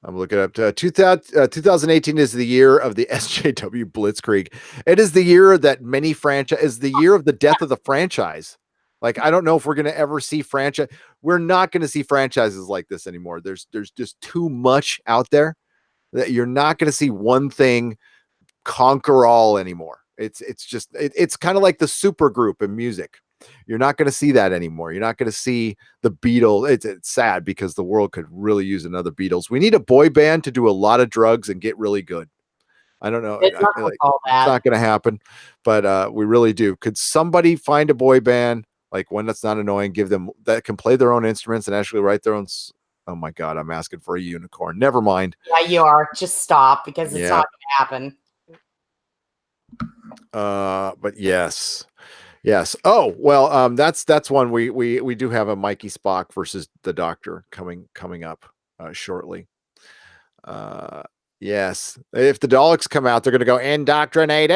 I'm looking up to 2018 is the year of the SJW Blitzkrieg. It is the year that many is the year of the death of the franchise. Like, I don't know if we're going to ever see franchise. We're not going to see franchises like this anymore. There's just too much out there that you're not going to see one thing conquer all anymore. It's kind of like the super group in music. You're not going to see that anymore. You're not going to see the Beatles. It's sad because the world could really use another Beatles. We need a boy band to do a lot of drugs and get really good. I don't know. It's not going to happen, but we really do. Could somebody find a boy band, like one that's not annoying, give them that can play their own instruments and actually write their own. Oh my God, I'm asking for a unicorn. Never mind. Yeah, you are. Just stop because it's not going to happen. But yes. Oh, well, that's one we do have a Mikey Spock versus the Doctor coming up shortly. Yes. If the Daleks come out, they're going to go indoctrinate.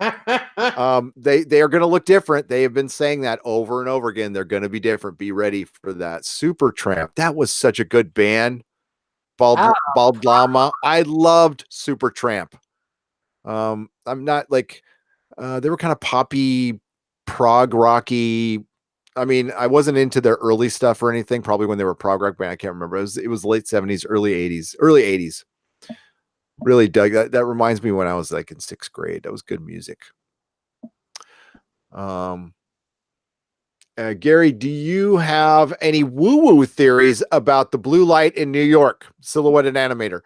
They are going to look different. They have been saying that over and over again. They're going to be different. Be ready for that. Supertramp. That was such a good band. Oh, Bald Llama. I loved Supertramp. I'm not like they were kind of poppy, prog rocky. I mean, I wasn't into their early stuff or anything. Probably when they were a prog rock band, I can't remember. It was late 70s, early 80s, early 80s. Really dug that. That reminds me when I was like in sixth grade. That was good music. Um, Gary, do you have any woo-woo theories about the blue light in New York, silhouetted animator?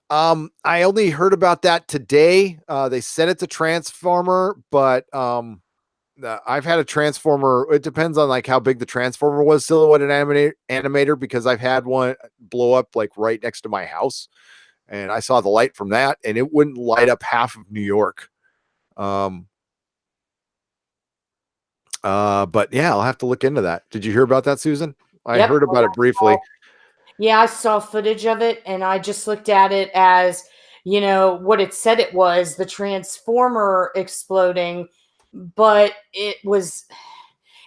I only heard about that today. They said it's a transformer, but I've had a transformer. It depends on like how big the transformer was, silhouetted animator, because I've had one blow up like right next to my house, and I saw the light from that, and it wouldn't light up half of New York. But yeah, I'll have to look into that. Did you hear about that, Susan? I yep. heard about it briefly. Yeah, I saw footage of it, and I just looked at it as, what it said it was, the transformer exploding, but it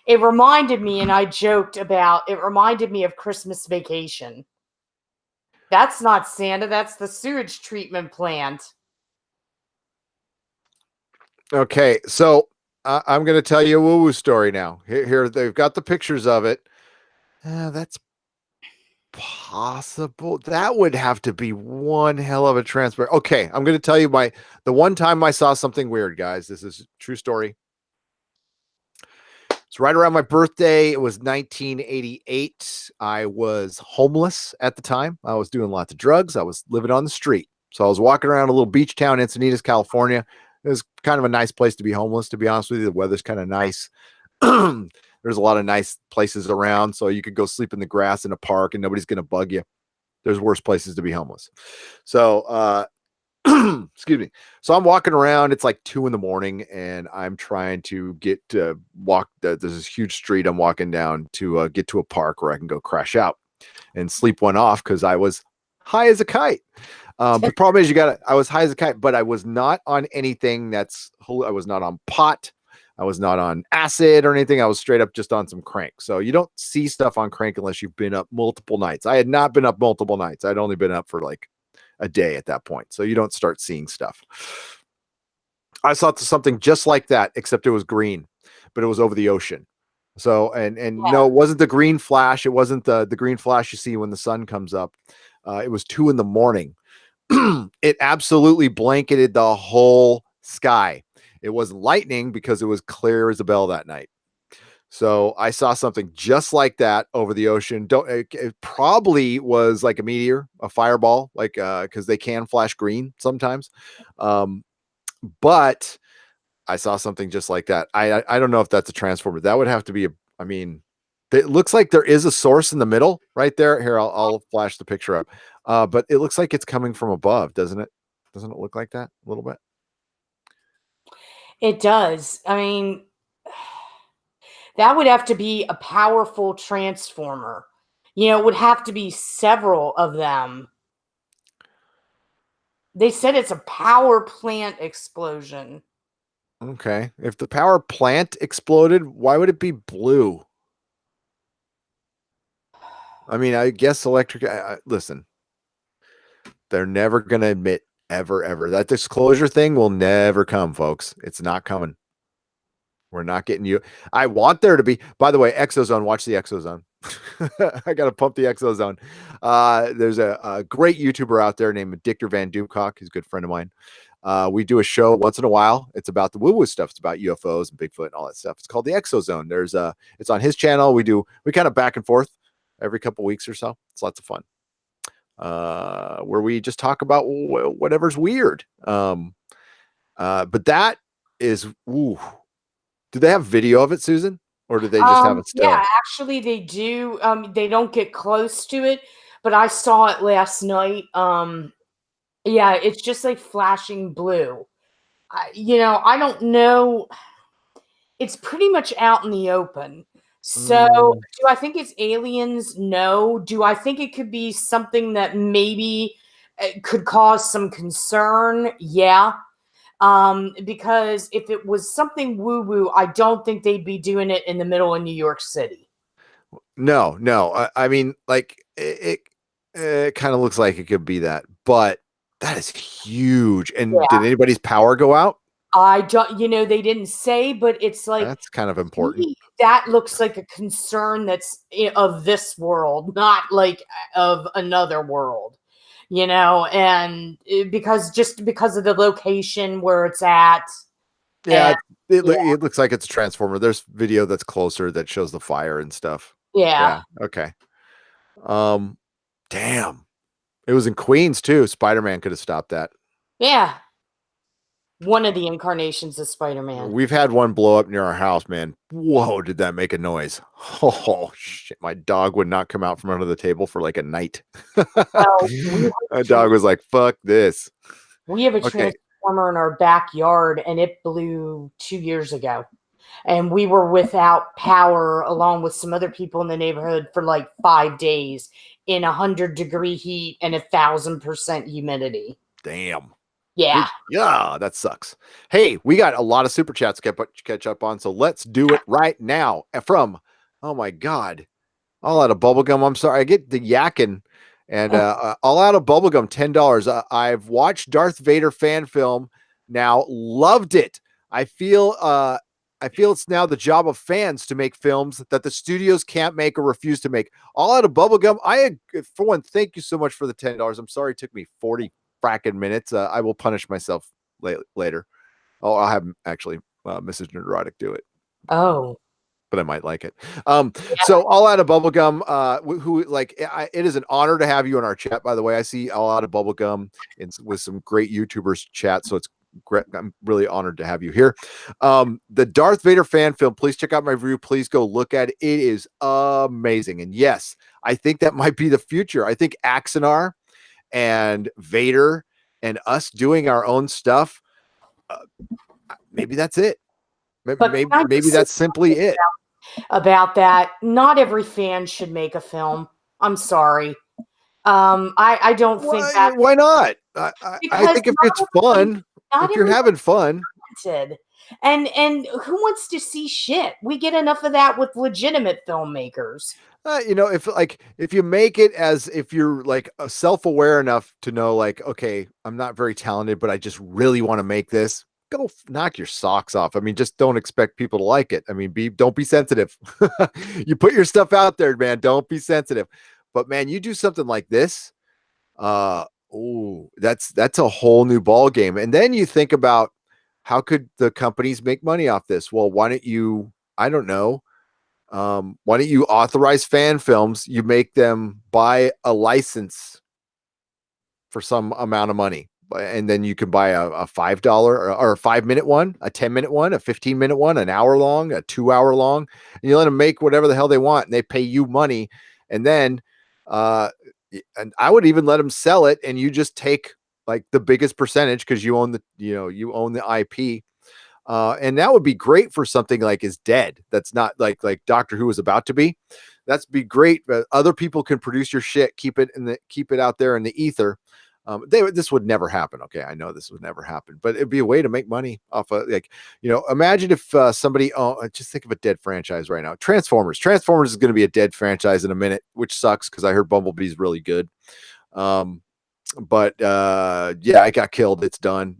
reminded me, and I joked about, it reminded me of Christmas Vacation. That's not Santa, that's the sewage treatment plant. Okay, so I'm going to tell you a woo-woo story now. Here, they've got the pictures of it. That's possible. That would have to be one hell of a transfer. Okay, I'm going to tell you the one time I saw something weird, guys. This is a true story. It's right around my birthday. It was 1988. I was homeless at the time. I was doing lots of drugs. I was living on the street. So I was walking around a little beach town, Encinitas, California. It was kind of a nice place to be homeless, to be honest with you. The weather's kind of nice. There's a lot of nice places around. So you could go sleep in the grass in a park and nobody's going to bug you. There's worse places to be homeless. So, excuse me. So I'm walking around. It's like 2 a.m. and I'm trying to get to walk. There's this huge street I'm walking down to get to a park where I can go crash out and sleep one off because I was high as a kite. The problem is I was high as a kite, but I was not on anything I was not on pot. I was not on acid or anything. I was straight up just on some crank. So you don't see stuff on crank unless you've been up multiple nights. I had not been up multiple nights. I'd only been up for like a day at that point. So you don't start seeing stuff. I saw something just like that, except it was green, but it was over the ocean. So, and no, it wasn't the green flash. It wasn't the green flash you see when the sun comes up. It was 2 a.m. It absolutely blanketed the whole sky. It wasn't lightning because it was clear as a bell that night. So I saw something just like that over the ocean. It probably was like a meteor, a fireball, like because they can flash green sometimes. But I saw something just like that. I don't know if that's a transformer. That would have to be I mean, it looks like there is a source in the middle right there. Here, I'll flash the picture up. But it looks like it's coming from above, doesn't it? Doesn't it look like that a little bit? It does. I mean, that would have to be a powerful transformer. It would have to be several of them. They said it's a power plant explosion. Okay. If the power plant exploded, why would it be blue? I mean, I guess electric. Listen, they're never going to admit ever. That disclosure thing will never come, folks. It's not coming. We're not getting you. I want there to be, by the way, Exozone. Watch the Exozone. I got to pump the Exozone. There's a great YouTuber out there named Dictor Van Doomcock. He's a good friend of mine. We do a show once in a while. It's about the woo-woo stuff. It's about UFOs and Bigfoot and all that stuff. It's called the Exozone. It's on his channel. We kind of back and forth every couple weeks or so. It's lots of fun. Where we just talk about whatever's weird. But that is, ooh. Do they have video of it, Susan? Or do they just have it still? Yeah, actually they do. They don't get close to it, but I saw it last night. Yeah, it's just like flashing blue. I don't know. It's pretty much out in the open. So, do I think it's aliens? No. Do I think it could be something that maybe could cause some concern? Yeah. Because if it was something woo woo, I don't think they'd be doing it in the middle of New York City. No. I mean, like it kind of looks like it could be that, but that is huge. And Yeah. did anybody's power go out? I don't, they didn't say, but it's like, That's kind of to important. me, that looks like a concern that's of this world, not like of another world, and because of the location where it's at. Yeah, And yeah, it looks like it's a transformer. There's video that's closer that shows the fire and stuff. yeah, Yeah. Okay. Um, damn. It was in Queens too. Spider-Man could have stopped that. yeah. One of the incarnations of Spider-Man. We've had one blow up near our house, man. Whoa, did that make a noise? Oh shit. My dog would not come out from under the table for like a night. Well, A dog was like, fuck this. we have a Okay. transformer in our backyard, and it blew 2 years ago. And we were without power along with some other people in the neighborhood for like 5 days in 100-degree heat and 1,000% humidity. Damn. Yeah. Yeah, that sucks. Hey, we got a lot of super chats to catch up on, so let's do it right now. From, oh my God, all out of bubblegum. I'm sorry, I get the yakking. And all out of bubblegum, $10. I've watched Darth Vader fan film now, loved it. I feel it's now the job of fans to make films that the studios can't make or refuse to make. All out of bubblegum. For one, thank you so much for the $10. I'm sorry it took me 40 fracking minutes. I will punish myself later. Oh, I'll have actually Mrs. Neurotic do it. Oh. But I might like it. So all out of bubblegum, it is an honor to have you in our chat. By the way, I see all out of bubblegum with some great YouTubers chat. So it's great. I'm really honored to have you here. The Darth Vader fan film, please check out my review. Please go look at it. It is amazing. And yes, I think that might be the future. I think Axanar and Vader and us doing our own stuff, maybe that's it. Maybe that's simply it. About that, not every fan should make a film. I'm sorry. I don't think that. Why not? I think if it's fun, if you're having fun. And who wants to see shit? We get enough of that with legitimate filmmakers. If you make it as if you're like self-aware enough to know, like, okay, I'm not very talented, but I just really want to make this. Go knock your socks off. I mean, just don't expect people to like it. I mean, don't be sensitive. You put your stuff out there, man. Don't be sensitive. But man, you do something like this. That's a whole new ball game. And then you think about how could the companies make money off this? Well, why don't you? I don't know. Why don't you authorize fan films? You make them buy a license for some amount of money. And then you can buy a $5 or a 5-minute one, a 10-minute one, a 15-minute one, an hour long, a 2-hour long, and you let them make whatever the hell they want, and they pay you money. And then, and I would even let them sell it, and you just take like the biggest percentage because you own the IP. And that would be great for something like is dead. That's not like Doctor Who is about to be. That's be great. But other people can produce your shit, keep it out there in the ether. This would never happen. Okay, I know this would never happen, but it'd be a way to make money off of imagine if somebody, just think of a dead franchise right now. Transformers is going to be a dead franchise in a minute, which sucks because I heard Bumblebee's really good. But I got killed. It's done.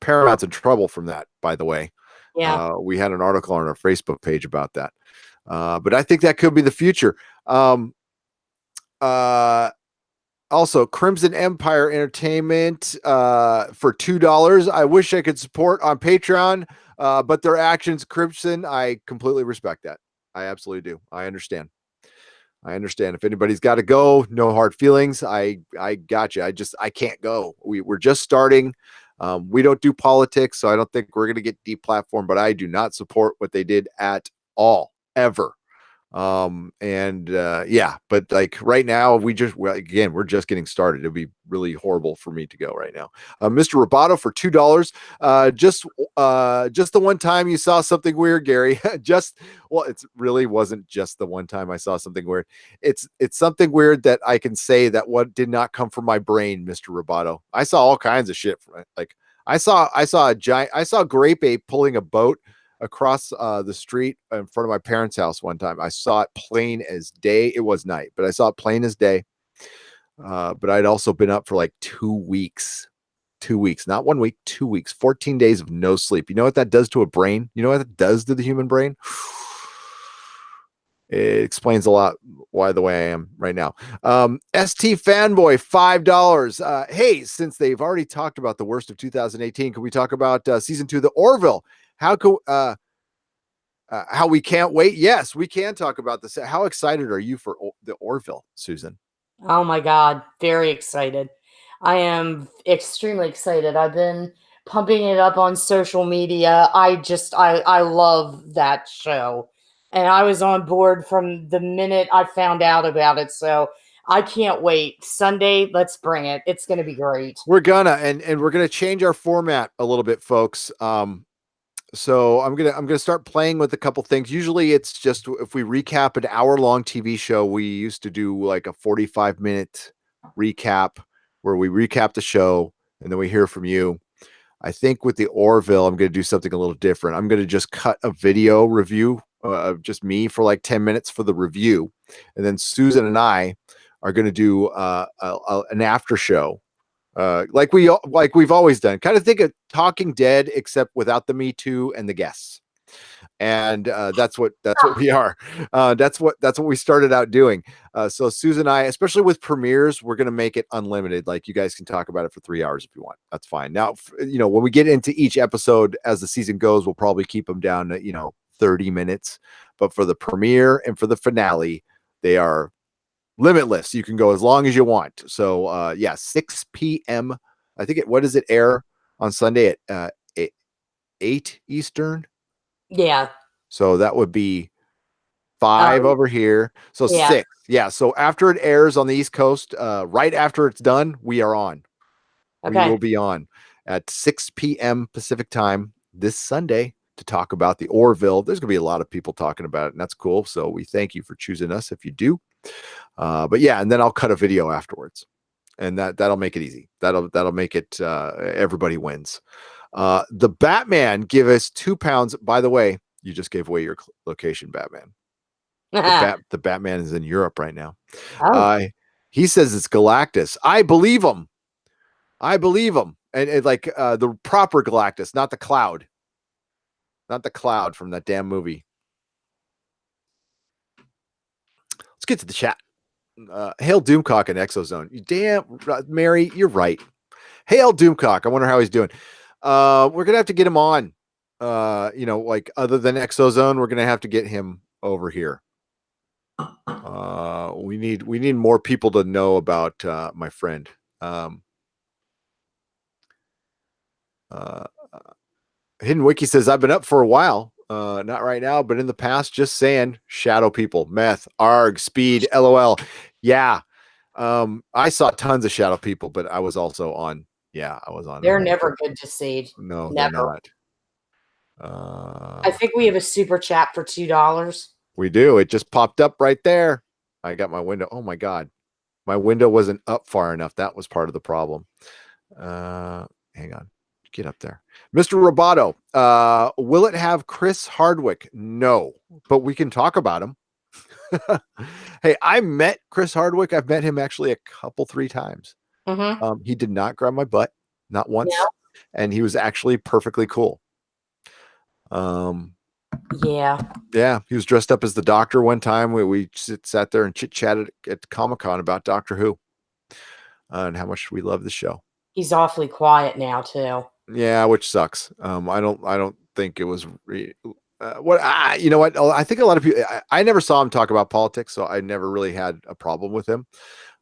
Paramount's in trouble from that, by the way. Yeah. We had an article on our Facebook page about that. But I think that could be the future. Also, Crimson Empire Entertainment for $2. I wish I could support on Patreon, but their actions, Crimson, I completely respect that. I absolutely do. I understand. If anybody's got to go, no hard feelings. I got you. I can't go. We're just starting. We don't do politics, so I don't think we're going to get deplatformed, but I do not support what they did at all, ever. But like right now, we're just getting started. It'd be really horrible for me to go right now. Mr. Roboto for $2. Just the one time you saw something weird, Gary. It really wasn't just the one time I saw something weird. It's something weird that I can say that what did not come from my brain, Mr. Roboto. I saw all kinds of shit. Like I saw I saw Grape Ape pulling a boat across the street in front of my parents' house one time. I saw it plain as day. It was night, but I saw it plain as day. But I'd also been up for like 2 weeks. 2 weeks, not 1 week, 2 weeks, 14 days of no sleep. You know what that does to a brain? You know what that does to the human brain? It explains a lot why the way I am right now. ST Fanboy, $5. Hey, since they've already talked about the worst of 2018, can we talk about season 2, The Orville? How we can't wait? Yes, we can talk about this. How excited are you for the Orville, Susan? Oh my God, very excited. I am extremely excited. I've been pumping it up on social media. I love that show. And I was on board from the minute I found out about it. So I can't wait. Sunday, let's bring it. It's going to be great. We're gonna and we're gonna change our format a little bit, folks. So I'm gonna start playing with a couple things. Usually it's just if we recap an hour-long TV show, we used to do like a 45-minute recap where we recap the show and then we hear from you. I think with the Orville, I'm gonna do something a little different. I'm gonna just cut a video review of just me for like 10 minutes for the review, and then Susan and I are gonna do an after show like we've always done. Kind of think of Talking Dead, except without the Me Too and the guests. And that's what we are. That's what we started out doing. So Susan and I, especially with premieres, we're going to make it unlimited. Like you guys can talk about it for 3 hours if you want. That's fine. Now, when we get into each episode as the season goes, we'll probably keep them down to 30 minutes. But for the premiere and for the finale, they are limitless. You can go as long as you want. So 6 p.m. I think what does it air on Sunday at 8 Eastern? Yeah. So that would be 5 over here. So yeah. 6. Yeah. So after it airs on the East Coast, right after it's done, we are on. Okay. We will be on at 6 p.m. Pacific time this Sunday to talk about the Orville. There's going to be a lot of people talking about it, and that's cool. So we thank you for choosing us if you do. But yeah, and then I'll cut a video afterwards, and that'll make it easy. That'll make it everybody wins. The Batman, give us £2. By the way, you just gave away your location, Batman. The Batman is in Europe right now. Oh. He says it's Galactus. I believe him. And like the proper Galactus, not the Cloud. Not the Cloud from that damn movie. Let's get to the chat. Hail Doomcock and Exozone. Damn, Mary, you're right. Hail Doomcock. I wonder how he's doing. We're gonna have to get him on. Like other than Exozone, we're gonna have to get him over here. We need more people to know about my friend. Hidden Wiki says I've been up for a while. Not right now, but in the past, just saying. Shadow people, meth, arg, speed, LOL. Yeah. I saw tons of shadow people, but I was also on. Yeah, I was on. They're never good to see. No, never. They're not. I think we have a super chat for $2. We do. It just popped up right there. I got my window. Oh my God. My window wasn't up far enough. That was part of the problem. Hang on. Get up there. Mr. Roboto, will it have Chris Hardwick? No, but we can talk about him. Hey, I met Chris Hardwick. I've met him actually a couple, 3 times. Mm-hmm. He did not grab my butt, not once. Yeah. And he was actually perfectly cool. Yeah. He was dressed up as the Doctor one time. We sat there and chit-chatted at Comic-Con about Doctor Who and how much we love the show. He's awfully quiet now too. Yeah, which sucks. I don't think it was what I think a lot of people. I never saw him talk about politics, so I never really had a problem with him.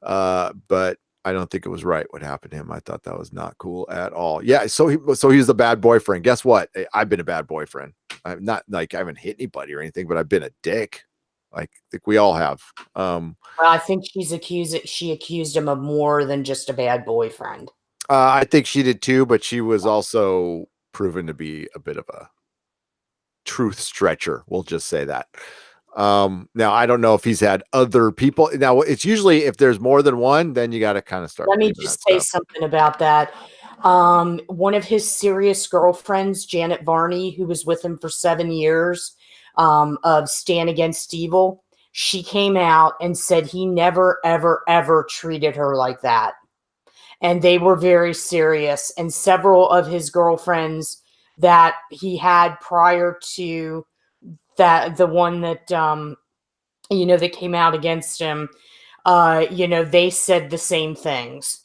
But I don't think it was right what happened to him. I thought that was not cool at all. Yeah, so he's the bad boyfriend. Guess what? I've been a bad boyfriend. I'm not like I haven't hit anybody or anything, but I've been a dick. Like I think we all have. Well, I think she accused him of more than just a bad boyfriend. I think she did too, but she was also proven to be a bit of a truth stretcher. We'll just say that. Now I don't know if he's had other people. Now it's usually if there's more than one, then you got to kind of start. Let me just say something about that. One of his serious girlfriends, Janet Varney, who was with him for 7 years, of Stand Against Evil, she came out and said he never, ever, ever treated her like that. And they were very serious. And several of his girlfriends that he had prior to that, the one that, that came out against him, they said the same things.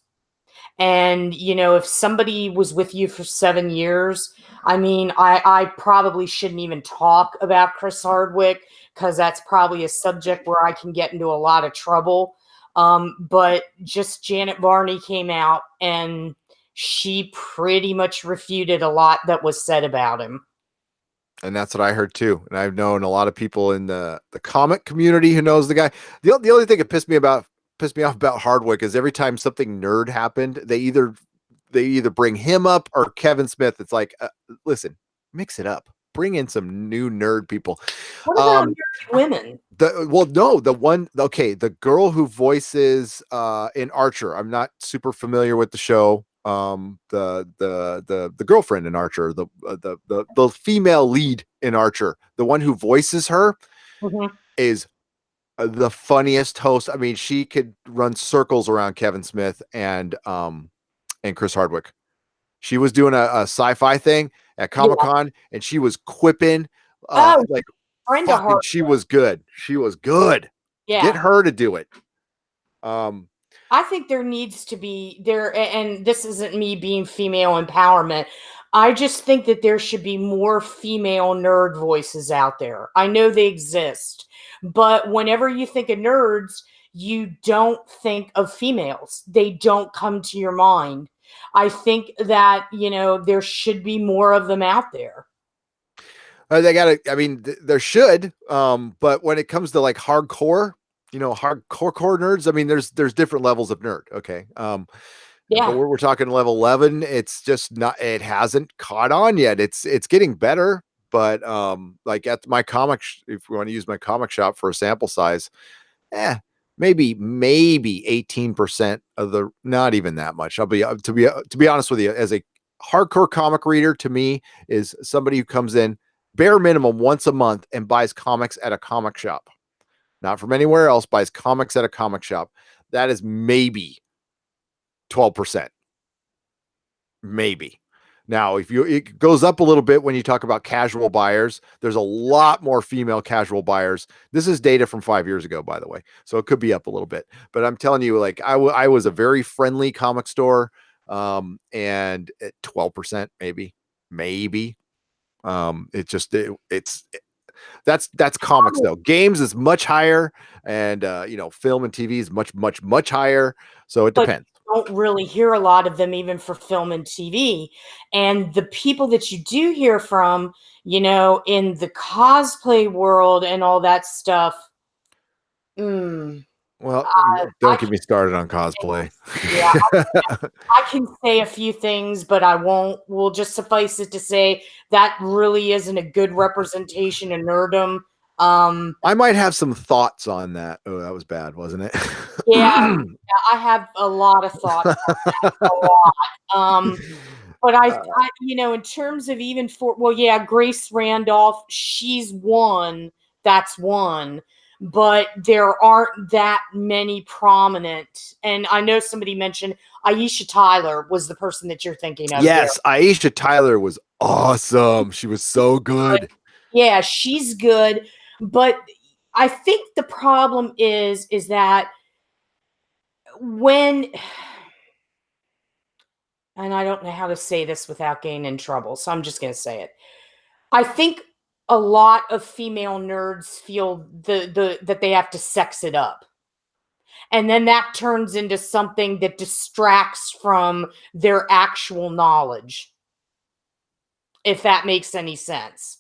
And, if somebody was with you for 7 years, I mean, I probably shouldn't even talk about Chris Hardwick because that's probably a subject where I can get into a lot of trouble. But just Janet Varney came out and she pretty much refuted a lot that was said about him. And that's what I heard too. And I've known a lot of people in the comic community who knows the guy. The only thing that pissed me off about Hardwick is every time something nerd happened, they either bring him up or Kevin Smith. It's like, listen, mix it up. Bring in some new nerd people. What about nerd women? The girl who voices in Archer. I'm not super familiar with the show. The girlfriend in Archer, the female lead in Archer, the one who voices her, is the funniest host. I mean, she could run circles around Kevin Smith and Chris Hardwick. She was doing a sci-fi thing at Comic-Con, and she was quipping like fucking, she was good. She was good. Yeah. Get her to do it. I think there needs to be there, and this isn't me being female empowerment. I just think that there should be more female nerd voices out there. I know they exist, but whenever you think of nerds, you don't think of females. They don't come to your mind. I think that, there should be more of them out there. There should, but when it comes to like hardcore, hardcore nerds, I mean, there's different levels of nerd. Okay. But we're talking level 11. It's just not, it hasn't caught on yet. It's getting better, but like at my comic, if we want to use my comic shop for a sample size, maybe 18% of the, not even that much. To be honest with you, as a hardcore comic reader, to me is somebody who comes in bare minimum once a month and buys comics at a comic shop, not from anywhere else, buys comics at a comic shop. That is maybe 12%. Maybe. Now, it goes up a little bit when you talk about casual buyers. There's a lot more female casual buyers. This is data from 5 years ago, by the way, so it could be up a little bit. But I'm telling you, like I was a very friendly comic store, and at 12%, maybe. That's comics though. Games is much higher, and film and TV is much higher. So it depends. Don't really hear a lot of them even for film and TV. And the people that you do hear from, in the cosplay world and all that stuff. Well, don't get me started on cosplay. Yeah, I can say a few things, but I won't. We'll just suffice it to say that really isn't a good representation of nerdom. I might have some thoughts on that. Oh, that was bad, wasn't it? Yeah, I have a lot of thoughts on that, a lot. But I, in terms of even Grace Randolph, she's one. That's one. But there aren't that many prominent. And I know somebody mentioned Aisha Tyler was the person that you're thinking of. Yes, there. Aisha Tyler was awesome. She was so good. Yeah, she's good. But I think the problem is that when, and I don't know how to say this without getting in trouble, so I'm just going to say it. I think a lot of female nerds feel that they have to sex it up. And then that turns into something that distracts from their actual knowledge. If that makes any sense.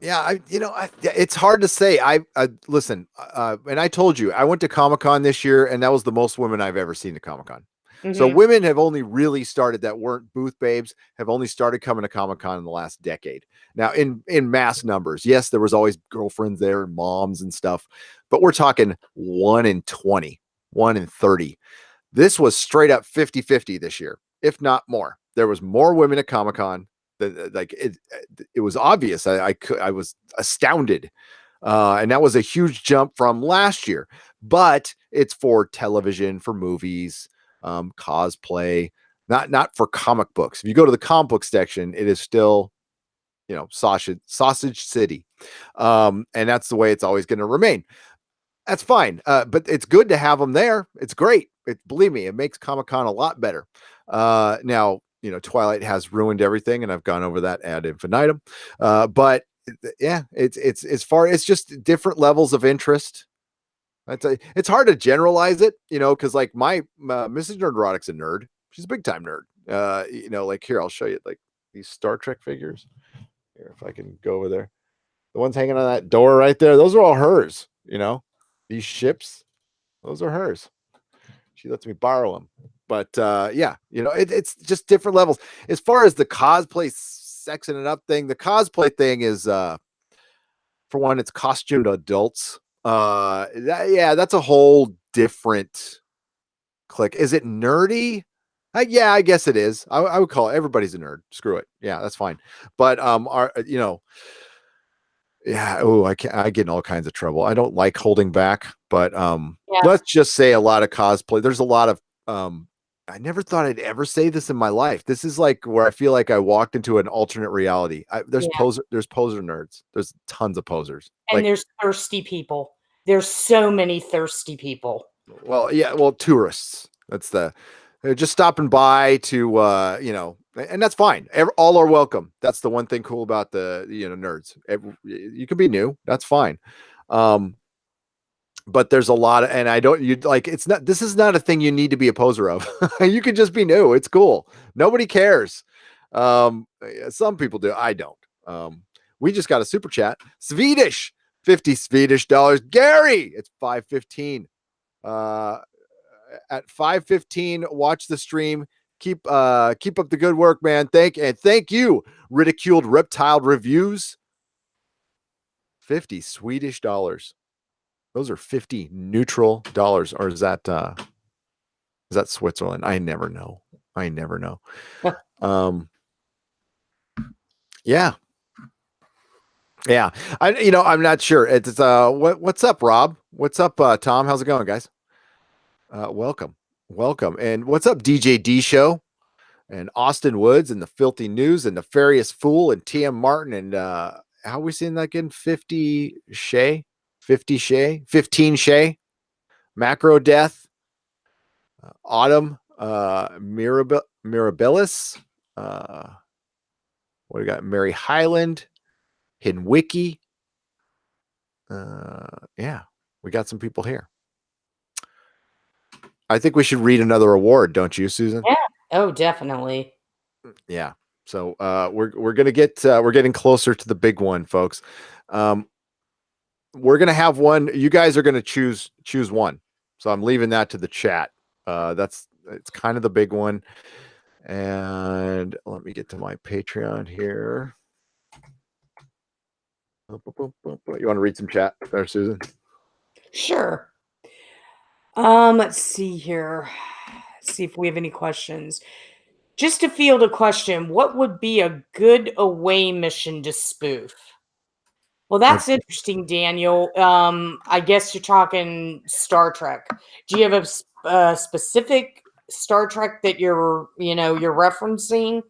Yeah, it's hard to say. I listen, and I told you, I went to Comic-Con this year, and that was the most women I've ever seen at Comic-Con. Mm-hmm. So women have only really started, that weren't booth babes, have only started coming to Comic-Con in the last decade. Now, in mass numbers, yes, there was always girlfriends there and moms and stuff, but we're talking 1 in 20, 1 in 30. This was straight up 50-50 this year, if not more. there was more women at Comic-Con. Like it was obvious. I was astounded. And that was a huge jump from last year, but it's for television, for movies, cosplay, not for comic books. If you go to the comic book section, it is still, sausage city. And that's the way it's always going to remain. That's fine. But it's good to have them there. It's great. Believe me, it makes Comic-Con a lot better. Now, Twilight has ruined everything, and I've gone over that ad infinitum. But yeah, it's just different levels of interest. It's hard to generalize it, because like my Mrs. Nerdrotic's a nerd. She's a big time nerd. Like here, I'll show you like these Star Trek figures. Here, if I can go over there, the ones hanging on that door right there, those are all hers. These ships, those are hers. She lets me borrow them. But yeah, it's just different levels. As far as the cosplay sexing it up thing, the cosplay thing is for one, it's costumed adults. That's a whole different clique. Is it nerdy? Yeah, I guess it is. I would call it, everybody's a nerd. Screw it. Yeah, that's fine. But yeah, I get in all kinds of trouble. I don't like holding back, but let's just say a lot of cosplay. There's a lot of I never thought I'd ever say this in my life. This is like where I feel like I walked into an alternate reality. There's poser nerds. There's tons of posers. And there's thirsty people. There's so many thirsty people. Well, yeah, tourists. They're just stopping by to and that's fine. All are welcome. That's the one thing cool about the nerds. You can be new. That's fine. But there's a lot of, and this is not a thing you need to be a poser of. You can just be new. It's cool. Nobody cares. Some people do. I don't. We just got a super chat. Swedish, 50 Swedish dollars. Gary, it's 5:15. At 5:15, watch the stream. Keep up the good work, man. Thank you. Ridiculed Reptile Reviews. 50 Swedish dollars. Those are 50 neutral dollars, or is that Switzerland? I never know. Yeah. I'm not sure. It's what's up, Rob? What's up, Tom? How's it going, guys? Welcome. And what's up, DJ D Show and Austin Woods and the Filthy News and Nefarious Fool and TM Martin and how are we seeing that again? 15 Shay, Macro Death, Autumn, Mirabilis, what do we got? Mary Highland, Hidden Wiki. Yeah, we got some people here. I think we should read another award, don't you, Susan? Yeah. Oh, definitely. Yeah. So we're gonna get we're getting closer to the big one, folks. We're gonna have one. You guys are gonna choose one. So I'm leaving that to the chat. It's kind of the big one. And let me get to my Patreon here. You want to read some chat there, Susan? Sure. Let's see here. See if we have any questions. Just to field a question, what would be a good away mission to spoof? Well, that's interesting, Daniel. I guess you're talking Star Trek. Do you have a specific Star Trek that you're referencing?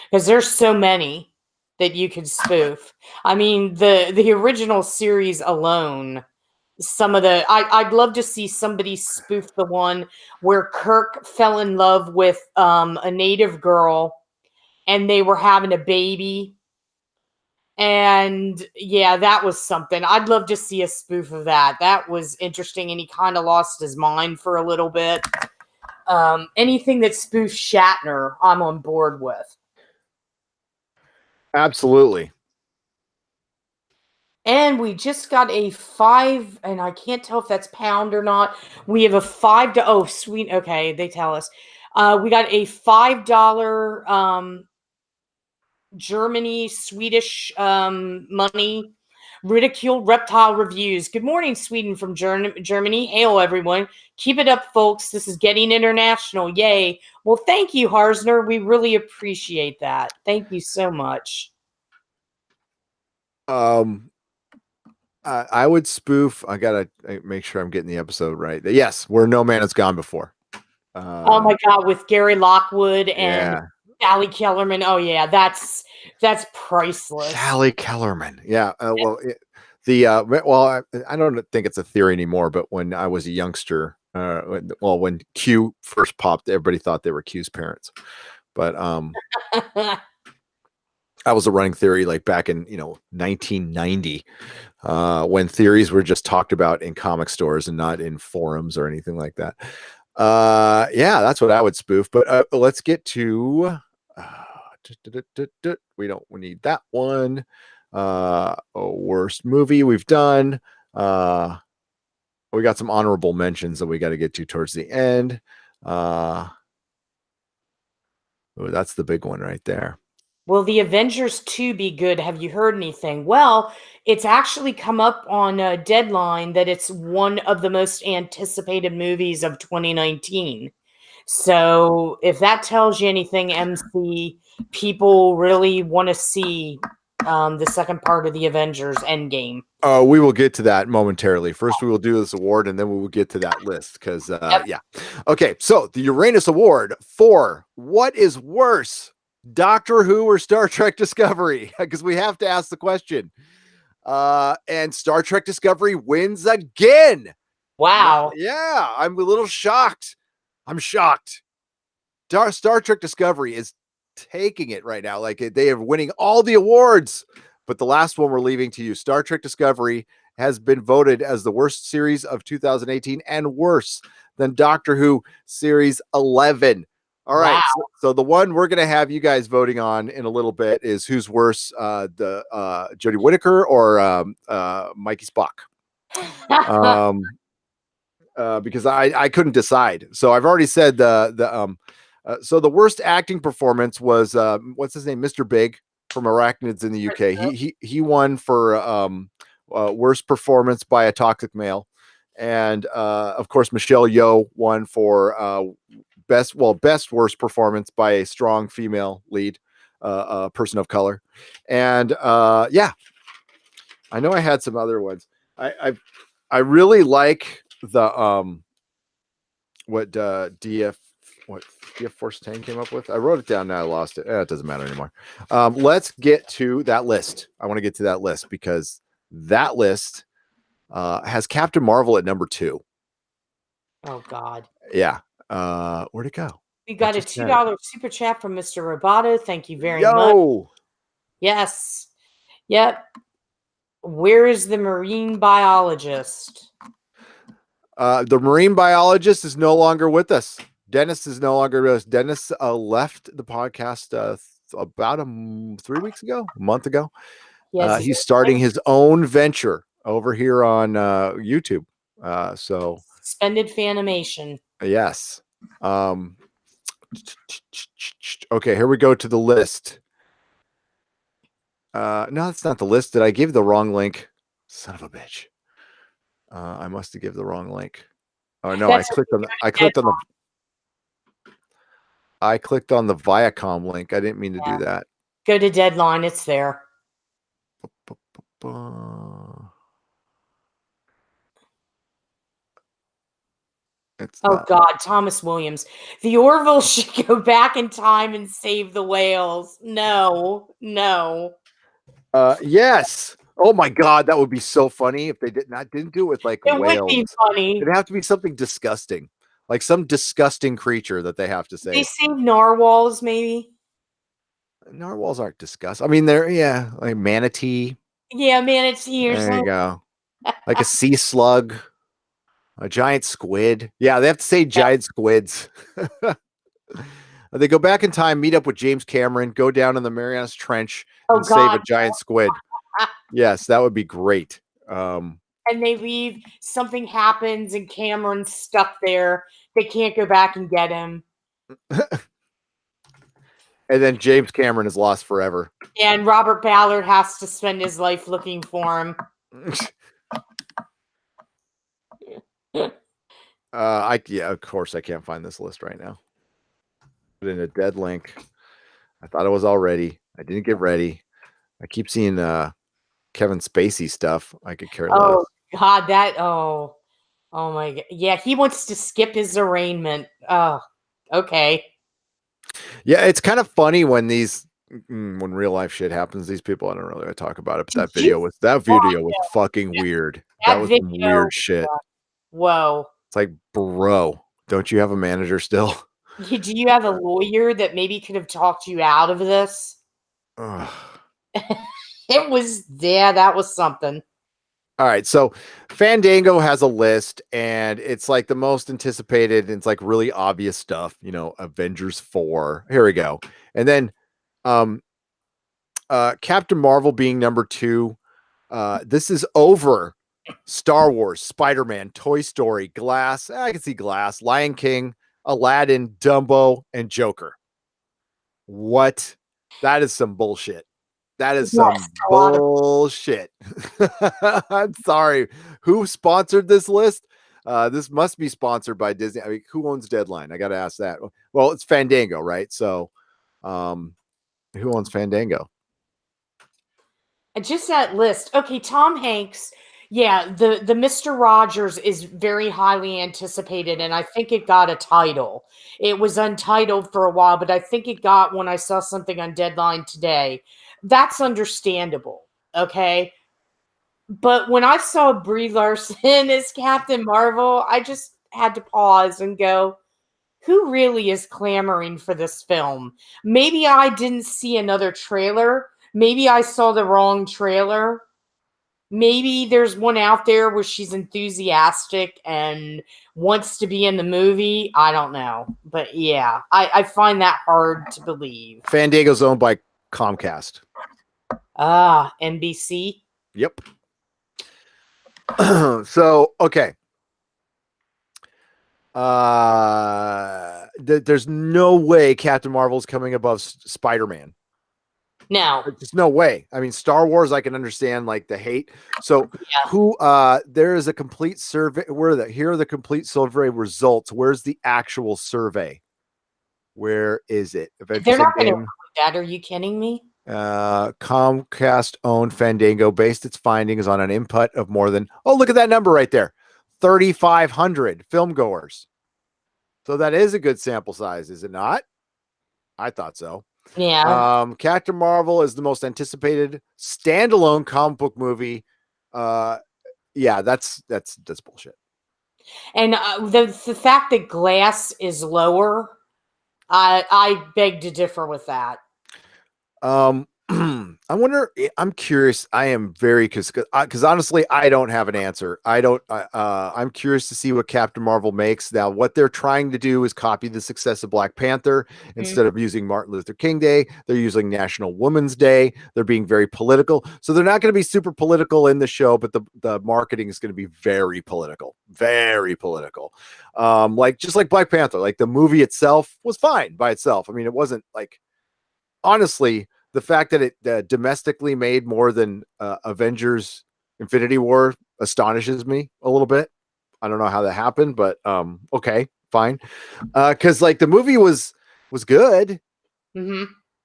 Because there's so many that you could spoof. I mean, the original series alone, I'd love to see somebody spoof the one where Kirk fell in love with a native girl and they were having a baby. And yeah, that was something. I'd love to see a spoof of that. That was interesting. And he kind of lost his mind for a little bit. Anything that spoofs Shatner, I'm on board with. Absolutely. And we just got a 5, and I can't tell if that's pound or not. We have a $5. Oh, sweet. Okay, they tell us. We got a $5 Germany, Swedish money Ridiculed Reptile Reviews. Good morning, Sweden from Germany. Hail, everyone. Keep it up, folks. This is getting international. Yay. Well, thank you, Harsner. We really appreciate that. Thank you so much. I would spoof. I gotta make sure I'm getting the episode right. Yes, Where No Man Has Gone Before. Oh my God, with Gary Lockwood and Yeah. Sally Kellerman. Oh yeah, that's priceless. Sally Kellerman. Yeah. Well, I don't think it's a theory anymore, but when I was a youngster, when Q first popped, everybody thought they were Q's parents. But that was a running theory like back in 1990, when theories were just talked about in comic stores and not in forums or anything like that. Yeah, that's what I would spoof. But let's get to we need that one. Worst movie we've done. We got some honorable mentions that we got to get to towards the end. That's the big one right there. Will the Avengers 2 be good? Have you heard anything? Well, it's actually come up on a deadline that it's one of the most anticipated movies of 2019. So if that tells you anything, MC, people really want to see the second part of the Avengers Endgame. We will get to that momentarily. First, we will do this award, and then we will get to that list because, yeah. Okay, so the Uranus Award for what is worse, Doctor Who or Star Trek Discovery? Because we have to ask the question. And Star Trek Discovery wins again. Wow. Yeah, I'm a little shocked. I'm shocked. Star Trek Discovery is taking it right now. Like they are winning all the awards. But the last one we're leaving to you. Star Trek Discovery has been voted as the worst series of 2018 and worse than Doctor Who Series 11. All right. Wow. So the one we're going to have you guys voting on in a little bit is who's worse, the Jodie Whittaker or Mikey Spock. Because I couldn't decide. So I've already said so the worst acting performance was what's his name, Mr. Big from Arachnids in the UK. He won for worst performance by a toxic male, and of course Michelle Yeoh won for best worst performance by a strong female lead, person of color, and yeah, I know I had some other ones. I really like the what DF Force 10 came up with. I wrote it down, now I lost it. It doesn't matter anymore. Let's get to that list. I want to get to that list because that list has Captain Marvel at number 2. Oh God. Yeah. Where'd it go? We got a $2 super chat from Mr. Roboto. Thank you very much. Yes. Yep. Where is the marine biologist? The marine biologist is no longer with us. Dennis is no longer with us. Dennis left the podcast about 3 weeks ago, a month ago. Yes, he's starting his own venture over here on YouTube. So suspended Fanimation. Yes. Okay, here we go to the list. No, that's not the list. Did I give the wrong link? Son of a bitch. I must have given the wrong link. Oh no, I clicked on the Viacom link. I didn't mean to do that. Go to Deadline, it's there. Oh God, Thomas Williams. The Orville should go back in time and save the whales. No. Yes. Oh my God, that would be so funny if they didn't do it with like whales. It would be funny. It'd have to be something disgusting, like some disgusting creature that they have to save. They save narwhals, maybe. Narwhals aren't disgusting. I mean, they're like manatee. Yeah, manatee or something. There you go. Like a sea slug, a giant squid. Yeah, they have to say giant squids. They go back in time, meet up with James Cameron, go down in the Marianas Trench, and save a giant squid. Yes, that would be great. And they leave, something happens, and Cameron's stuck there. They can't go back and get him. And then James Cameron is lost forever. And Robert Ballard has to spend his life looking for him. Yeah, of course I can't find this list right now. Put in a dead link. I thought it was all ready. I didn't get ready. I keep seeing Kevin Spacey stuff. I could care less. Oh God, oh my God. Yeah, he wants to skip his arraignment. Oh, okay. Yeah, it's kind of funny when when real life shit happens. These people, I don't really talk about it, but that video was fucking weird. That was some weird shit. Whoa. It's like, bro, don't you have a manager still? Do you have a lawyer that maybe could have talked you out of this? It was, yeah, that was something. All right, so Fandango has a list, and it's like the most anticipated, and it's like really obvious stuff, Avengers 4. Here we go. And then Captain Marvel being number 2. This is over Star Wars, Spider-Man, Toy Story, Glass. I can see Glass, Lion King, Aladdin, Dumbo, and Joker. What? That is some bullshit. That is some bullshit. I'm sorry. Who sponsored this list? This must be sponsored by Disney. I mean, who owns Deadline? I got to ask that. Well, it's Fandango, right? So, who owns Fandango? Just that list. Okay, Tom Hanks. Yeah, the Mr. Rogers is very highly anticipated, and I think it got a title. It was untitled for a while, but I think it got when I saw something on Deadline today. That's understandable, okay? But when I saw Brie Larson as Captain Marvel, I just had to pause and go, who really is clamoring for this film? Maybe I didn't see another trailer. Maybe I saw the wrong trailer. Maybe there's one out there where she's enthusiastic and wants to be in the movie. I don't know. But yeah, I find that hard to believe. Fandango's owned by Comcast. NBC? Yep. So, okay. There's no way Captain Marvel's coming above Spider-Man. No. There's no way. I mean, Star Wars, I can understand like the hate. So there is a complete survey. Here are the complete survey results. Where's the actual survey? Where is it? They're not going to include that. Are you kidding me? Comcast owned Fandango based its findings on an input of more than, look at that number right there. 3,500 film goers. So that is a good sample size, is it not? I thought so. Yeah. Captain Marvel is the most anticipated standalone comic book movie. Yeah, that's bullshit. And the fact that Glass is lower, I beg to differ with that. I wonder. I'm curious. I am very because honestly, I don't have an answer. I'm curious to see what Captain Marvel makes. Now, what they're trying to do is copy the success of Black Panther. Instead of using Martin Luther King Day, they're using National Women's Day. They're being very political. So they're not going to be super political in the show, but the marketing is going to be very political, very political. Just like Black Panther. Like the movie itself was fine by itself. I mean, it wasn't like, honestly, the fact that it domestically made more than Avengers Infinity War astonishes me a little bit. I don't know how that happened, but okay, fine. Because like the movie was good,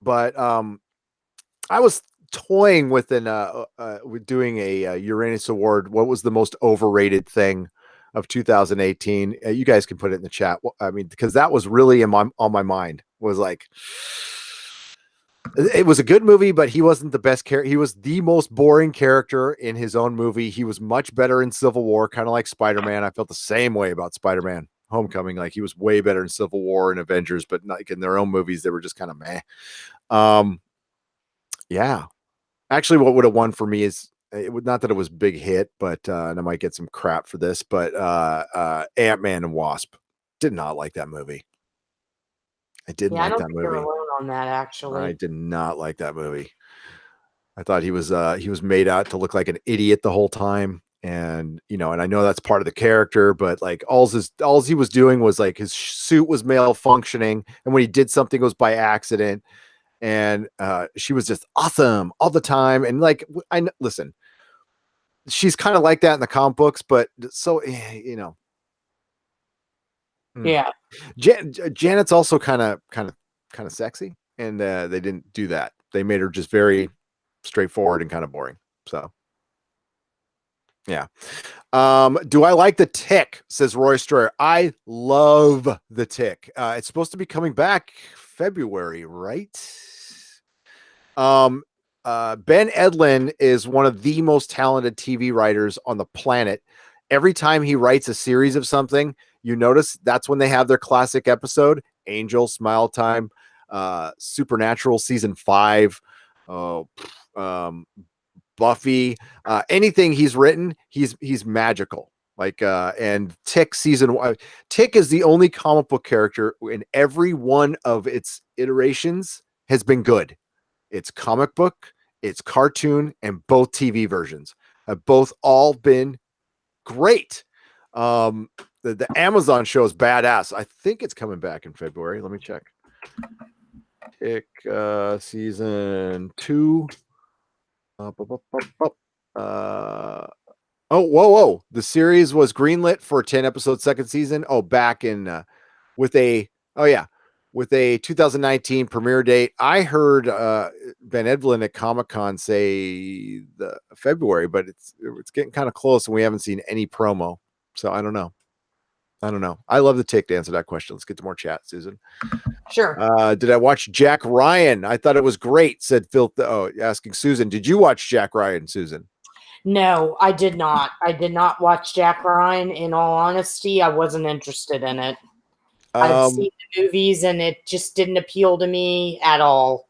but I was toying with with doing a Uranus Award. What was the most overrated thing of 2018? You guys can put it in the chat. I mean, because that was really on my mind. Was like, it was a good movie, but he wasn't the best character. He was the most boring character in his own movie. He was much better in Civil War, kind of like Spider-Man. I felt the same way about Spider-Man Homecoming. Like he was way better in Civil War and Avengers, but like in their own movies, they were just kind of meh. Yeah. Actually, what would have won for me is not that it was a big hit, but and I might get some crap for this, but Ant-Man and Wasp. Did not like that movie. I didn't like that movie. You're alone on that, actually. I did not like that movie. I thought he was made out to look like an idiot the whole time. And, and I know that's part of the character, but like all he was doing was like his suit was malfunctioning. And when he did something, it was by accident. and she was just awesome all the time. And like, listen, she's kind of like that in the comic books, but so Yeah. Janet's also kind of sexy, and they didn't do that. They made her just very straightforward and kind of boring. So yeah. Do I like the Tick? Says Roy Stroyer. I love the Tick. It's supposed to be coming back February, right? Ben Edlund is one of the most talented TV writers on the planet. Every time he writes a series of something, you notice that's when they have their classic episode. Angel, Smile Time, Supernatural season 5, Buffy, anything he's written, he's magical. Like and Tick season 1. Tick is the only comic book character in every one of its iterations has been good. It's comic book, it's cartoon, and both TV versions have both all been great. The Amazon show is badass. I think it's coming back in February. Let me check. Tick season 2. Whoa. The series was greenlit for a 10 episode second season. Back in with a 2019 premiere date. I heard Ben Edlund at Comic-Con say the February, but it's getting kind of close and we haven't seen any promo. So I don't know. I love the Tick to answer that question. Let's get to more chat, Susan. Sure. Did I watch Jack Ryan? I thought it was great, said Phil. Asking Susan, did you watch Jack Ryan, Susan? No, I did not. I did not watch Jack Ryan. In all honesty, I wasn't interested in it. I've seen the movies and it just didn't appeal to me at all.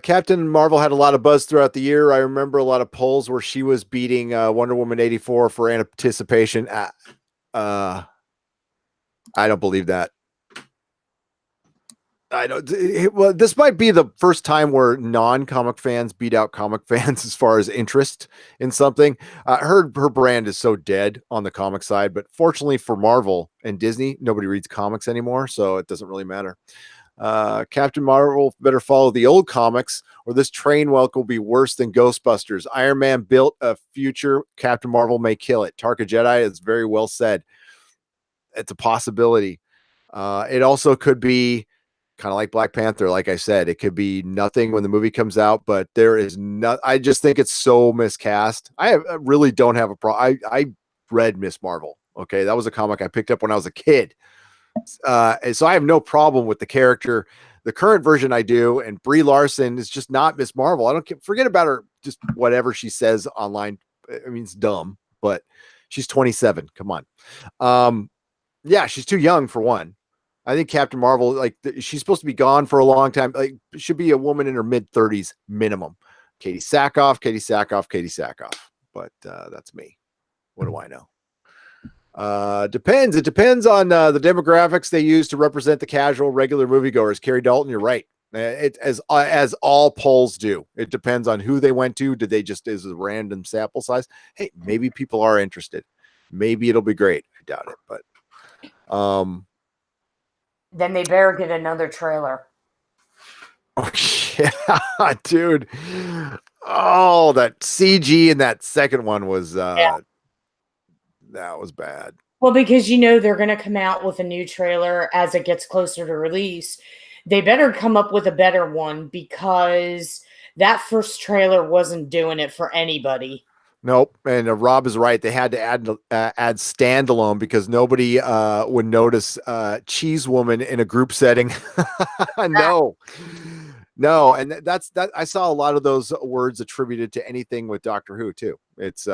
Captain Marvel had a lot of buzz throughout the year. I remember a lot of polls where she was beating Wonder Woman 84 for anticipation. I don't believe that. I don't. Well, this might be the first time where non-comic fans beat out comic fans as far as interest in something. Her brand is so dead on the comic side, but fortunately for Marvel and Disney, nobody reads comics anymore, so it doesn't really matter. Captain Marvel better follow the old comics, or this train wreck will be worse than Ghostbusters. Iron Man built a future. Captain Marvel may kill it. Tarka Jedi is very well said. It's a possibility. It also could be kind of like Black Panther. Like I said, it could be nothing when the movie comes out, but there is not. I just think it's so miscast. I really don't have a problem. I read Miss Marvel. Okay, that was a comic I picked up when I was a kid. And so I have no problem with the character. The current version I do, and Brie Larson is just not Miss Marvel. I don't forget about her. Just whatever she says online. I mean, it's dumb, but she's 27. Come on. Yeah, she's too young for one. I think Captain Marvel, like she's supposed to be gone for a long time. Like should be a woman in her mid 30s minimum. Katie Sackhoff. But that's me. What do I know? Depends. It depends on the demographics they use to represent the casual, regular moviegoers. Carrie Dalton, you're right. It as all polls do. It depends on who they went to. Did they just is a random sample size? Hey, maybe people are interested. Maybe it'll be great. I doubt it, but then they better get another trailer. Oh yeah, dude. Oh, that CG in that second one was that was bad. Well, because they're going to come out with a new trailer as it gets closer to release. They better come up with a better one because that first trailer wasn't doing it for anybody. Nope. And Rob is right. They had to add standalone because nobody would notice Cheese Woman in a group setting. No. And that's that. I saw a lot of those words attributed to anything with Doctor Who too. It's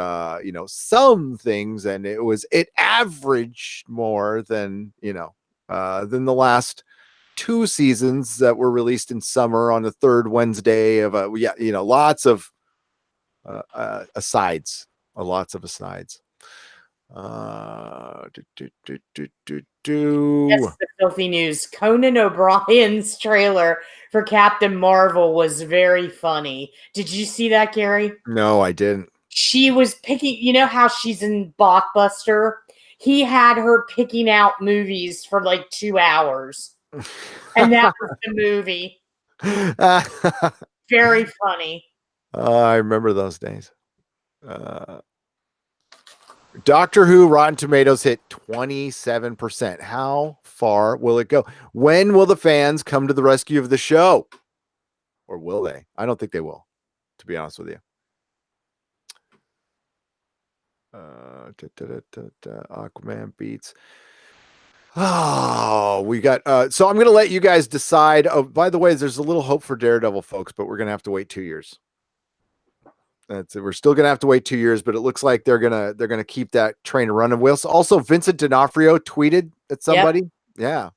some things, and it averaged more than than the last 2 seasons that were released in summer on the third Wednesday of lots of asides. Lots of asides. Yes, the filthy news. Conan O'Brien's trailer for Captain Marvel was very funny. Did you see that, Gary? No, I didn't. She was picking, how she's in Blockbuster? He had her picking out movies for like 2 hours. And that was the movie. Very funny. I remember those days. Doctor Who Rotten Tomatoes hit 27%. How far will it go? When will the fans come to the rescue of the show? Or will they? I don't think they will, to be honest with you. Aquaman beats. Oh, we got so I'm gonna let you guys decide. Oh, by the way, there's a little hope for Daredevil, folks, but we're gonna have to wait 2 years. We're still gonna have to wait 2 years, but it looks like they're gonna keep that train running. Also, Vincent D'Onofrio tweeted at somebody. Yep. Yeah,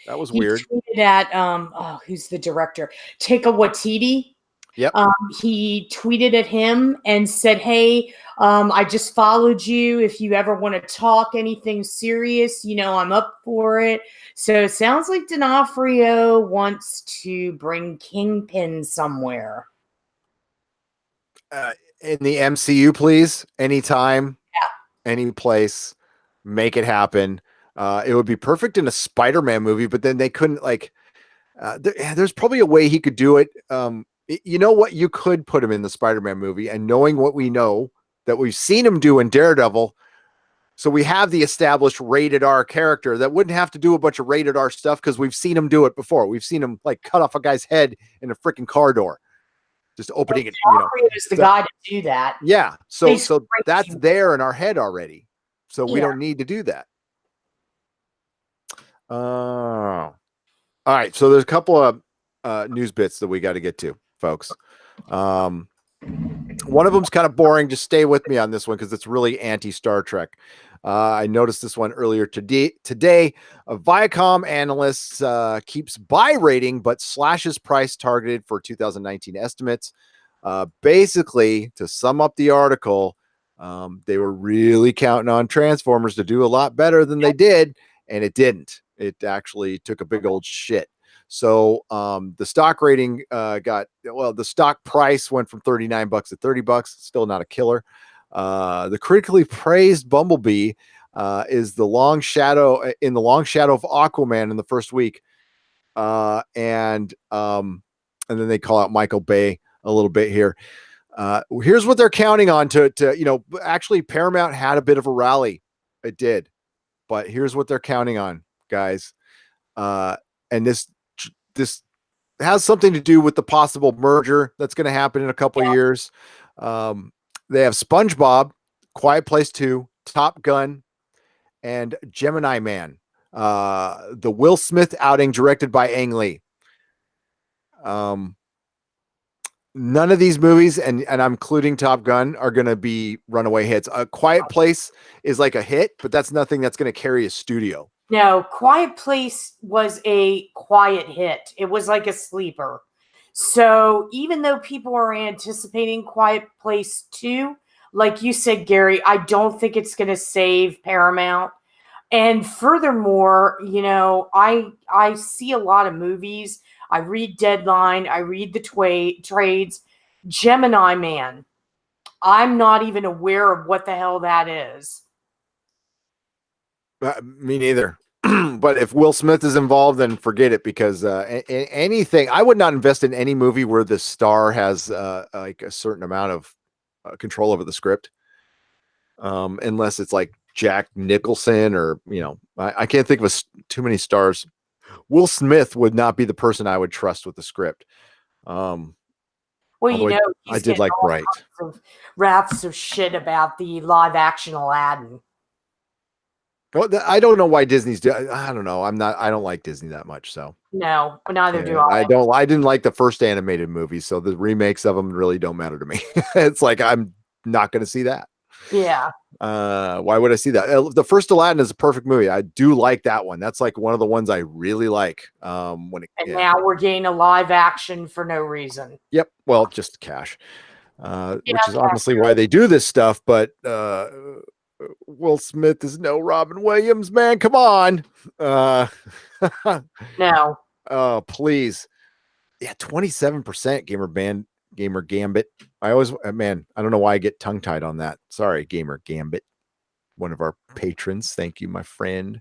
that was weird. Tweeted at who's the director? Taika Waititi. Yep. He tweeted at him and said, "Hey, I just followed you. If you ever want to talk anything serious, I'm up for it." So it sounds like D'Onofrio wants to bring Kingpin somewhere. In the MCU, please. Anytime, any place, make it happen. It would be perfect in a Spider-Man movie, but then they couldn't there's probably a way he could do it. You know what? You could put him in the Spider-Man movie, and knowing what we know that we've seen him do in Daredevil, so we have the established rated R character that wouldn't have to do a bunch of rated R stuff because we've seen him do it before. We've seen him cut off a guy's head in a freaking car door. Just opening it, is the guy to do that. Yeah, so that's there in our head already, so we don't need to do that. All right, so there's a couple of news bits that we got to get to, folks. One of them's kind of boring. Just stay with me on this one because it's really anti-Star Trek. I noticed this one earlier today. A Viacom analyst keeps buy rating but slashes price targeted for 2019 estimates. Basically, to sum up the article, they were really counting on Transformers to do a lot better than they did, and it didn't. It actually took a big old shit. So the stock rating the stock price went from $39 to $30. Still not a killer. The critically praised Bumblebee is the long shadow of Aquaman in the first week. And then they call out Michael Bay a little bit here. Here's what they're counting on to actually Paramount had a bit of a rally. It did. But here's what they're counting on, guys. And this has something to do with the possible merger that's going to happen in a couple of years. They have SpongeBob, Quiet Place 2, Top Gun, and Gemini Man. The Will Smith outing directed by Ang Lee. None of these movies, and I'm including Top Gun, are going to be runaway hits. Quiet Place is like a hit, but that's nothing that's going to carry a studio. No, Quiet Place was a quiet hit. It was like a sleeper. So even though people are anticipating Quiet Place 2, like you said, Gary, I don't think it's going to save Paramount. And furthermore, I see a lot of movies. I read Deadline. I read the trades. Gemini Man. I'm not even aware of what the hell that is. Me neither. But if Will Smith is involved, then forget it, because anything, I would not invest in any movie where the star has like a certain amount of control over the script, unless it's like Jack Nicholson or I can't think of too many stars. Will Smith would not be the person I would trust with the script. Well, I did like Bright. Raps of shit about the live action Aladdin. Well, I don't know why Disney's I don't know. I don't like Disney that much. So no, but neither do I. I didn't like the first animated movie, so the remakes of them really don't matter to me. It's like, I'm not going to see that. Yeah. Why would I see that? The first Aladdin is a perfect movie. I do like that one. That's like one of the ones I really like. Now we're getting a live action for no reason. Yep. Well, just cash, which is honestly why they do this stuff. But Will Smith is no Robin Williams, man. Come on. No. Oh, please. Yeah, 27% Gamer Gambit. I don't know why I get tongue tied on that. Sorry, Gamer Gambit, one of our patrons. Thank you, my friend.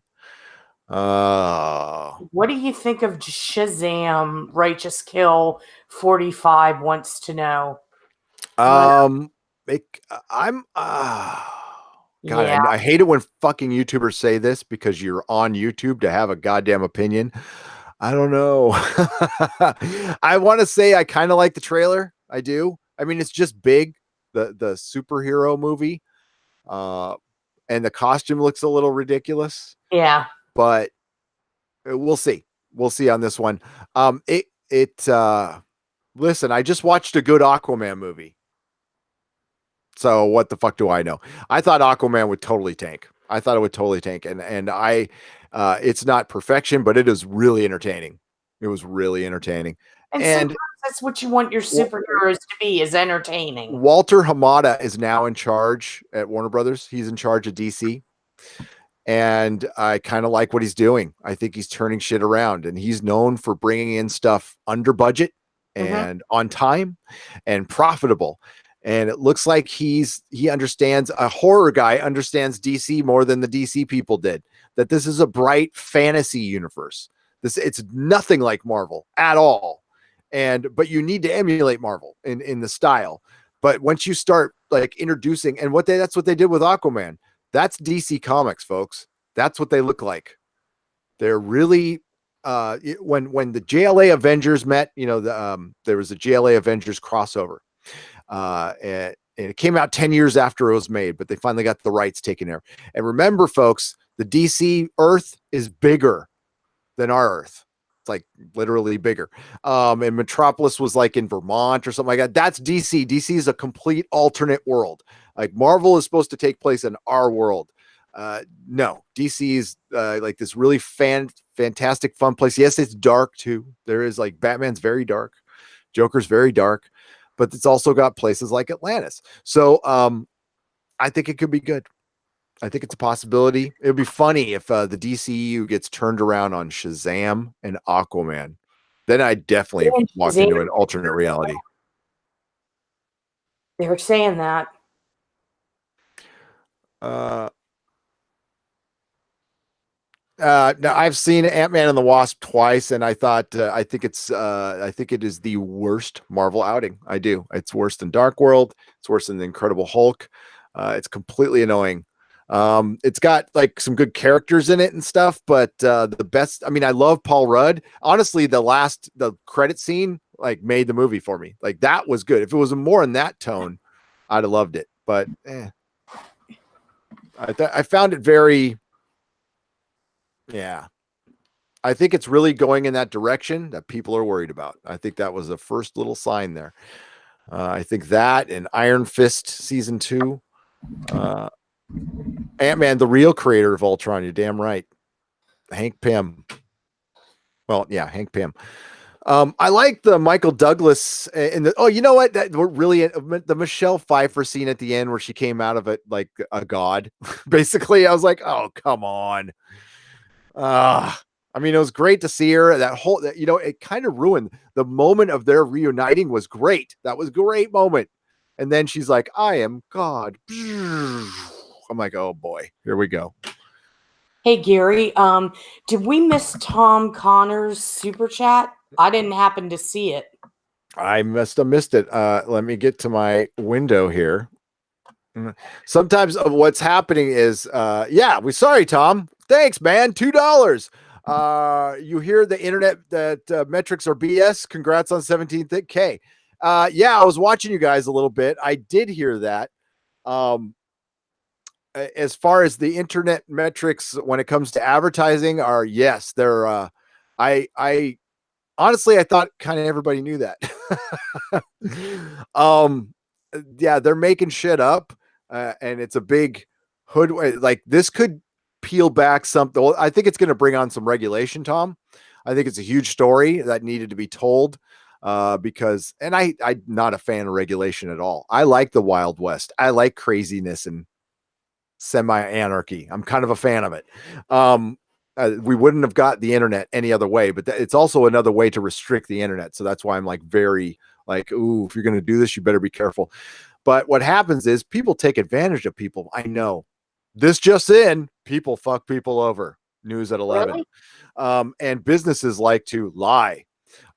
What do you think of Shazam? Righteous Kill 45 wants to know. Um, it, I'm God, Yeah, I hate it when fucking YouTubers say this because you're on YouTube to have a goddamn opinion. I don't know. I want to say I kind of like the trailer. I do. I mean, it's just big, the superhero movie, uh, and the costume looks a little ridiculous. yeah. But we'll see. We'll see on this one. Listen, I just watched a good Aquaman movie. So what the fuck do I know? I thought Aquaman would totally tank. I thought it would totally tank, and I, it's not perfection, but it is really entertaining. It was really entertaining, And sometimes and that's what you want your superheroes to be, is entertaining. Walter Hamada is now in charge at Warner Brothers. He's in charge of DC, and I kind of like what he's doing. I think he's turning shit around, and he's known for bringing in stuff under budget Hmm. and on time and profitable. And it looks like he understands, a horror guy understands DC more than the DC people did. That this is a bright fantasy universe. It's nothing like Marvel at all. But you need to emulate Marvel in the style. But once you start like introducing, and that's what they did with Aquaman. That's DC Comics, folks. That's what they look like. They're really when the JLA Avengers met, there was a JLA Avengers crossover. And it came out 10 years after it was made, but they finally got the rights taken there. And remember, folks, the DC Earth is bigger than our Earth. It's like literally bigger. And Metropolis was like in Vermont or something like that. That's DC. DC is a complete alternate world. Like Marvel is supposed to take place in our world. No, DC is like this really fantastic, fun place. Yes, it's dark too. There is like Batman's very dark, Joker's very dark, but it's also got places like Atlantis. So I think it could be good. I think it's a possibility. It would be funny if the DCU gets turned around on Shazam and Aquaman. Then I definitely And walk into an alternate reality. they're saying that. Uh, now I've seen Ant-Man and the Wasp twice, and I think it is the worst Marvel outing. I do. It's worse than Dark World. It's worse than the Incredible Hulk. It's completely annoying. It's got like some good characters in it and stuff, but the best, I mean, I love Paul Rudd. Honestly, the credit scene like made the movie for me. Like that was good. If it was more in that tone, I'd have loved it. But I found it very, yeah. I think it's really going in that direction that people are worried about. I think that was the first little sign there. I think that and Iron Fist season 2. Ant-Man, the real creator of Ultron, you're damn right. Hank Pym. Well, yeah, Hank Pym. I like the Michael Douglas and you know what? That we're really the Michelle Pfeiffer scene at the end where she came out of it like a god. Basically, I was like, oh, come on. I mean, it was great to see her. It kind of ruined the moment of their reuniting was great. That was a great moment. And then she's like, I am God. I'm like, oh boy, here we go. Hey Gary, did we miss Tom Connor's super chat? I didn't happen to see it. I must have missed it. Let me get to my window here. Sometimes what's happening is, we sorry, Tom. Thanks, man. $2. You hear the internet that metrics are BS. Congrats on 17K. I was watching you guys a little bit. I did hear that. As far as the internet metrics when it comes to advertising are, yes, they're I honestly I thought kind of everybody knew that. They're making shit up, and it's a big hood. Like this could peel back something. Well, I think it's going to bring on some regulation, Tom. I think it's a huge story that needed to be told, because I'm not a fan of regulation at all. I like the Wild West. I like craziness and semi-anarchy. I'm kind of a fan of it. We wouldn't have got the internet any other way, but it's also another way to restrict the internet. So that's why I'm like very like, ooh, if you're going to do this, you better be careful. But what happens is people take advantage of people. I know this just in, people fuck people over. news at 11. Really? And businesses like to lie.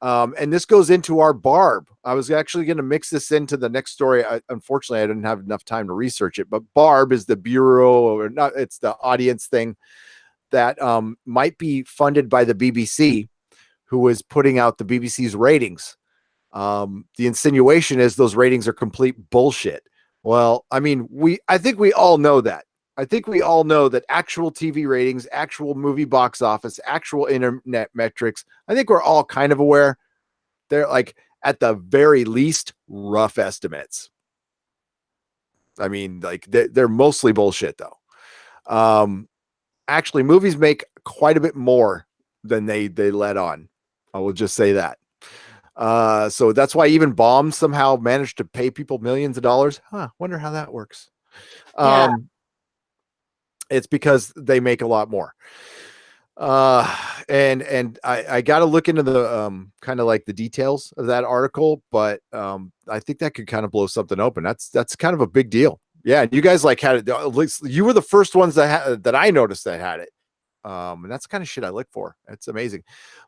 And this goes into our Barb. I was actually going to mix this into the next story. Unfortunately, I didn't have enough time to research it, but Barb is the bureau, or not, it's the audience thing that might be funded by the BBC, who is putting out the BBC's ratings. The insinuation is those ratings are complete bullshit. Well, I mean, I think we all know that. I think we all know that actual TV ratings, actual movie box office, actual internet metrics, I think we're all kind of aware. They're like, at the very least, rough estimates. I mean, like they're mostly bullshit though. Actually, movies make quite a bit more than they let on. I will just say that. So that's why even bombs somehow managed to pay people millions of dollars. Wonder how that works. Yeah. It's because they make a lot more. And I got to look into the kind of like the details of that article, but I think that could kind of blow something open. That's kind of a big deal. Yeah, you guys like had it. At least you were the first ones that I noticed that had it. And that's the kind of shit I look for. It's amazing.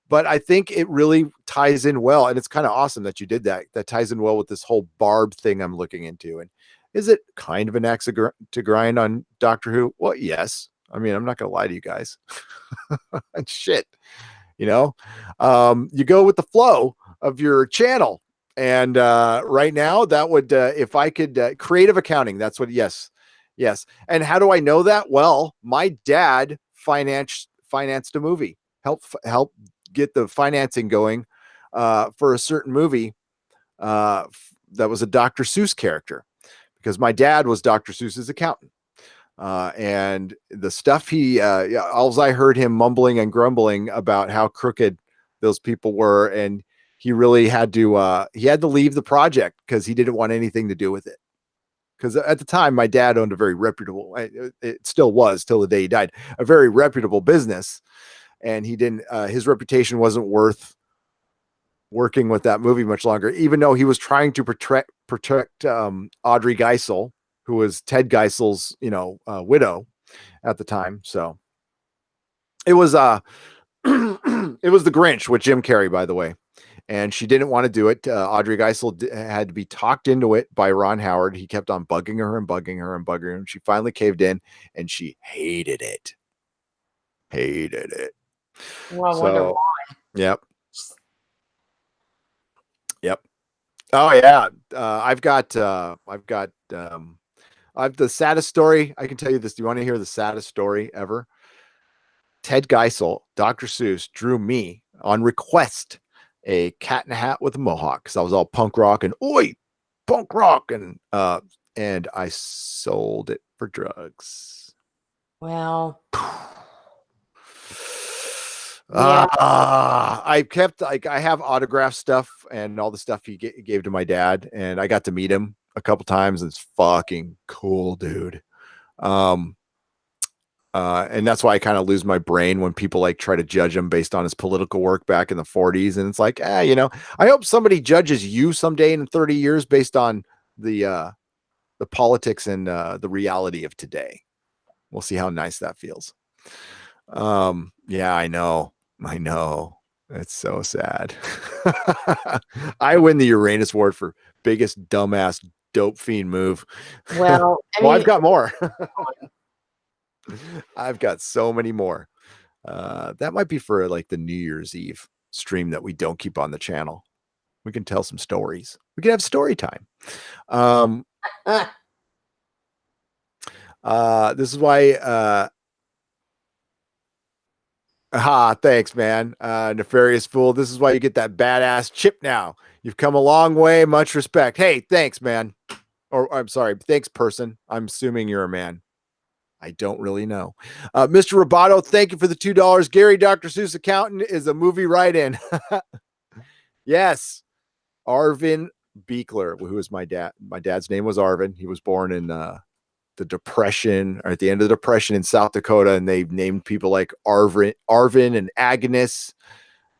But I think it really ties in well, and it's kind of awesome that you did that. That ties in well with this whole Barb thing I'm looking into. And is it kind of an axe to grind on Doctor Who? Well, yes. I mean, I'm not going to lie to you guys. Shit, you know, you go with the flow of your channel. And right now, that would, if I could, creative accounting, that's what, yes. And how do I know that? Well, my dad financed a movie, help get the financing going for a certain movie that was a Dr. Seuss character, because my dad was Dr. Seuss's accountant. And the stuff all I heard him mumbling and grumbling about how crooked those people were. And he really had to leave the project because he didn't want anything to do with it. Because at the time, my dad owned a very reputable, it still was till the day he died, a very reputable business. And he didn't, his reputation wasn't worth working with that movie much longer, even though he was trying to protect Audrey Geisel, who was Ted Geisel's, widow at the time. So it was it was The Grinch with Jim Carrey, by the way. And she didn't want to do it. Audrey Geisel had to be talked into it by Ron Howard. He kept on bugging her and bugging her and bugging her. And she finally caved in, and she hated it. Hated it. Well, I wonder So, why. yep. Oh yeah. I've the saddest story. I can tell you this. Do you want to hear the saddest story ever? Ted Geisel, Dr. Seuss, drew me on request a cat in a hat with a mohawk, because I was all punk rock and oi, punk rock, and I sold it for drugs. Well, yeah. I kept, like, I have autograph stuff and all the stuff he gave to my dad, and I got to meet him a couple times. And it's fucking cool, dude. And that's why I kind of lose my brain when people like try to judge him based on his political work back in the 40s. And it's like, I hope somebody judges you someday in 30 years based on the politics and the reality of today. We'll see how nice that feels. Yeah, I know. It's so sad. I win the Uranus Award for biggest dumbass dope fiend move. Well, I Well, mean, I've got more. I've got so many more. That might be for like the New Year's Eve stream that we don't keep on the channel. We can tell some stories. We can have story time. This is why thanks, man. Nefarious fool. This is why you get that badass chip now. You've come a long way. Much respect. Hey, thanks, man. Or I'm sorry. Thanks, person. I'm assuming you're a man. I don't really know. Mr. Roboto, thank you for the $2. Gary, Dr. Seuss accountant is a movie write-in. Yes. Arvin Beekler, who was my dad. My dad's name was Arvin. He was born in the Depression, or at the end of the Depression in South Dakota, and they named people like Arvin and Agnes.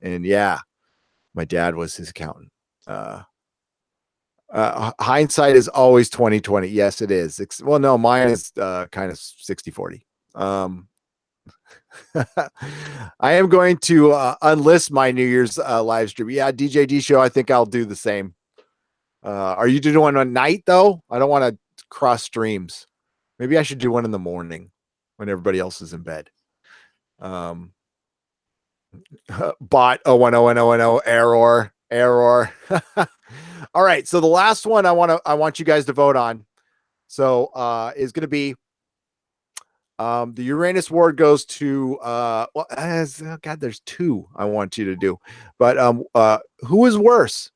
And yeah, my dad was his accountant. Hindsight is always 2020. Yes, it is. Well, no, mine is kind of 60-40. I am going to unlist my New Year's live stream. Yeah, DJD show. I think I'll do the same. Are you doing one at night though? I don't want to cross streams. Maybe I should do one in the morning when everybody else is in bed. Bot 0101010 error. All right, so the last one I want you guys to vote on. So is going to be the Uranus Award goes to God, there's two I want you to do. But who is worse?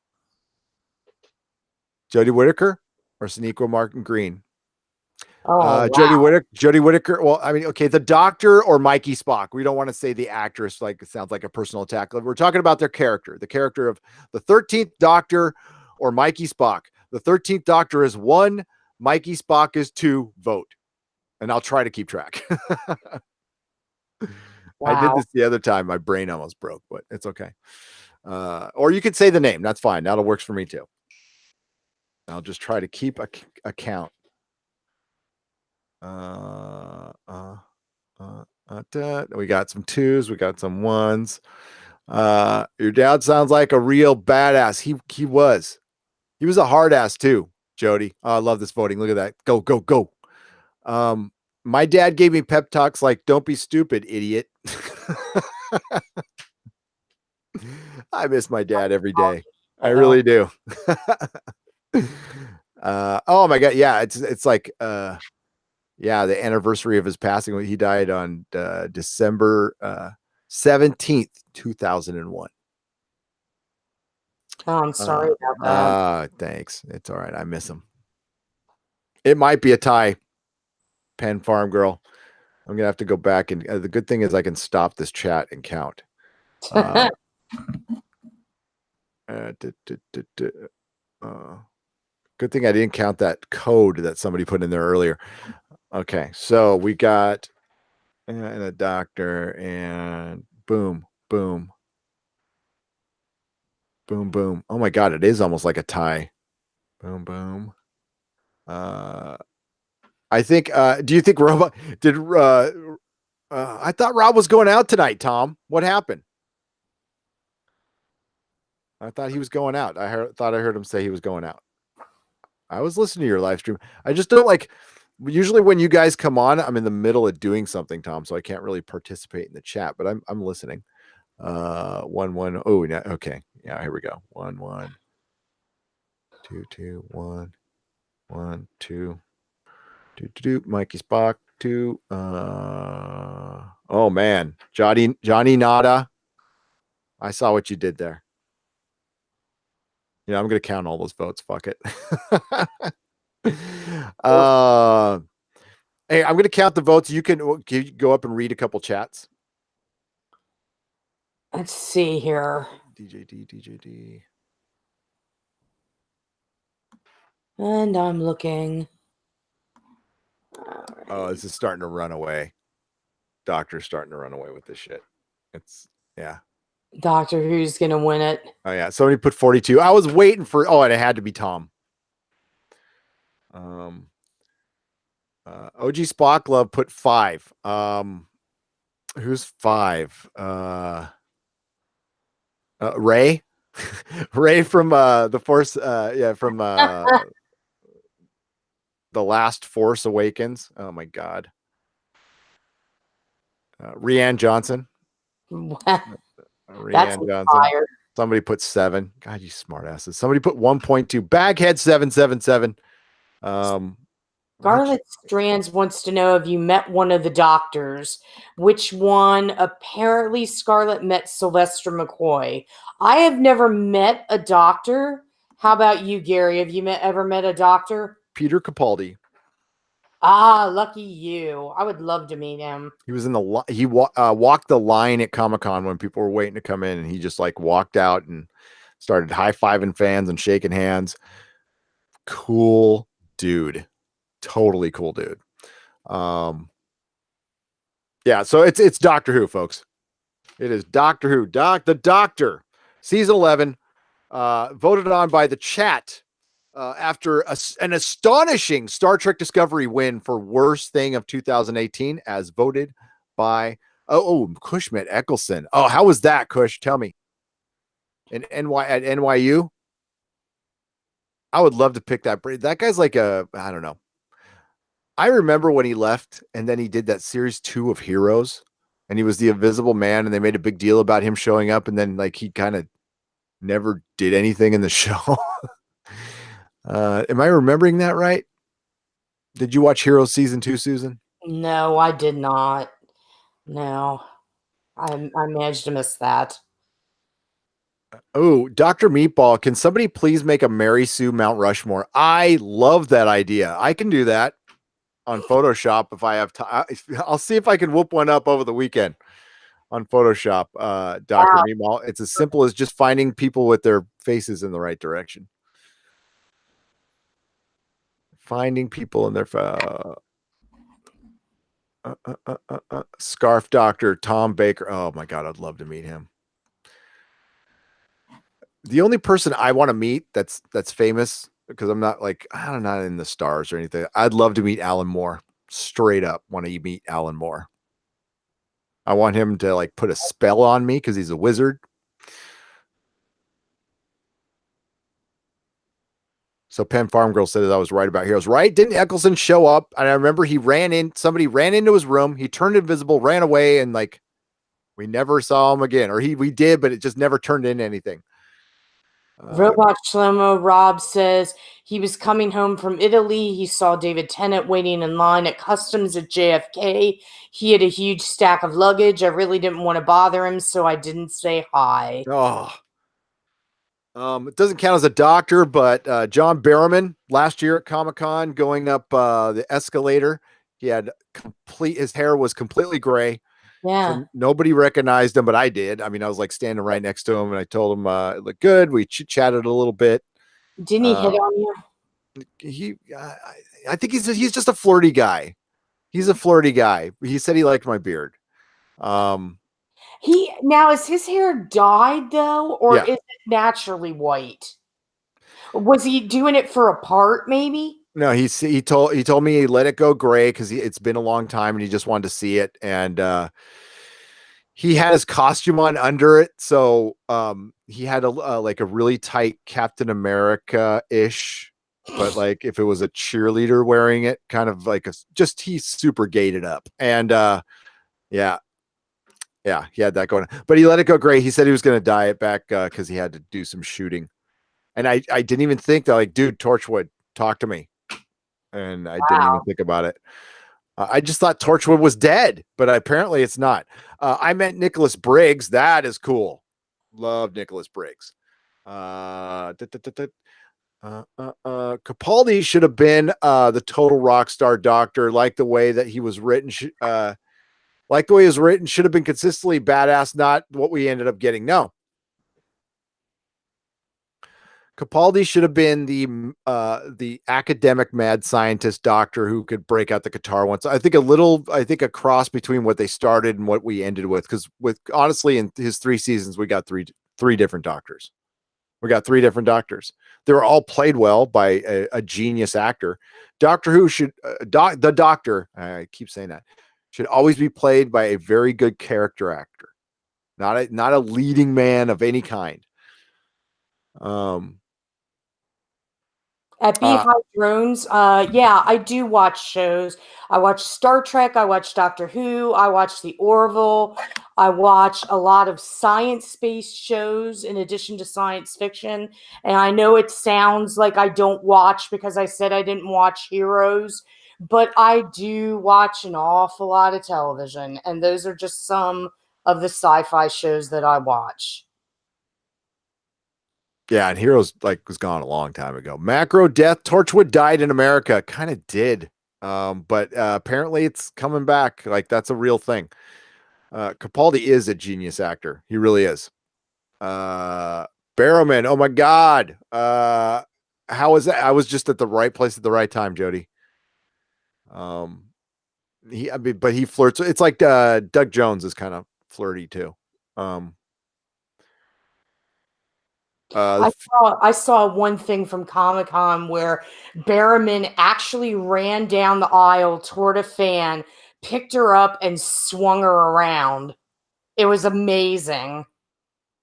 Jodie Whittaker or Sonequa Martin Green? Oh, wow. Jodie Whittaker. Well, I mean, okay, the Doctor or Mikey Spock. We don't want to say the actress, like it sounds like a personal attack. We're talking about their character, the character of the 13th Doctor or Mikey Spock. The 13th Doctor is 1, Mikey Spock is 2. Vote, and I'll try to keep track. Wow. I did this the other time. My brain almost broke, but it's okay. Or you could say the name. That's fine. That'll works for me too. I'll just try to keep a count. We got some 2s, we got some 1s. Your dad sounds like a real badass. He was a hard ass too, Jody. Oh, I love this voting. Look at that. Go. My dad gave me pep talks like, don't be stupid, idiot. I miss my dad every day. I really do. Oh my God. Yeah. It's like, yeah, the anniversary of his passing. He died on December 17th, 2001. Oh, I'm sorry about that. Thanks. It's all right. I miss him. It might be a tie. Penn Farm Girl. I'm gonna have to go back and the good thing is I can stop this chat and count. Good thing I didn't count that code that somebody put in there earlier. Okay, so we got and a doctor and boom. Oh my God, it is almost like a tie. Boom. I think. Do you think Rob did? I thought Rob was going out tonight. Tom, what happened? I thought he was going out. Thought I heard him say he was going out. I was listening to your live stream. I just don't like. Usually when you guys come on, I'm in the middle of doing something, Tom, so I can't really participate in the chat. But I'm listening. 1-1. Oh, yeah. Okay. Yeah. Here we go. 1-1. 2-2. 1-1. 2. Mikey Spock 2. Oh man, Johnny Nada. I saw what you did there. Yeah, I'm gonna count all those votes. Fuck it. Hey, I'm gonna count the votes. You can go up and read a couple chats. Let's see here. DJD. And I'm looking. Right. Oh, this is starting to run away. Doctor's starting to run away with this shit. It's yeah. Doctor Who's gonna win it? Oh yeah. Somebody put 42. I was waiting for. Oh, and it had to be Tom. OG Spock Love put 5. Who's 5? Ray. Ray from the Force. Yeah, from the last Force Awakens. Oh my God. Rianne Johnson. Rianne Johnson. Fire. Somebody put 7. God, you smartasses. Somebody put 1.2. Baghead 777. Scarlet Strands wants to know if you met one of the doctors. Which one? Apparently, Scarlet met Sylvester McCoy. I have never met a doctor. How about you, Gary? Have you ever met a doctor? Peter Capaldi. Ah, lucky you. I would love to meet him. He was in the he walked the line at Comic-Con when people were waiting to come in, and he just like walked out and started high-fiving fans and shaking hands. Cool dude. Totally cool dude. Yeah, so it's Doctor Who, folks. It is Doctor Who. The Doctor. Season 11. Voted on by the chat. After an astonishing Star Trek Discovery win for worst thing of 2018, as voted by Cush met Eccleston. Oh, how was that, Cush? Tell me. In at NYU? I would love to pick that. That guy's like I don't know. I remember when he left and then he did that series 2 of Heroes and he was the Invisible Man and they made a big deal about him showing up and then like he kind of never did anything in the show. Am I remembering that right? Did you watch Heroes season 2, Susan? No, I did not. No, I managed to miss that. Oh, Dr. Meatball, can somebody please make a Mary Sue Mount Rushmore? I love that idea. I can do that on Photoshop if I have time. I'll see if I can whoop one up over the weekend on Photoshop. Dr. Wow. Meatball. It's as simple as just finding people with their faces in the right direction. Finding people in their Scarf Doctor Tom Baker. Oh my God, I'd love to meet him. The only person I want to meet that's famous because I'm not in the stars or anything. I'd love to meet Alan Moore. Straight up, want to meet Alan Moore. I want him to like put a spell on me because he's a wizard. So Penn Farm Girl said that I was right about Heroes. Right? Didn't Eccleston show up? And I remember somebody ran into his room. He turned invisible, ran away, and like we never saw him again. Or we did, but it just never turned into anything. Robot Shlomo Rob says he was coming home from Italy. He saw David Tennant waiting in line at customs at JFK. He had a huge stack of luggage. I really didn't want to bother him, so I didn't say hi. Oh. It doesn't count as a doctor, but John Barrowman last year at Comic-Con going up the escalator, he had his hair was completely gray. Yeah. So nobody recognized him, but I did. I mean, I was like standing right next to him and I told him it looked good. We chatted a little bit. Didn't he hit on you? I think he's just a flirty guy. He's a flirty guy. He said he liked my beard. Is his hair dyed though, or Yeah. is it naturally white? Was he doing it for a part, maybe? No, he told me he let it go gray because it's been a long time and he just wanted to see it. And he had his costume on under it, so he had like a really tight Captain America ish, but like if it was a cheerleader wearing it, kind of like he's super gated up. And yeah, he had that going on, but he let it go gray. He said he was going to dye it back because he had to do some shooting. And I didn't even think that, like, dude, Torchwood, talk to me. And I didn't even think about it. I just thought Torchwood was dead, but apparently it's not. I meant Nicholas Briggs. That is cool. Love Nicholas Briggs. Capaldi should have been the total rock star doctor, like the way that he was written. Like the way he was written, should have been consistently badass, not what we ended up getting. No. Capaldi should have been the academic mad scientist doctor who could break out the guitar once. I think a cross between what they started and what we ended with. Because honestly, in his 3 seasons, we got three different doctors. We got 3 different doctors. They were all played well by a genius actor. Doctor Who should the doctor. I keep saying that should always be played by a very good character actor, not a leading man of any kind. At Beehive Drones, yeah, I do watch shows. I watch Star Trek, I watch Doctor Who, I watch The Orville, I watch a lot of science-based shows in addition to science fiction. And I know it sounds like I don't watch because I said I didn't watch Heroes, but I do watch an awful lot of television, and those are just some of the sci-fi shows that I watch. Yeah, and Heroes was gone a long time ago. Macro death. Torchwood died in America. Kind of did. But apparently it's coming back. Like that's a real thing. Capaldi is a genius actor. He really is. Barrowman. Oh my God. How was that? I was just at the right place at the right time, Jody. But he flirts. It's like Doug Jones is kind of flirty too. I saw one thing from Comic-Con where Barrowman actually ran down the aisle toward a fan, picked her up and swung her around. It was amazing.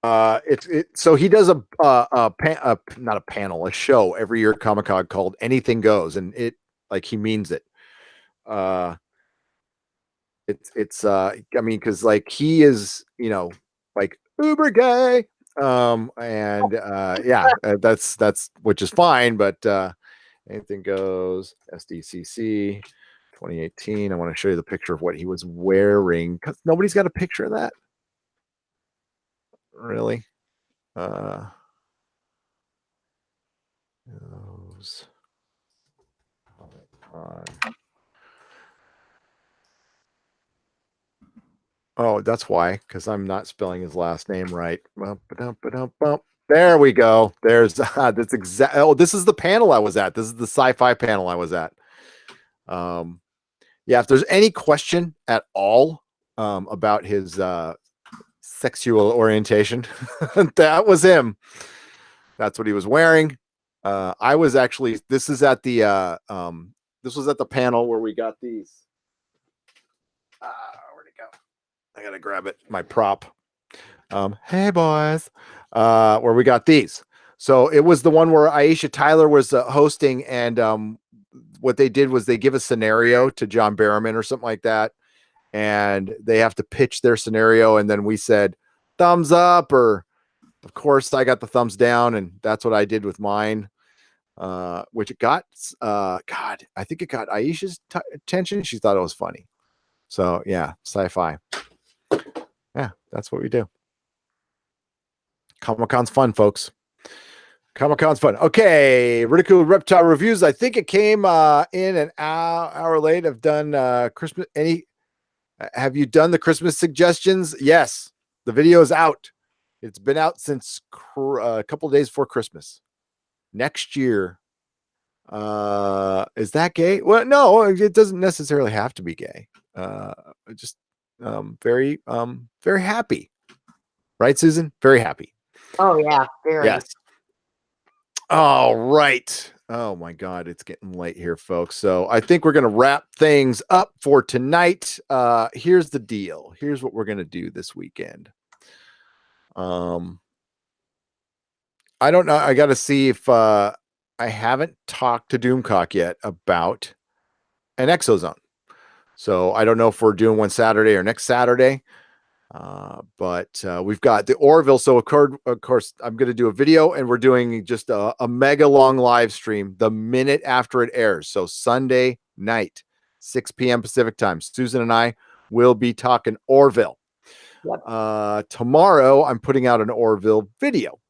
So he does not a panel, a show every year at Comic-Con called Anything Goes, and it like he means it. It's I mean, because like he is, like uber gay. And yeah, that's which is fine, but Anything Goes, SDCC 2018. I want to show you the picture of what he was wearing because nobody's got a picture of that. Really? Those on. Oh, that's why, because I'm not spelling his last name right. There we go. There's that's exact. Oh, this is the panel I was at. This is the sci-fi panel I was at. Yeah, if there's any question at all about his sexual orientation, that was him. That's what he was wearing. I was actually. This is at the. This was at the panel where we got these. Where'd it go? I gotta grab it. My prop. Hey boys, where we got these. So it was the one where Aisha Tyler was hosting, and what they did was they give a scenario to John Barrowman or something like that, and they have to pitch their scenario, and then we said thumbs up, or of course I got the thumbs down, and that's what I did with mine. Which it got, God, I think it got Aisha's attention. She thought it was funny. So yeah, sci-fi. Yeah, that's what we do. Comic-Con's fun, folks. Comic-Con's fun. Okay, Ridicule Reptile Reviews. I think it came in an hour late. I've done Christmas. Have you done the Christmas suggestions? Yes, the video is out. It's been out since a couple of days before Christmas. Next year. Is that gay? Well, no, it doesn't necessarily have to be gay. Just very happy. Right, Susan? Very happy. Oh yeah, very. Yes. All right. Oh my God, it's getting late here, folks. So I think we're gonna wrap things up for tonight. Here's the deal. Here's what we're gonna do this weekend. I don't know. I got to see if I haven't talked to Doomcock yet about an exozone. So I don't know if we're doing one Saturday or next Saturday. But we've got the Orville. So of course, I'm going to do a video, and we're doing just a mega long live stream the minute after it airs. So Sunday night, 6 p.m. Pacific time. Susan and I will be talking Orville. Yep. Tomorrow, I'm putting out an Orville video.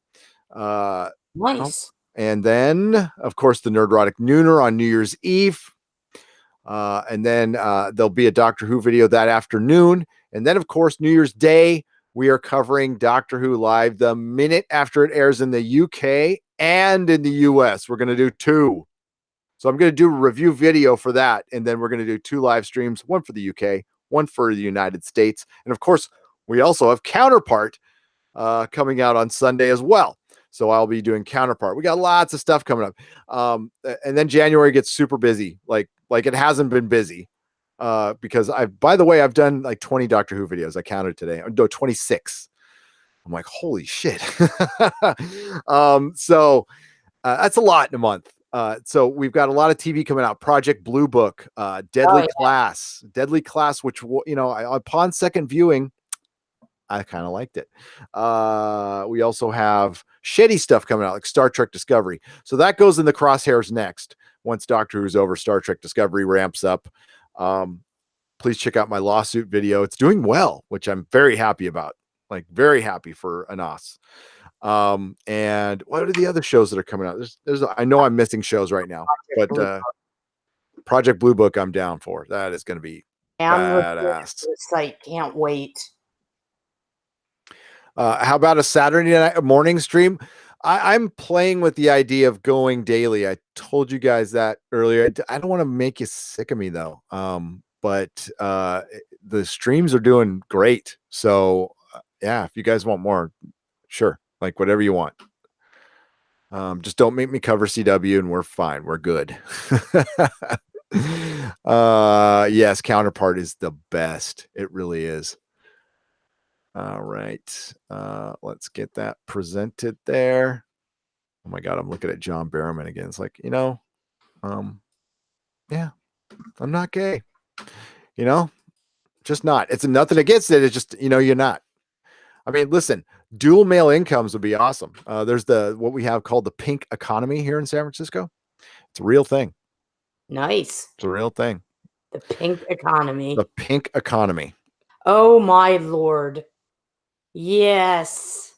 Nice. And then, of course, the Nerdrotic Nooner on New Year's Eve. And then there'll be a Doctor Who video that afternoon. And then, of course, New Year's Day, we are covering Doctor Who live the minute after it airs in the UK and in the US. We're going to do two. So I'm going to do a review video for that. And then we're going to do two live streams, one for the UK, one for the United States. And of course, we also have Counterpart coming out on Sunday as well. So I'll be doing Counterpart. We got lots of stuff coming up. And then January gets super busy. Like it hasn't been busy. Because by the way, I've done like 20 Doctor Who videos. I counted today. No, 26. I'm like, holy shit. So that's a lot in a month. So we've got a lot of TV coming out. Project Blue Book, Deadly Class, which, upon second viewing, I kind of liked it. We also have shitty stuff coming out, like Star Trek Discovery. So that goes in the crosshairs next. Once Doctor Who's over, Star Trek Discovery ramps up. Please check out my lawsuit video. It's doing well, which I'm very happy about. Like, very happy for Anas. And what are the other shows that are coming out? I know I'm missing shows right now, but Project Blue Book, I'm down for. That is going to be badass. Site, can't wait. How about a Saturday night morning stream? I'm playing with the idea of going daily. I told you guys that earlier. I don't want to make you sick of me though. But the streams are doing great. So yeah, if you guys want more, sure. Like whatever you want. Just don't make me cover CW and we're fine. We're good. Yes, Counterpart is the best. It really is. All right. Let's get that presented there. Oh my God, I'm looking at John Barrowman again. It's like, yeah, I'm not gay. Just not. It's nothing against it. It's just, you're not. I mean, listen, dual male incomes would be awesome. There's what we have called the pink economy here in San Francisco. It's a real thing. Nice. It's a real thing. The pink economy. The pink economy. Oh my Lord. Yes.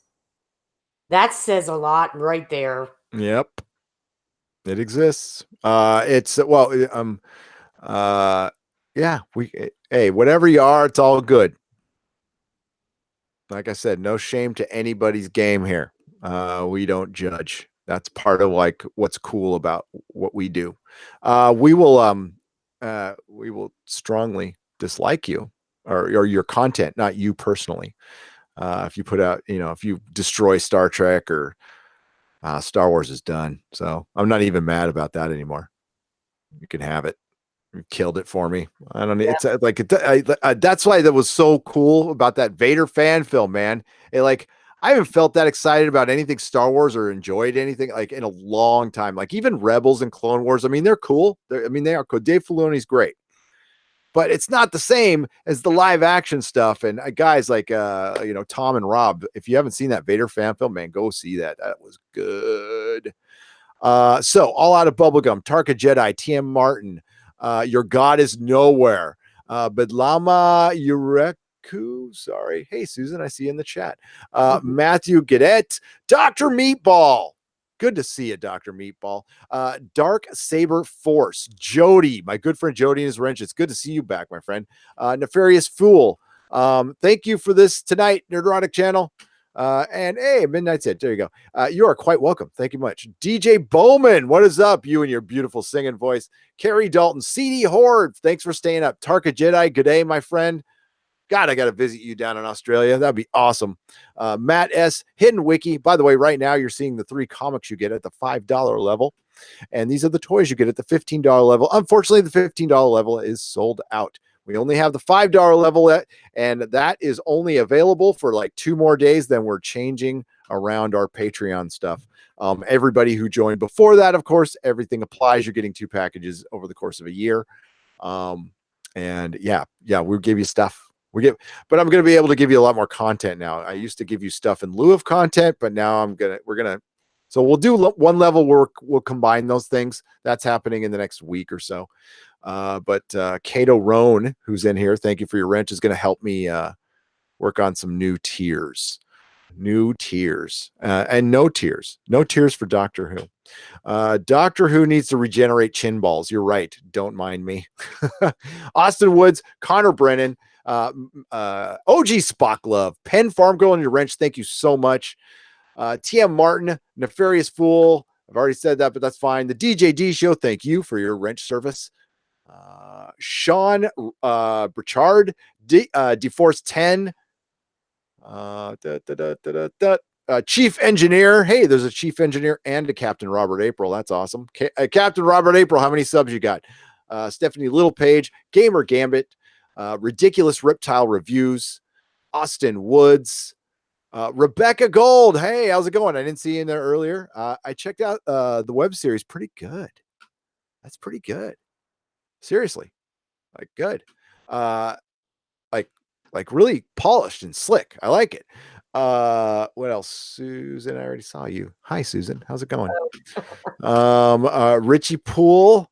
That says a lot right there. Yep. It exists. It's well, yeah, hey, whatever you are, it's all good. Like I said, no shame to anybody's game here. We don't judge. That's part of like what's cool about what we do. We will strongly dislike you or your content, not you personally. If you put out, if you destroy Star Trek or Star Wars is done. So I'm not even mad about that anymore. You can have it. You killed it for me. I don't. It's like that's why that was so cool about that Vader fan film, man. I haven't felt that excited about anything Star Wars or enjoyed anything like in a long time. Like even Rebels and Clone Wars. I mean, they're cool. They are cool. Dave Filoni's great, but it's not the same as the live action stuff. And guys like Tom and Rob, if you haven't seen that Vader fan film, man, go see that. That was good. So All Out of Bubblegum, Tarka Jedi, TM Martin, Your God is Nowhere, Bedlama Yureku. Sorry. Hey, Susan, I see you in the chat. Matthew Gadet, Dr. Meatball. Good to see you, Dr. Meatball. Dark Saber Force, Jody, my good friend Jody and his wrench. It's good to see you back, my friend. Nefarious Fool. Thank you for this tonight, Nerdrotic channel. And hey, Midnight's Edge. There you go. You are quite welcome. Thank you much. DJ Bowman, what is up? You and your beautiful singing voice. Carrie Dalton, CD Horde, thanks for staying up. Tarka Jedi, good day, my friend. God, I got to visit you down in Australia. That'd be awesome. Matt S. Hidden Wiki. By the way, right now you're seeing the 3 comics you get at the $5 level. And these are the toys you get at the $15 level. Unfortunately, the $15 level is sold out. We only have the $5 level, and that is only available for like 2 more days. Then we're changing around our Patreon stuff. Everybody who joined before that, of course, everything applies. You're getting 2 packages over the course of a year. And yeah, we'll give you stuff. But I'm going to be able to give you a lot more content now. I used to give you stuff in lieu of content, but now so we'll do one level where we'll combine those things. That's happening in the next week or so. But Kato Roan, who's in here, thank you for your wrench, is going to help me work on some new tiers. And no tears for Doctor Who. Doctor Who needs to regenerate chin balls. You're right. Don't mind me. Austin Woods, Connor Brennan, OG Spock Love, Penn Farm Girl and your wrench. Thank you so much. TM Martin, Nefarious Fool. I've already said that, but that's fine. The DJD Show. Thank you for your wrench service. Sean Burchard, DeForce 10. Chief Engineer. Hey, there's a Chief Engineer and a Captain Robert April. That's awesome. Captain Robert April, how many subs you got? Stephanie Littlepage, Gamer Gambit, Ridiculous Reptile Reviews, Austin Woods, Rebecca Gold. Hey, how's it going? I didn't see you in there earlier. I checked out the web series. Pretty good. That's pretty good. Seriously, like good. Like really polished and slick. I like it. What else? Susan, I already saw you. Hi, Susan. How's it going? Richie Poole.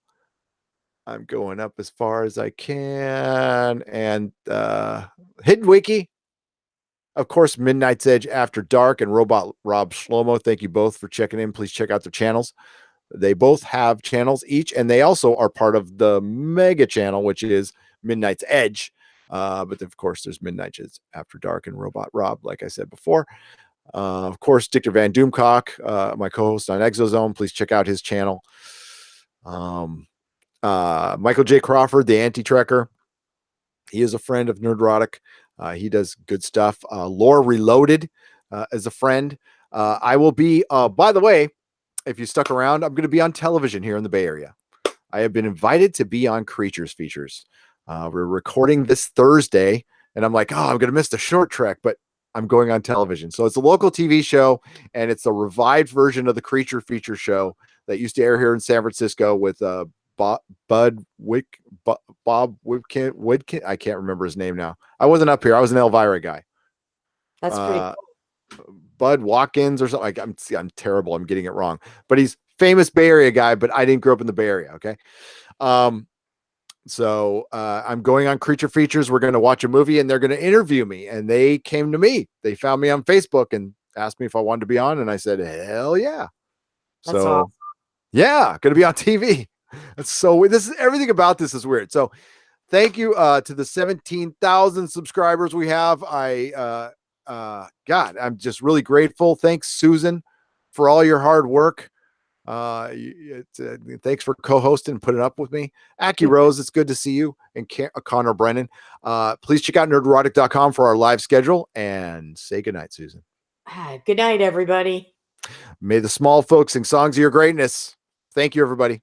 I'm going up as far as I can. And Hidden Wiki. Of course, Midnight's Edge After Dark and Robot Rob Shlomo. Thank you both for checking in. Please check out their channels. They both have channels each, and they also are part of the mega channel, which is Midnight's Edge. But of course, there's Midnight's Edge After Dark and Robot Rob, like I said before. Of course, Dictor Van Doomcock, my co-host on Exozone. Please check out his channel. Michael J. Crawford, the Anti-Trekker. He is a friend of Nerdrotic. He does good stuff. Lore Reloaded is a friend. I will be, by the way, if you stuck around, I'm going to be on television here in the Bay Area. I have been invited to be on Creatures Features. We're recording this Thursday, and I'm like, oh, I'm going to miss the short trek, but I'm going on television. So it's a local TV show, and it's a revived version of the Creature Feature show that used to air here in San Francisco with Bob Woodkin. I can't remember his name now. I wasn't up here. I was an Elvira guy. That's pretty cool. Bud Watkins or something. Like, I'm terrible. I'm getting it wrong, but he's famous Bay Area guy, but I didn't grow up in the Bay Area. Okay. So I'm going on Creature Features. We're going to watch a movie and they're going to interview me. And they came to me. They found me on Facebook and asked me if I wanted to be on. And I said, hell yeah. That's awesome. Yeah, going to be on TV. That's so weird. This is everything about this is weird. So thank you to the 17,000 subscribers we have. God, I'm just really grateful. Thanks, Susan, for all your hard work. Thanks for co-hosting and putting up with me. Aki Rose, it's good to see you. And Connor Brennan. Please check out nerderotic.com for our live schedule and say goodnight, Susan. Good night, everybody. May the small folks sing songs of your greatness. Thank you, everybody.